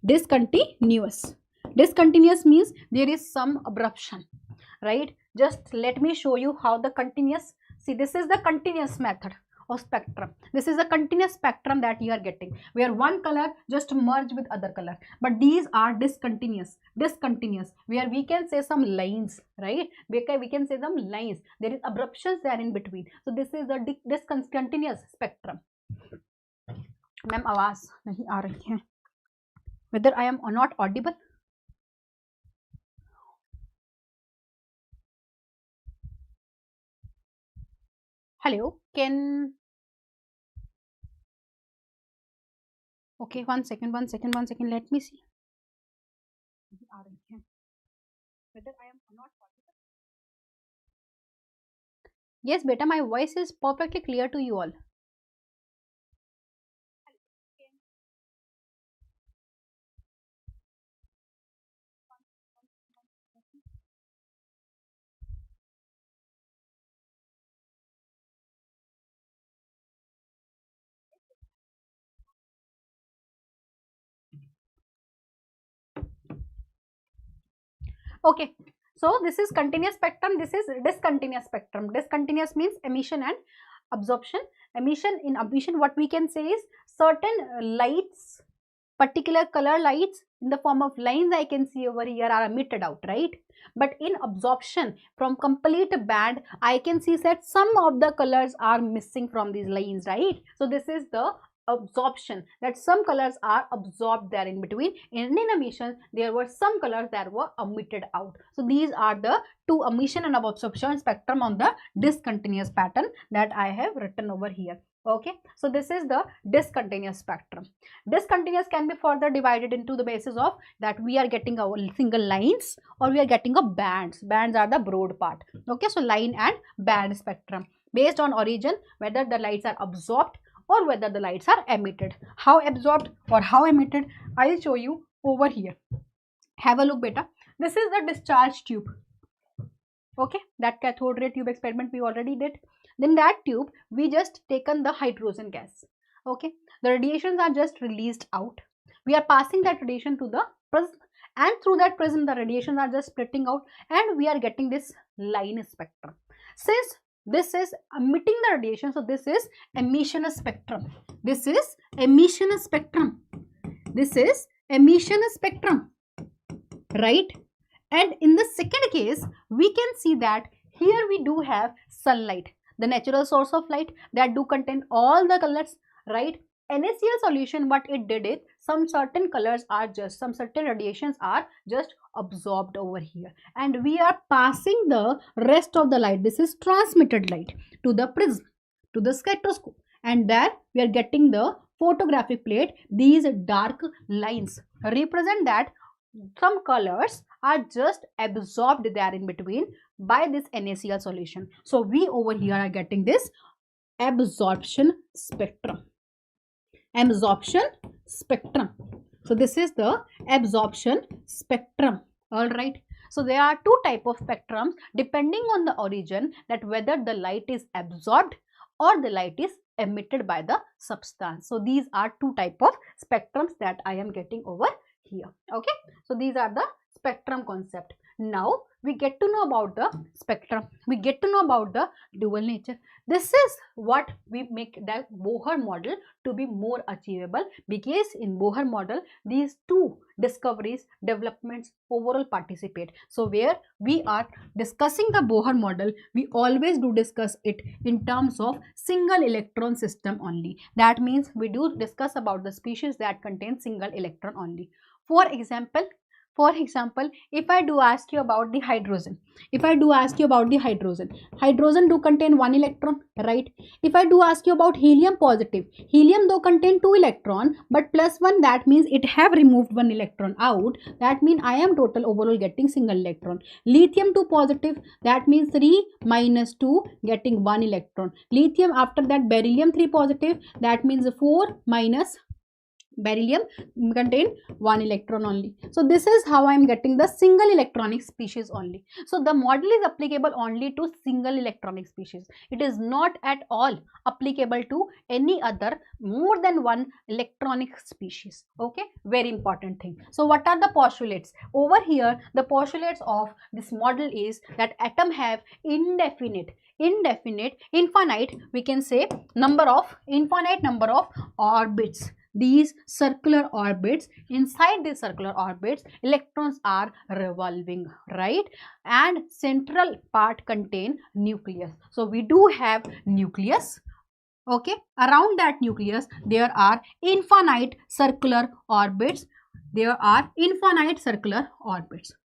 Speaker 1: Discontinuous means there is some abruption, right? Just let me show you how the continuous. See, this is the continuous method of spectrum. This is a continuous spectrum that you are getting, where one color just merge with other color. But these are discontinuous, where we can say some lines, right? We can say some lines. There is abruptions there in between. So this is the discontinuous spectrum. Ma'am आवाज नहीं आ रही है. Whether I am or not audible? Hello, can... Okay, one second, let me see. Whether I am or not audible? Yes, beta, my voice is perfectly clear to you all. Okay, so this is continuous spectrum, this is discontinuous spectrum. Discontinuous means emission and absorption. Emission, in emission what we can say is certain lights, particular color lights in the form of lines I can see over here are emitted out, right? But in absorption, from complete band, I can see that some of the colors are missing from these lines, right? So this is the absorption, that some colors are absorbed there in between. In emission, there were some colors that were emitted out. So these are the two emission and absorption spectrum on the discontinuous pattern that I have written over here. Okay, so this is the discontinuous spectrum. Discontinuous can be further divided into the basis of that we are getting our single lines or we are getting a bands. Bands are the broad part. Okay, so line and band spectrum based on origin, whether the lights are absorbed or whether the lights are emitted. How absorbed or how emitted, I'll show you over here. Have a look, beta. This is the discharge tube. Okay, that cathode ray tube experiment we already did. Then that tube, we just taken the hydrogen gas. Okay, the radiations are just released out. We are passing that radiation to the prism, and through that prism the radiations are just splitting out and we are getting this line spectrum. Since this is emitting the radiation, so this is emission spectrum. This is emission spectrum. This is emission spectrum, right? And in the second case, we can see that here we do have sunlight, the natural source of light that do contain all the colors, right? NaCl solution, what it did is some certain colors are just, some certain radiations are just absorbed over here, and we are passing the rest of the light, this is transmitted light, to the prism, to the spectroscope, and there we are getting the photographic plate. These dark lines represent that some colors are just absorbed there in between by this NaCl solution. So we over here are getting this absorption spectrum. Absorption spectrum. So this is the absorption spectrum. All right. So there are two type of spectrums depending on the origin, that whether the light is absorbed or the light is emitted by the substance. So these are two type of spectrums that I am getting over here. Okay, so these are the spectrum concept. Now we get to know about the spectrum, we get to know about the dual nature. This is what we make the Bohr model to be more achievable, because in Bohr model these two discoveries, developments overall participate. So where we are discussing the Bohr model, we always do discuss it in terms of single electron system only. That means we do discuss about the species that contain single electron only. For example, if I do ask you about the hydrogen, hydrogen do contain one electron, right? If I do ask you about helium positive, helium do contain two electron, but plus one, that means it have removed one electron out. That means I am total overall getting single electron. Lithium 2 positive, that means 3 minus 2 getting one electron. Lithium, after that beryllium 3 positive, that means 4 minus beryllium contain one electron only. So this is how I am getting the single electronic species only. So the model is applicable only to single electronic species. It is not at all applicable to any other more than one electronic species. Okay, very important thing. So what are the postulates over here? The postulates of this model is that atom have infinite, we can say infinite number of orbits. These circular orbits, inside these circular orbits electrons are revolving, right? And central part contain nucleus. So we do have nucleus. Okay, around that nucleus there are infinite circular orbits.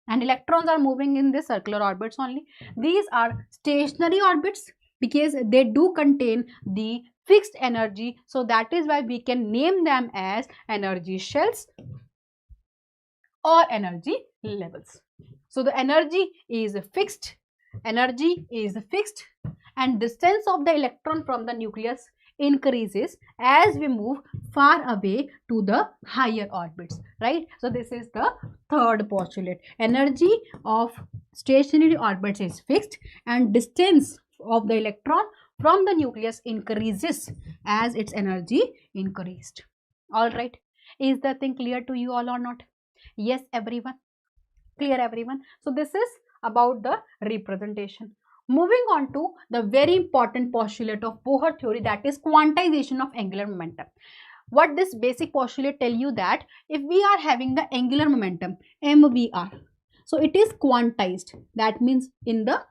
Speaker 1: And electrons are moving in these circular orbits only. These are stationary orbits because they do contain the fixed energy. So that is why we can name them as energy shells or energy levels. So the energy is fixed, and distance of the electron from the nucleus increases as we move far away to the higher orbits, right? So this is the third postulate. Energy of stationary orbits is fixed and distance of the electron from the nucleus increases as its energy increased. All right, is the thing clear to you all or not? Yes, everyone. Clear everyone? So this is about the representation. Moving on to the very important postulate of Bohr theory, that is quantization of angular momentum. What this basic postulate tell you, that if we are having the angular momentum mvr, so it is quantized, that means in the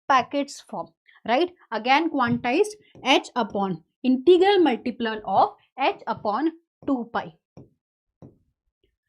Speaker 1: packets form, right? Again quantized, h upon integral multiple of h upon 2 pi.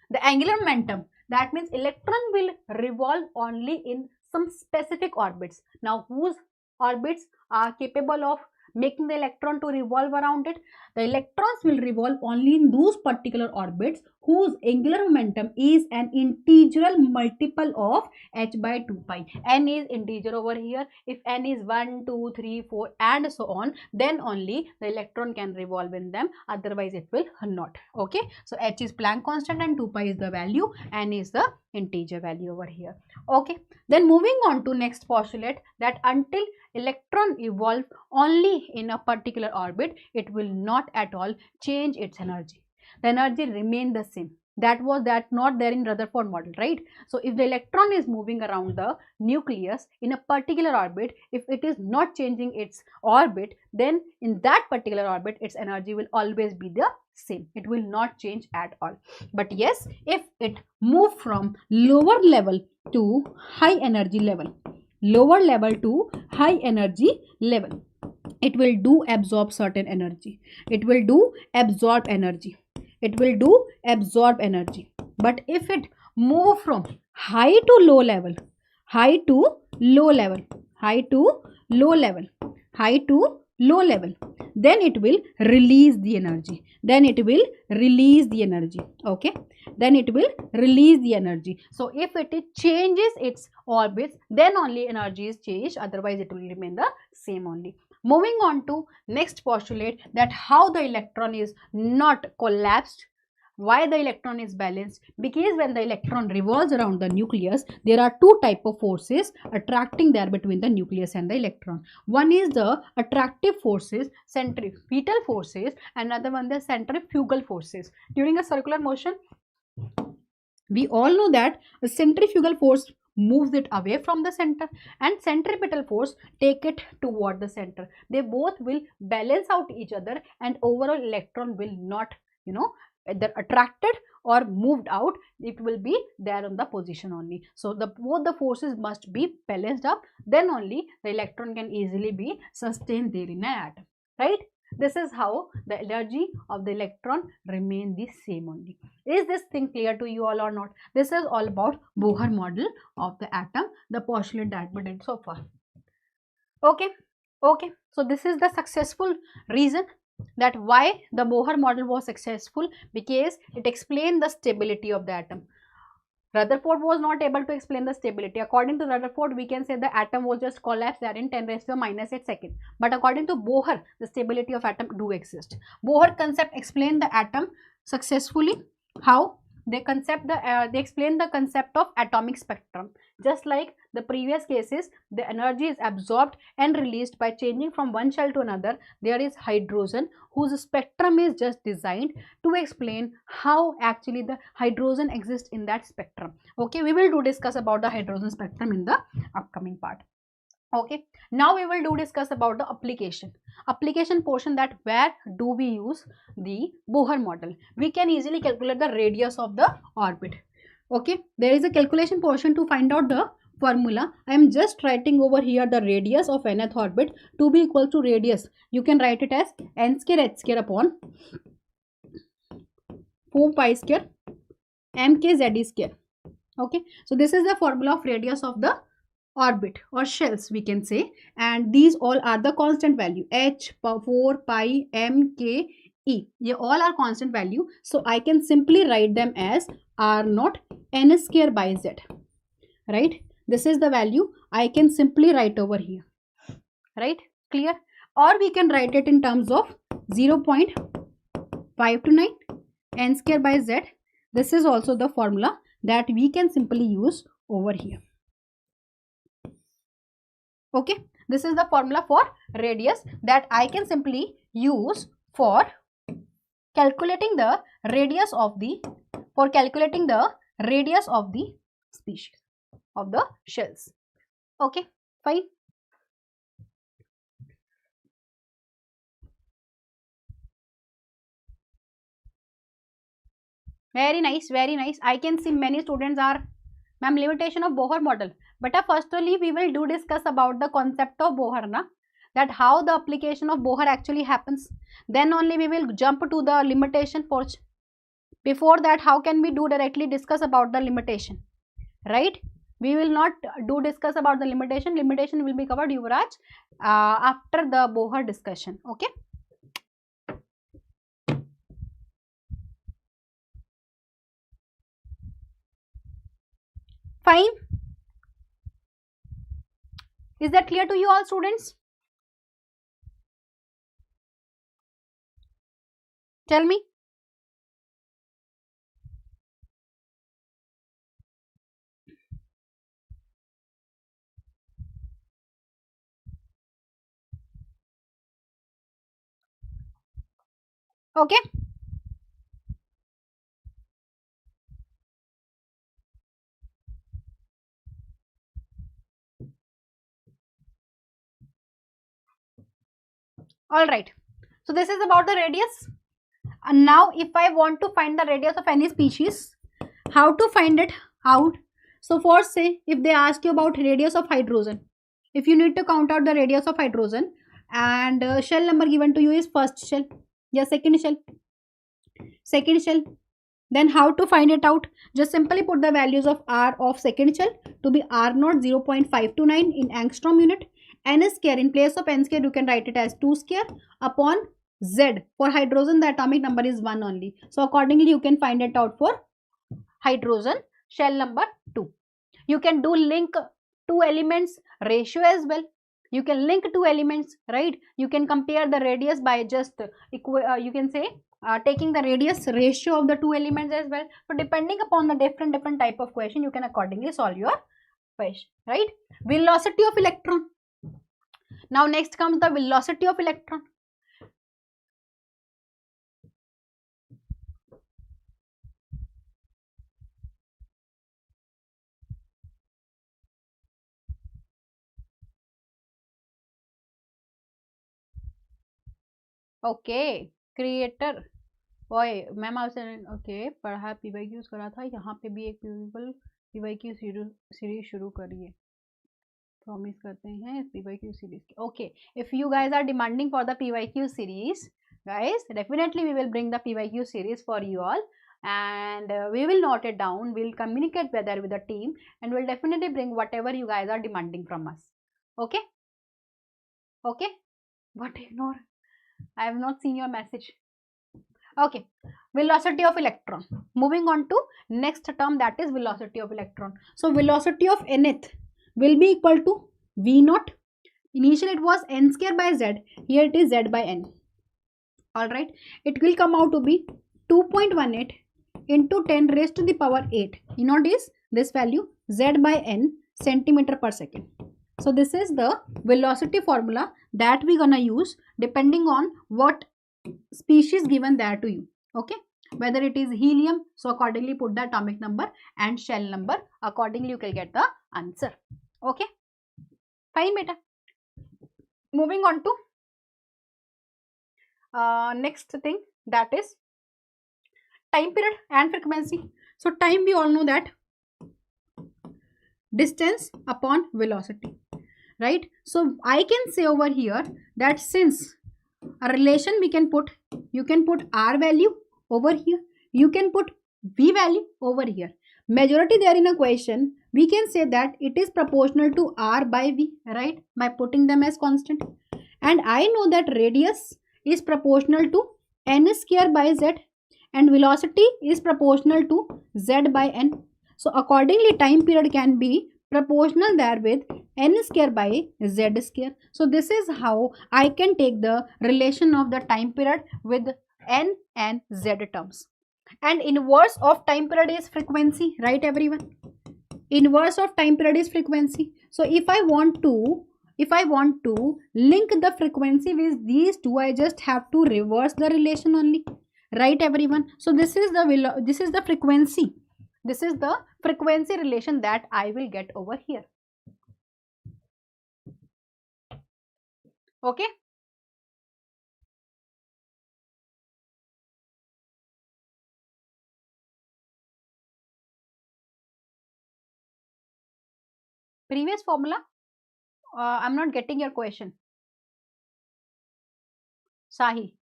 Speaker 1: The angular momentum, that means electron will revolve only in some specific orbits. Now whose orbits are capable of making the electron to revolve around it? The electrons will revolve only in those particular orbits whose angular momentum is an integral multiple of h by 2 pi. N is integer over here. If n is 1, 2, 3, 4 and so on, then only the electron can revolve in them, otherwise it will not. Okay, so h is Planck constant and 2 pi is the value, n is the integer value over here. Okay, then moving on to next postulate, that until electron evolve only in a particular orbit, it will not at all change its energy. The energy remain the same. That not there in Rutherford model, right? So if the electron is moving around the nucleus in a particular orbit, if it is not changing its orbit, then in that particular orbit its energy will always be the same. It will not change at all. But yes, if it move from lower level to high energy level, lower level to high energy level, it will do absorb certain energy. It will do absorb energy. It will do absorb energy. But if it move from high to low level, high to low level, high to low level, high to low level, then it will release the energy. Then it will release the energy. Okay, then it will release the energy. So if it changes its orbits, then only energy is changed, otherwise it will remain the same only. Moving on to next postulate, that how the electron is not collapsed. Why the electron is balanced? Because when the electron revolves around the nucleus, there are two type of forces attracting there between the nucleus and the electron. One is the attractive forces, centripetal forces, another one the centrifugal forces. During a circular motion, we all know that a centrifugal force moves it away from the center and centripetal force take it toward the center. They both will balance out each other and overall electron will not, either attracted or moved out. It will be there on the position only. So both the forces must be balanced up, then only the electron can easily be sustained there in an atom, right? This is how the energy of the electron remain the same only. Is this thing clear to you all or not? This is all about Bohr model of the atom, the postulate that we did so far. Okay, so this is the successful reason that why the Bohr model was successful, because it explained the stability of the atom. Rutherford was not able to explain the stability. According to Rutherford, we can say the atom was just collapsed there in 10 raised to the -8 second. But according to Bohr, the stability of atom do exist. Bohr concept explained the atom successfully. How? They explain the concept of atomic spectrum. Just like the previous cases, the energy is absorbed and released by changing from one shell to another. There is hydrogen whose spectrum is just designed to explain how actually the hydrogen exists in that spectrum. Okay, we will discuss about the hydrogen spectrum in the upcoming part. Okay, now we will discuss about the application portion, that where do we use the Bohr model. We can easily calculate the radius of the orbit. Okay, there is a calculation portion to find out the formula. I am just writing over here the radius of nth orbit to be equal to radius. You can write it as n square h square upon 4 pi square mkz square. Okay, so this is the formula of radius of the orbit or shells, we can say, and these all are the constant value, h, 4 pi, m, k, e. They all are constant value, so I can simply write them as r naught n square by z, right? This is the value I can simply write over here, right? Clear? Or we can write it in terms of 0.529 n square by z. This is also the formula that we can simply use over here. Okay, this is the formula for radius that I can simply use for calculating the radius of the species. of the shells. Okay, fine. Very nice, very nice. I can see many students are, ma'am, limitation of Bohr model. But firstly, we will do discuss about the concept of Bohr, na? That how the application of Bohr actually happens. Then only we will jump to the limitation portion. Before that, how can we do directly discuss about the limitation, right? We will not do discuss about the limitation. Limitation will be covered, Yuvraj, after the Bohr discussion. Okay. Fine. Is that clear to you all, students? Tell me. Okay. All right. So this is about the radius. And now if I want to find the radius of any species, how to find it out? So first, say if they ask you about radius of hydrogen, if you need to count out the radius of hydrogen, and shell number given to you is first shell, yeah, second shell, then how to find it out? Just simply put the values of R of second shell to be R naught 0.529 in angstrom unit. N square, in place of n square you can write it as 2 square upon Z. For hydrogen the atomic number is 1 only. So accordingly you can find it out for hydrogen shell number 2. You can do link two elements ratio as well. You can link two elements, right? You can compare the radius by just you can say taking the radius ratio of the two elements as well. So depending upon the different type of question, you can accordingly solve your question, right? Velocity of electron. Now next comes the velocity of electron. Okay, creator. ओए ma'am आपसे okay पढ़ा PYQs करा था, यहाँ पे भी एक प्यूरिबल PYQ series शुरू करिए, प्रॉमिस करते हैं इस PYQ सीरीज की. Okay, if you guys are demanding for the PYQ series, guys, definitely we will bring the PYQ series for you all, and we will note it down. We'll communicate better with the team, and we'll definitely bring whatever you guys are demanding from us. Okay? Okay? What ignore? I have not seen your message. Okay, velocity of electron. Moving on to next term, that is velocity of electron. So velocity of nth will be equal to v naught. Initially it was n square by z. Here it is z by n. All right, it will come out to be 2.18 into 10 raised to the power 8. You know this value, z by n centimeter per second. So this is the velocity formula that we're gonna use depending on what species given there to you. Okay, whether it is helium, so accordingly put the atomic number, and shell number, accordingly you can get the answer. Okay, fine beta. Moving on to next thing, that is time period and frequency. So time, we all know that distance upon velocity, right? So I can say over here that since a relation we can put, you can put R value over here, you can put V value over here. Majority there in a question, we can say that it is proportional to R by V, right? By putting them as constant. And I know that radius is proportional to n square by z, and velocity is proportional to z by n. So accordingly time period can be proportional there with n square by z square. So this is how I can take the relation of the time period with n and z terms. And inverse of time period is frequency, right everyone? Inverse of time period is frequency. So if I want to link the frequency with these two, I just have to reverse the relation only, right everyone? So this is the frequency This is the frequency relation that I will get over here. Okay. Previous formula, I'm not getting your question. Sahi.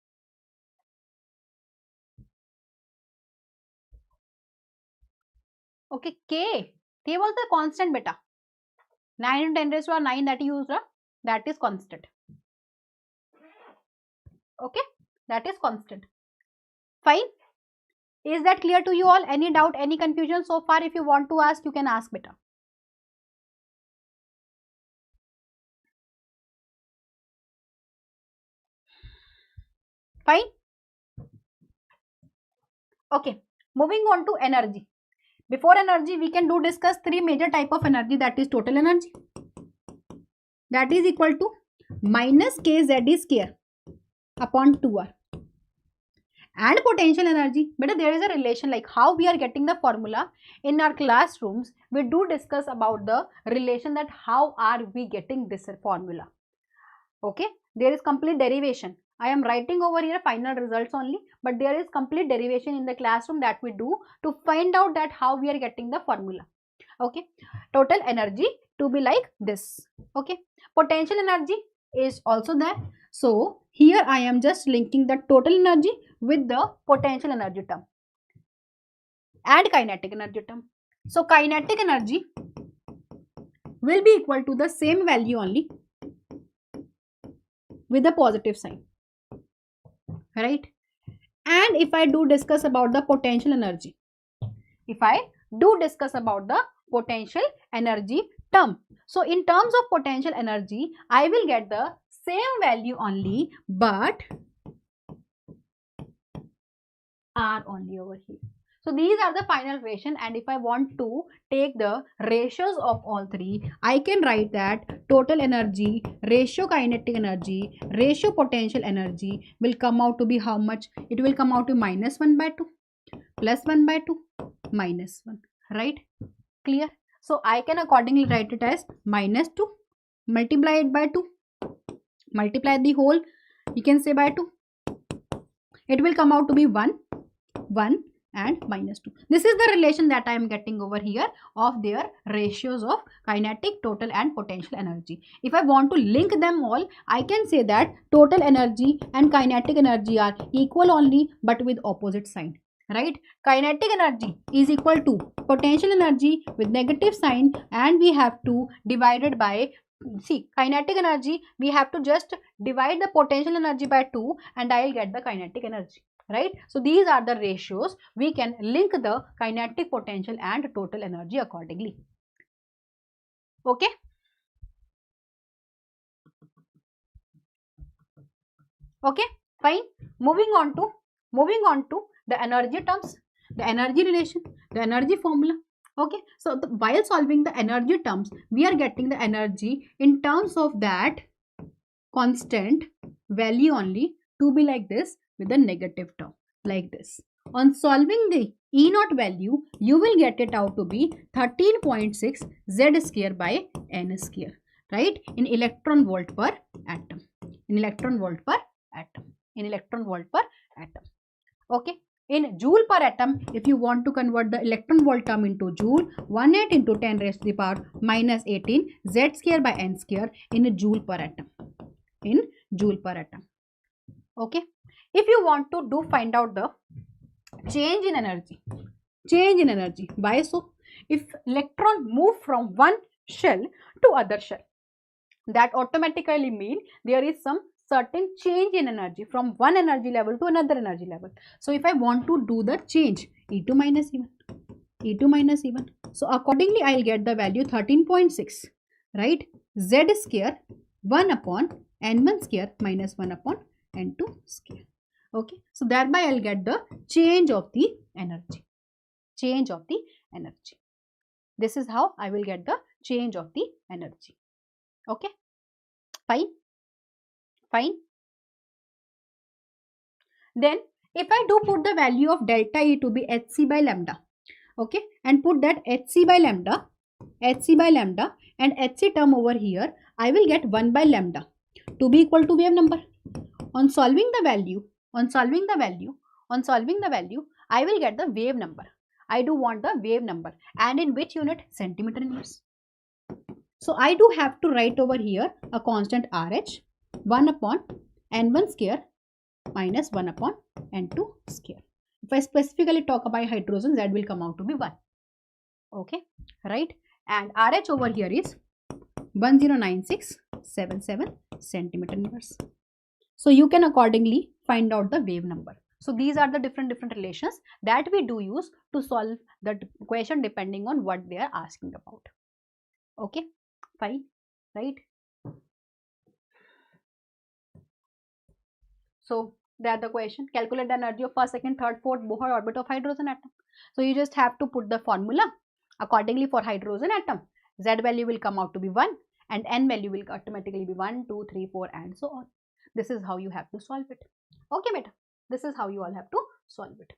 Speaker 1: Okay, K was the constant beta. 9 into 10 raised to 9 that you used, that is constant. Okay, that is constant. Fine. Is that clear to you all? Any doubt, any confusion so far? If you want to ask, you can ask beta. Fine. Okay, moving on to energy. Before energy, we can discuss three major type of energy, that is total energy. That is equal to minus kz square upon 2r. And potential energy, but there is a relation, like how we are getting the formula in our classrooms. We do discuss about the relation that how are we getting this formula. Okay, there is complete derivation. I am writing over here final results only, but there is complete derivation in the classroom that we do to find out that how we are getting the formula. Okay, total energy to be like this. Okay, potential energy is also there. So here I am just linking the total energy with the potential energy term and kinetic energy term. So kinetic energy will be equal to the same value only with a positive sign, right? And if I do discuss about the potential energy, if I do discuss about the potential energy term, so in terms of potential energy, I will get the same value only, but R only over here. So these are the final equation, and if I want to take the ratios of all three, I can write that total energy, ratio kinetic energy, ratio potential energy will come out to be how much? It will come out to minus 1 by 2, plus 1 by 2, minus 1, right? Clear? So I can accordingly write it as minus 2, multiply it by 2, multiply the whole, you can say by 2. It will come out to be 1, 1 and minus 2. This is the relation that I am getting over here of their ratios of kinetic, total and potential energy. If I want to link them all, I can say that total energy and kinetic energy are equal only, but with opposite sign, right? Kinetic energy is equal to potential energy with negative sign, and we have to divide it by, see, kinetic energy, we have to just divide the potential energy by 2 and I will get the kinetic energy, right? So these are the ratios. We can link the kinetic, potential and total energy accordingly. Okay. Okay, fine. Moving on to the energy terms, the energy relation, the energy formula. Okay, so while solving the energy terms, we are getting the energy in terms of that constant value only, to be like this with the negative term, like this. On solving the E naught value, you will get it out to be 13.6 Z square by N square, right? In electron volt per atom. In electron volt per atom. In electron volt per atom. Okay. In joule per atom, if you want to convert the electron volt term into joule, 18 into 10 raised to the power minus 18 Z square by N square in a joule per atom. In joule per atom. Okay. If you want to find out the change in energy. Change in energy. Why so? If electron move from one shell to other shell, that automatically mean there is some certain change in energy from one energy level to another energy level. So if I want to do the change, E2 minus E1, E2 minus E1. So accordingly, I will get the value 13.6, right? Z square 1 upon N1 square minus 1 upon N2 square. Okay, so thereby I will get the change of the energy. Change of the energy. This is how I will get the change of the energy. Okay, fine. Fine. Then if I do put the value of delta E to be Hc by lambda, Okay, and put that hc by lambda, and hc term over here, I will get 1 by lambda to be equal to wave number. On solving the value, I will get the wave number. I do want the wave number, and in which unit? Centimeter inverse. So I do have to write over here a constant RH, 1 upon n1 square minus 1 upon n2 square. If I specifically talk about hydrogen, that will come out to be 1. Okay, right? And RH over here is 109677 centimeter inverse. So you can accordingly find out the wave number. So these are the different relations that we do use to solve the question depending on what they are asking about. Okay, fine, right? So that the question, calculate the energy of first, second, third, fourth Bohr orbit of hydrogen atom. So you just have to put the formula accordingly for hydrogen atom. Z value will come out to be 1 and N value will automatically be 1, 2, 3, 4 and so on. This is how you have to solve it. Okay, beta. This is how you all have to solve it.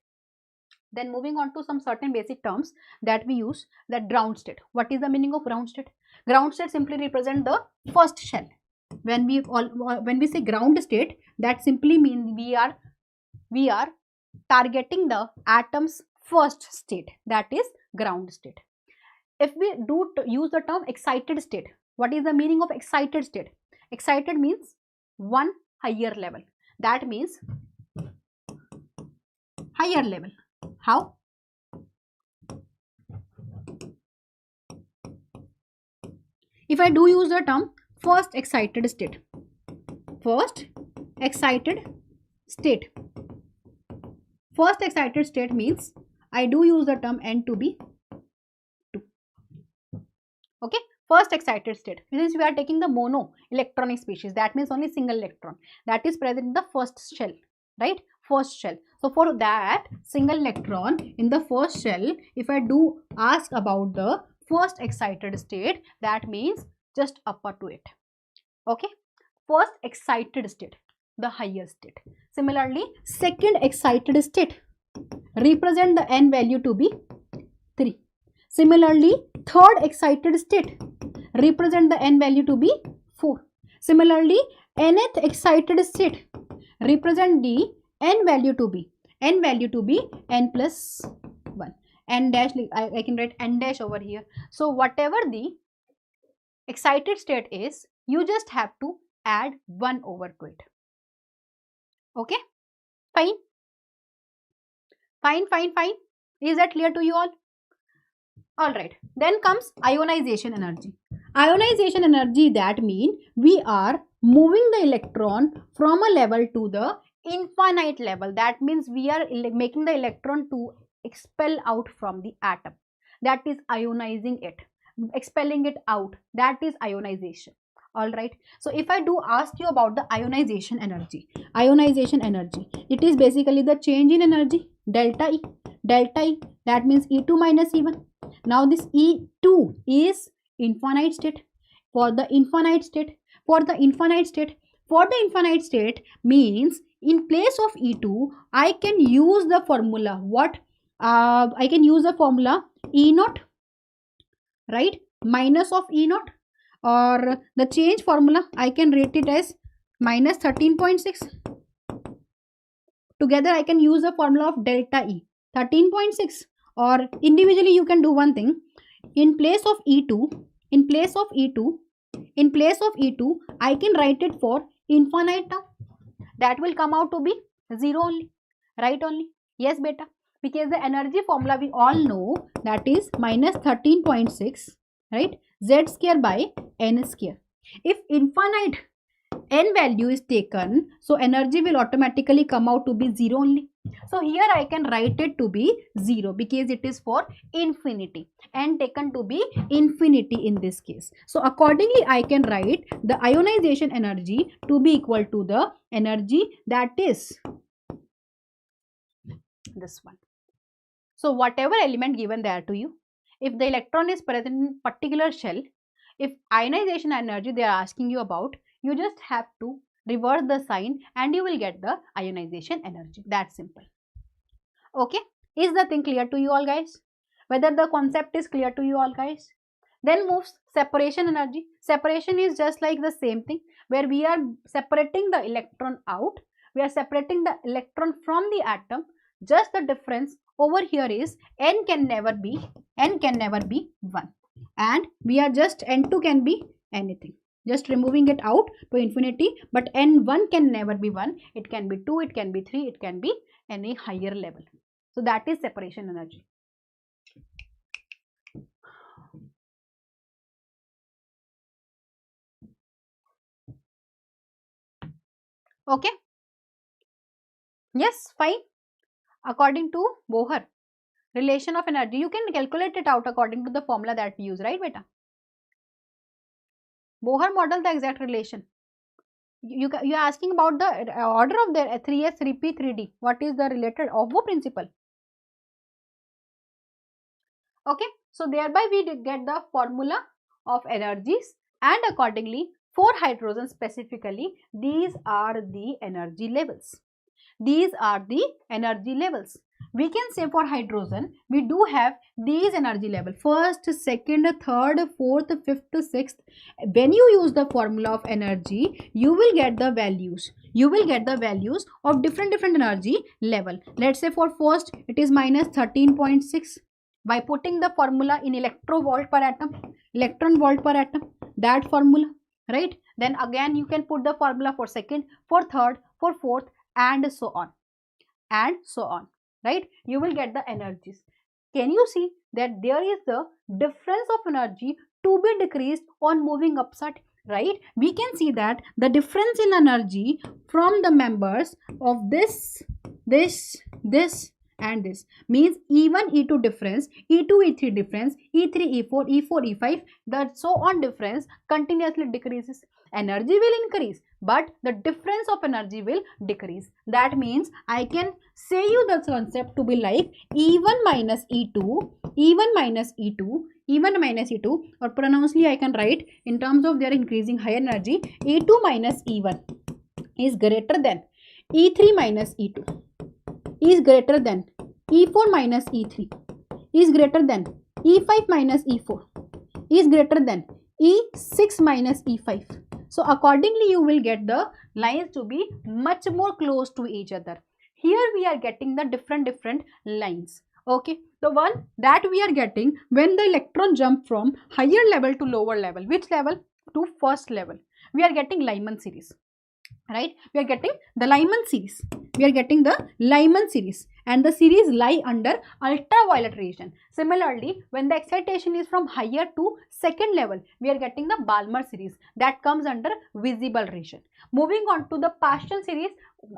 Speaker 1: Then moving on to some certain basic terms that we use, that ground state. What is the meaning of ground state? Ground state simply represent the first shell. When we say ground state, that simply means we are targeting the atom's first state, that is ground state. If we do use the term excited state, what is the meaning of excited state? Excited means one higher level. That means higher level. How? If I do use the term first excited state, first excited state means I do use the term N to be 2. Okay, first excited state, since we are taking the mono electronic species, that means only single electron that is present in the first shell, right? First shell. So for that single electron in the first shell, if I do ask about the first excited state, that means just upper to it. Okay, first excited state, the highest state. Similarly, second excited state represent the N value to be 3. Similarly, third excited state represent the N value to be 4. Similarly, nth excited state represent the N value to be N plus 1. N dash, I can write N dash over here. So whatever the excited state is, you just have to add 1 over to it. Okay, fine. Is that clear to you all? Alright, then comes ionization energy. Ionization energy, that means we are moving the electron from a level to the infinite level. That means we are making the electron to expel out from the atom. That is ionizing it, expelling it out. That is ionization. Alright, so if I do ask you about the ionization energy, it is basically the change in energy, delta E, that means E2 minus E1. Now this E2 is infinite state. For the infinite state means in place of E2, I can use the formula. What? I can use the formula E0, right? Minus of E0, or the change formula, I can rate it as minus 13.6. Together I can use the formula of delta E, 13.6, or individually you can do one thing. In place of E2, I can write it for infinite term. That will come out to be 0 only, right? Only. Yes, beta. Because the energy formula we all know, that is minus 13.6, right? Z square by N square. If infinite N value is taken, so energy will automatically come out to be 0 only. So here I can write it to be 0 because it is for infinity, and taken to be infinity in this case. So accordingly I can write the ionization energy to be equal to the energy that is this one. So whatever element given there to you, if the electron is present in particular shell, if ionization energy they are asking you about, you just have to reverse the sign and you will get the ionization energy. That's simple. Okay, is the thing clear to you all, guys? Whether the concept is clear to you all, guys? Then moves separation energy. Separation is just like the same thing, where we are separating the electron out. We are separating the electron from the atom. Just the difference over here is n can never be 1, and we are just n2 can be anything. Just removing it out to infinity, but n1 can never be 1. It can be 2, it can be 3, it can be any higher level. So that is separation energy. Okay. Yes, fine. According to Bohr, relation of energy, you can calculate it out according to the formula that we use, right, beta? Bohr model, the exact relation. You are asking about the order of the 3s, 3p, 3d. What is the related Bohr principle? Okay, so thereby we get the formula of energies, and accordingly for hydrogen specifically, these are the energy levels. These are the energy levels. We can say for hydrogen, we do have these energy level: first, second, third, fourth, fifth, sixth. When you use the formula of energy, you will get the values. You will get the values of different energy level. Let's say for first, it is minus 13.6. By putting the formula in electron-volt per atom, that formula, right? Then again you can put the formula for second, for third, for fourth, and so on, right? You will get the energies. Can you see that there is the difference of energy to be decreased on moving upside, right? We can see that the difference in energy from the members of this and this means E1, E2 difference, E2, E3 difference, E3, E4, E4, E5, that so on difference continuously decreases. Energy will increase, but the difference of energy will decrease. That means I can say you the concept to be like E1 minus E2, E1 minus E2, E1 minus E2, or pronouncedly I can write in terms of their increasing high energy, E2 minus E1 is greater than E3 minus E2, is greater than E4 minus E3, is greater than E5 minus E4, is greater than E6 minus E5. So accordingly you will get the lines to be much more close to each other. Here we are getting the different lines. Okay, the one that we are getting when the electron jump from higher level to lower level. Which level? To first level. We are getting Lyman series, right? We are getting the Lyman series. And the series lie under ultraviolet radiation. Similarly, when the excitation is from higher to second level, we are getting the Balmer series that comes under visible radiation. Moving on to the Paschen series,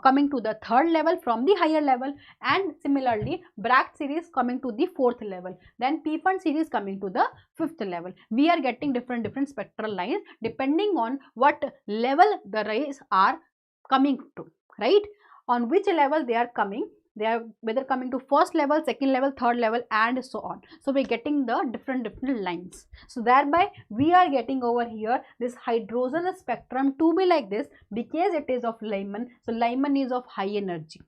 Speaker 1: coming to the third level from the higher level, and similarly Bragg series coming to the fourth level, then Pfund series coming to the fifth level. We are getting different spectral lines depending on what level the rays are coming to, right? On which level they are coming. They are whether coming to first level, second level, third level, and so on. So we're getting the different lines. So thereby we are getting over here this hydrogen spectrum to be like this because it is of Lyman. So Lyman is of high energy,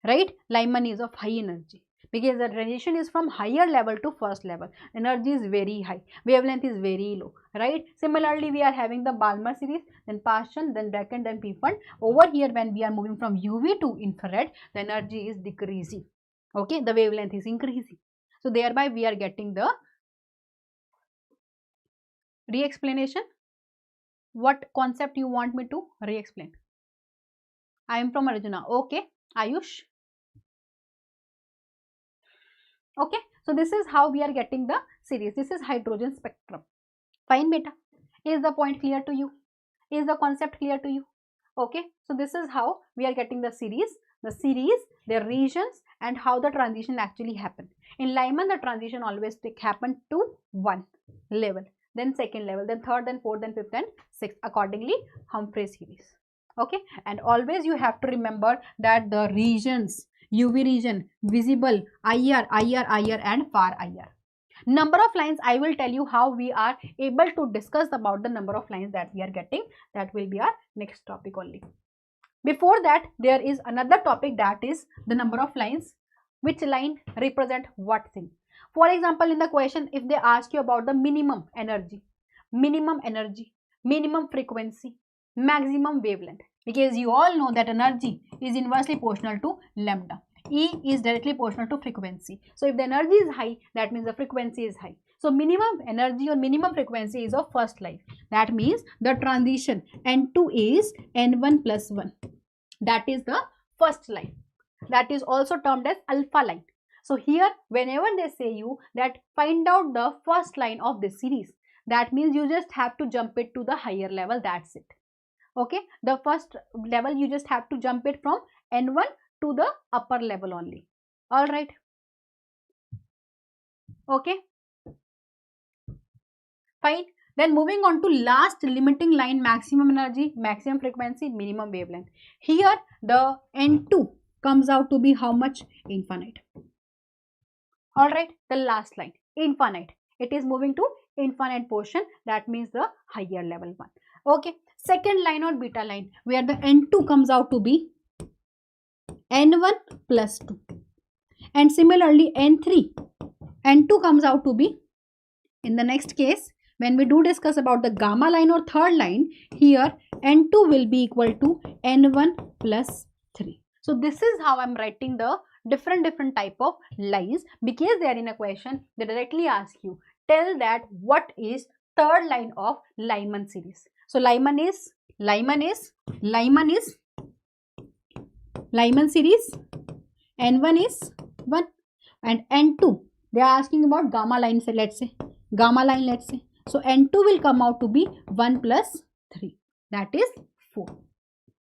Speaker 1: right? Lyman is of high energy because the radiation is from higher level to first level. Energy is very high, wavelength is very low, right? Similarly, we are having the Balmer series, then Paschen, then Bragg, then Pfund. Over here, when we are moving from UV to infrared, the energy is decreasing. Okay, the wavelength is increasing. So thereby we are getting the re-explanation. What concept you want me to re-explain? I am from Arjuna. Okay, Ayush. Okay, so this is how we are getting the series. This is hydrogen spectrum. Fine, beta. Is the point clear to you? Is the concept clear to you? Okay, so this is how we are getting the series, their regions, and how the transition actually happened. In Lyman, the transition always happened to one level, then second level, then third, then fourth, then fifth, and sixth. Accordingly, Humphrey series. Okay, and always you have to remember that the regions, UV region, visible, IR, and far IR. Number of lines, I will tell you how we are able to discuss about the number of lines that we are getting. That will be our next topic only. Before that, there is another topic, that is the number of lines. Which line represent what thing? For example, in the question, if they ask you about the minimum energy, minimum frequency, maximum wavelength, because you all know that energy is inversely proportional to lambda. E is directly proportional to frequency. So if the energy is high, that means the frequency is high. So minimum energy or minimum frequency is of first line. That means the transition N2 is N1 plus 1. That is the first line. That is also termed as alpha line. So here, whenever they say you that find out the first line of this series, that means you just have to jump it to the higher level. That's it. Okay, the first level you just have to jump it from N1 to the upper level only. All right. Okay. Fine. Then moving on to last limiting line, maximum energy, maximum frequency, minimum wavelength. Here the N2 comes out to be how much? Infinite. All right, the last line, infinite. It is moving to infinite portion. That means the higher level one. Okay, second line or beta line, where the N2 comes out to be N1 plus 2. And similarly N3, N2 comes out to be, in the next case, when we do discuss about the gamma line or third line, here N2 will be equal to N1 plus 3. So this is how I'm writing the different type of lines, because they are in a question, they directly ask you, tell that what is third line of Lyman series. So Lyman series, N1 is 1 and N2, they are asking about gamma line, so let's say. So N2 will come out to be 1 plus 3, that is 4.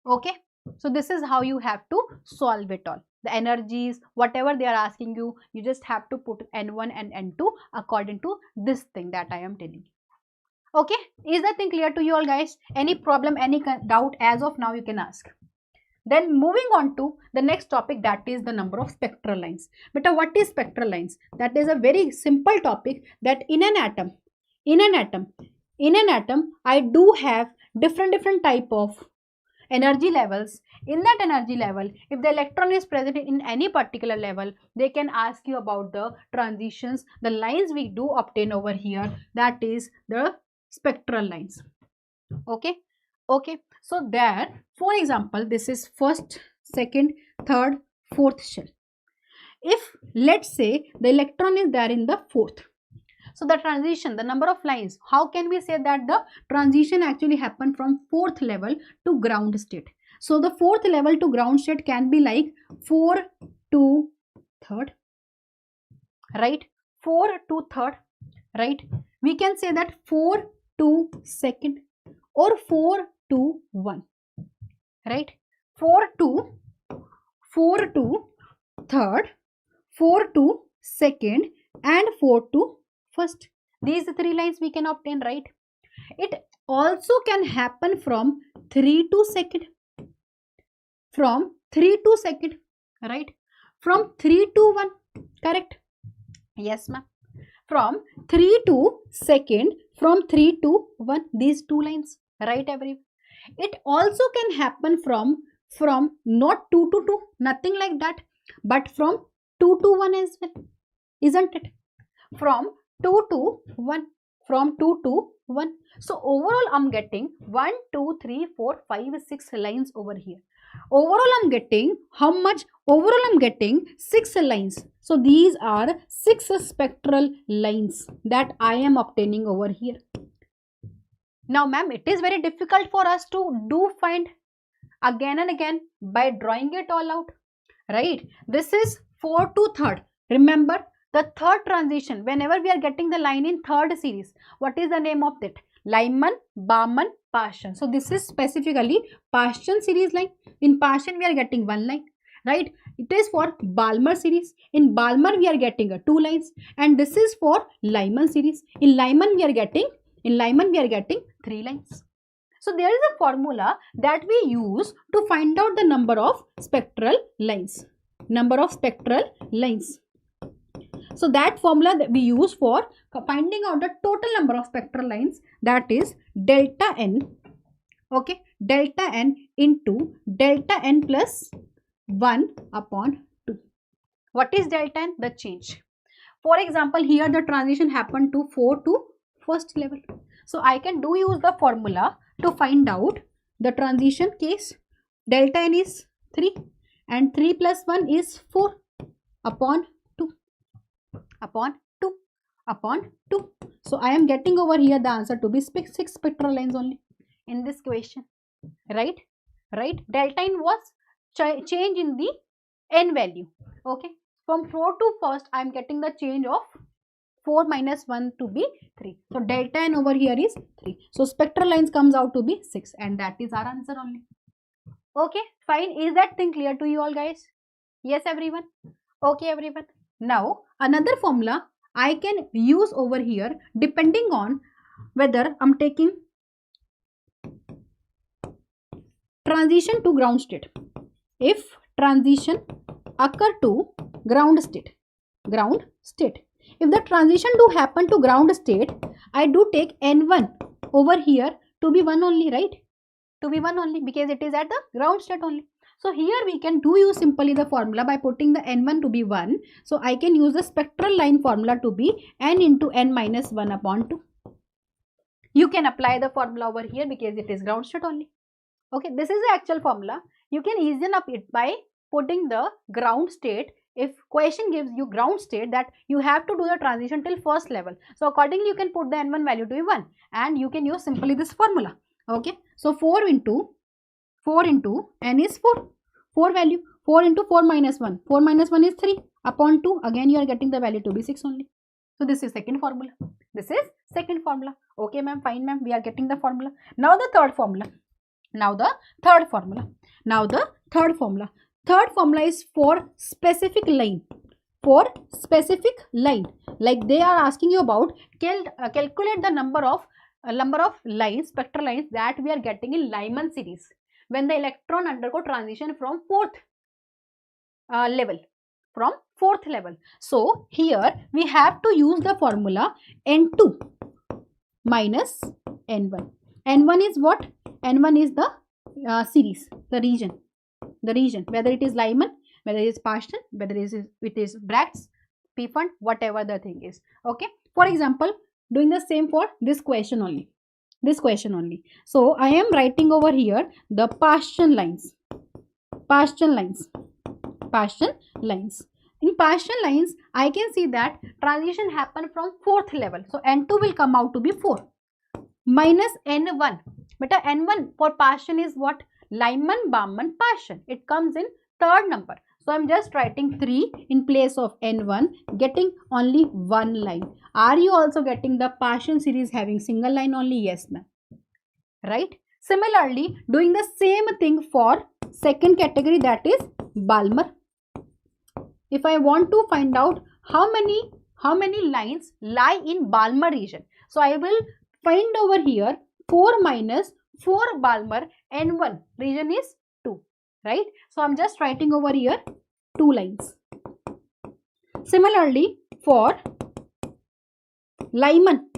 Speaker 1: Okay, so this is how you have to solve it all. The energies, whatever they are asking you, you just have to put N1 and N2 according to this thing that I am telling you. Okay, is that thing clear to you all guys? Any problem, any doubt as of now you can ask. Then moving on to the next topic, that is the number of spectral lines. But what is spectral lines? That is a very simple topic, that in an atom, I do have different type of energy levels. In that energy level, if the electron is present in any particular level, they can ask you about the transitions, the lines we do obtain over here, that is the spectral lines. Okay, so there, for example, this is first, second, third, fourth shell. If let's say the electron is there in the fourth, so the transition, the number of lines, how can we say that the transition actually happened from fourth level to ground state? So the fourth level to ground state can be like 4 to third, right? 4 to third, right? We can say that 4 to second or 4 to 1, right? 4 to third, 4 to second and 4 to first. These 3 lines we can obtain, right? It also can happen from 3 to second, right? From 3 to 1, correct? Yes ma'am. From 3 to second, from 3 to 1, these 2 lines, right everyone? It also can happen from not 2 to 2, nothing like that, but from 2 to 1 as well, isn't it? From 2 to 1, So overall I'm getting 1, 2, 3, 4, 5, 6 lines over here. Overall I'm getting how much? Overall I'm getting 6 lines. So these are 6 spectral lines that I am obtaining over here. Now ma'am, it is very difficult for us to find again and again by drawing it all out, right? This is 4 to third. Remember the third transition, whenever we are getting the line in third series, what is the name of it? Lyman, Barman, Paschen. So this is specifically Paschen series line. In Paschen we are getting 1 line, right? It is for Balmer series. In Balmer we are getting 2 lines, and this is for Lyman series. In Lyman we are getting 3 lines. So there is a formula that we use to find out the number of spectral lines. So that formula that we use for finding out the total number of spectral lines, that is delta n, okay, delta n into delta n plus 1 upon 2. What is delta n? The change. For example, here the transition happened to 4 to first level. So I can use the formula to find out the transition case. Delta n is 3 and 3 plus 1 is 4 upon 2 upon 2 upon 2. So I am getting over here the answer to be 6 spectral lines only in this question, right? Delta n was change in the n value. Okay, from 4 to first I am getting the change of 4 minus 1 to be 3. So delta n over here is 3. So spectral lines comes out to be 6, and that is our answer only. Okay, fine. Is that thing clear to you all, guys? Yes, everyone? Okay, everyone. Now another formula I can use over here depending on whether I'm taking transition to ground state. If transition occur to ground state, if the transition do happen to ground state, I do take n1 over here to be 1 only, right? To be 1 only, because it is at the ground state only. So here we can use simply the formula by putting the n1 to be 1. So I can use the spectral line formula to be n into n minus 1 upon 2. You can apply the formula over here because it is ground state only. Okay, this is the actual formula. You can easen up it by putting the ground state. If question gives you ground state, that you have to do the transition till first level. So accordingly you can put the n1 value to be 1 and you can use simply this formula. Okay, so 4 into n is 4 value, 4 into 4 minus 1 is 3 upon 2, again you are getting the value to be 6 only. So this is second formula. Okay ma'am, fine ma'am, we are getting the formula. Now the third formula. Third formula is for specific line. Like they are asking you about calculate the number of lines, spectral lines that we are getting in Lyman series when the electron undergo transition from fourth level. So here we have to use the formula n2 minus n1. N1 is what? N1 is the series, the region, whether it is Lyman, whether it is Paschen, whether it is Bragg's, P-Fund, whatever the thing is. Okay, for example, doing the same for this question only. So I am writing over here the Paschen lines. In Paschen lines, I can see that transition happen from fourth level. So N2 will come out to be 4 minus N1. But N1 for Paschen is what? Lyman, Barman, Paschen. It comes in third number. So I'm just writing 3 in place of N1, getting only one line. Are you also getting the Paschen series having single line only? Yes, ma'am. Right? Similarly, doing the same thing for second category, that is Balmer. If I want to find out how many lines lie in Balmer region, so I will find over here 4 minus 4 Balmer, N1 region is 2, right? So I'm just writing over here 2 lines. Similarly, for Lyman,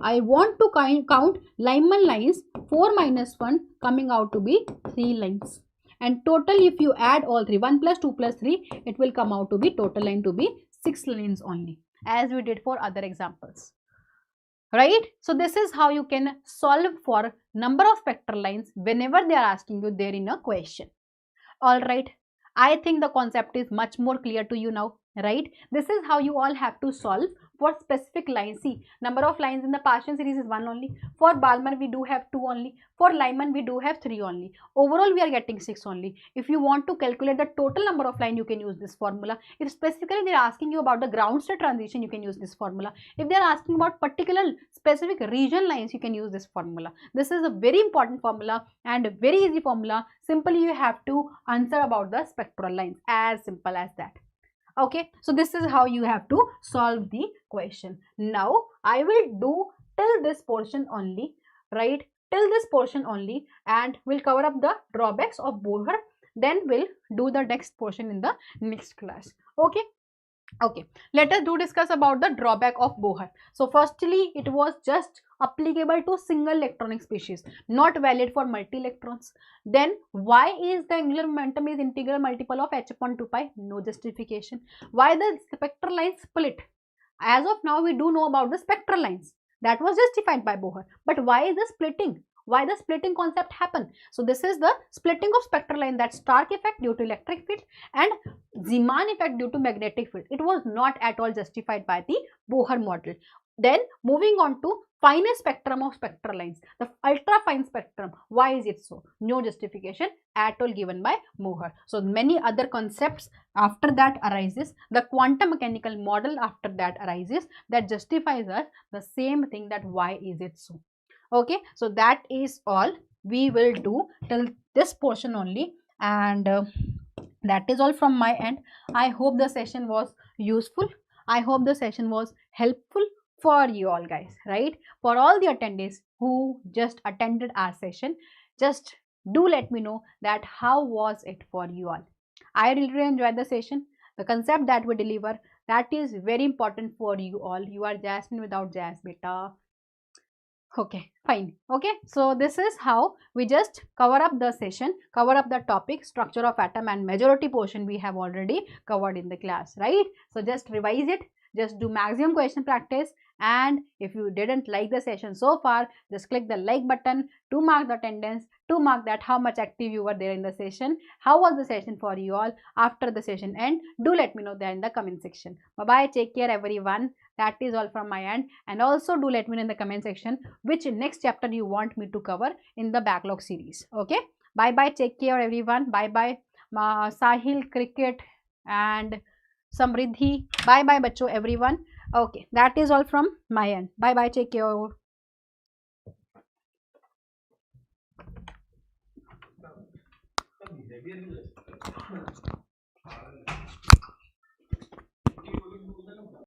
Speaker 1: I want to count Lyman lines, 4 minus 1 coming out to be 3 lines. And total, if you add all 3, 1 plus 2 plus 3, it will come out to be total line to be 6 lines only, as we did for other examples. Right? So this is how you can solve for number of spectral lines whenever they are asking you there in a question. Alright, I think the concept is much more clear to you now, right? This is how you all have to solve for specific lines. See, number of lines in the Paschen series is 1 only. For Balmer we do have 2 only. For Lyman we do have 3 only. Overall we are getting 6 only. If you want to calculate the total number of lines, you can use this formula. If specifically they are asking you about the ground state transition, you can use this formula. If they are asking about particular specific region lines, you can use this formula. This is a very important formula and a very easy formula. Simply you have to answer about the spectral lines, as simple as that. Okay, so this is how you have to solve the question. Now I will do till this portion only, right? Till this portion only, and we'll cover up the drawbacks of Bohr. Then we'll do the next portion in the next class. Okay, Okay, let us do discuss about the drawback of Bohr. So firstly, it was just applicable to single electronic species, not valid for multi electrons. Then why is the angular momentum is integral multiple of h upon 2 pi? No justification. Why the spectral lines split? As of now, we do know about the spectral lines. That was justified by Bohr. But why is the splitting? Why the splitting concept happen? So this is the splitting of spectral line, that Stark effect due to electric field and Zeeman effect due to magnetic field. It was not at all justified by the Bohr model. Then moving on to finest spectrum of spectral lines, the ultra fine spectrum. Why is it so? No justification at all given by Bohr. So many other concepts after that arises. The quantum mechanical model after that arises, that justifies us the same thing, that why is it so. Okay, so that is all we will do till this portion only, and that is all from my end. I hope the session was useful. I hope the session was helpful for you all guys, right? For all the attendees who just attended our session, just do let me know that how was it for you all. I really enjoyed the session. The concept that we deliver, that is very important for you all. You are Jasmine without Jazz, beta. Okay, fine. Okay, so this is how we just cover up the session, cover up the topic, structure of atom, and majority portion we have already covered in the class, right? So just revise it, just do maximum question practice, and if you didn't like the session so far, just click the like button to mark the attendance, to mark that how much active you were there in the session. How was the session for you all? After the session end, do let me know there in the comment section. Bye bye, take care everyone. That is all from my end, and also do let me know in the comment section which next chapter you want me to cover in the backlog series. Okay, bye bye, take care everyone. Bye bye Sahil, Cricket, and Samriddhi. Bye bye bacho everyone. Okay, that is all from my end. Bye bye, take care.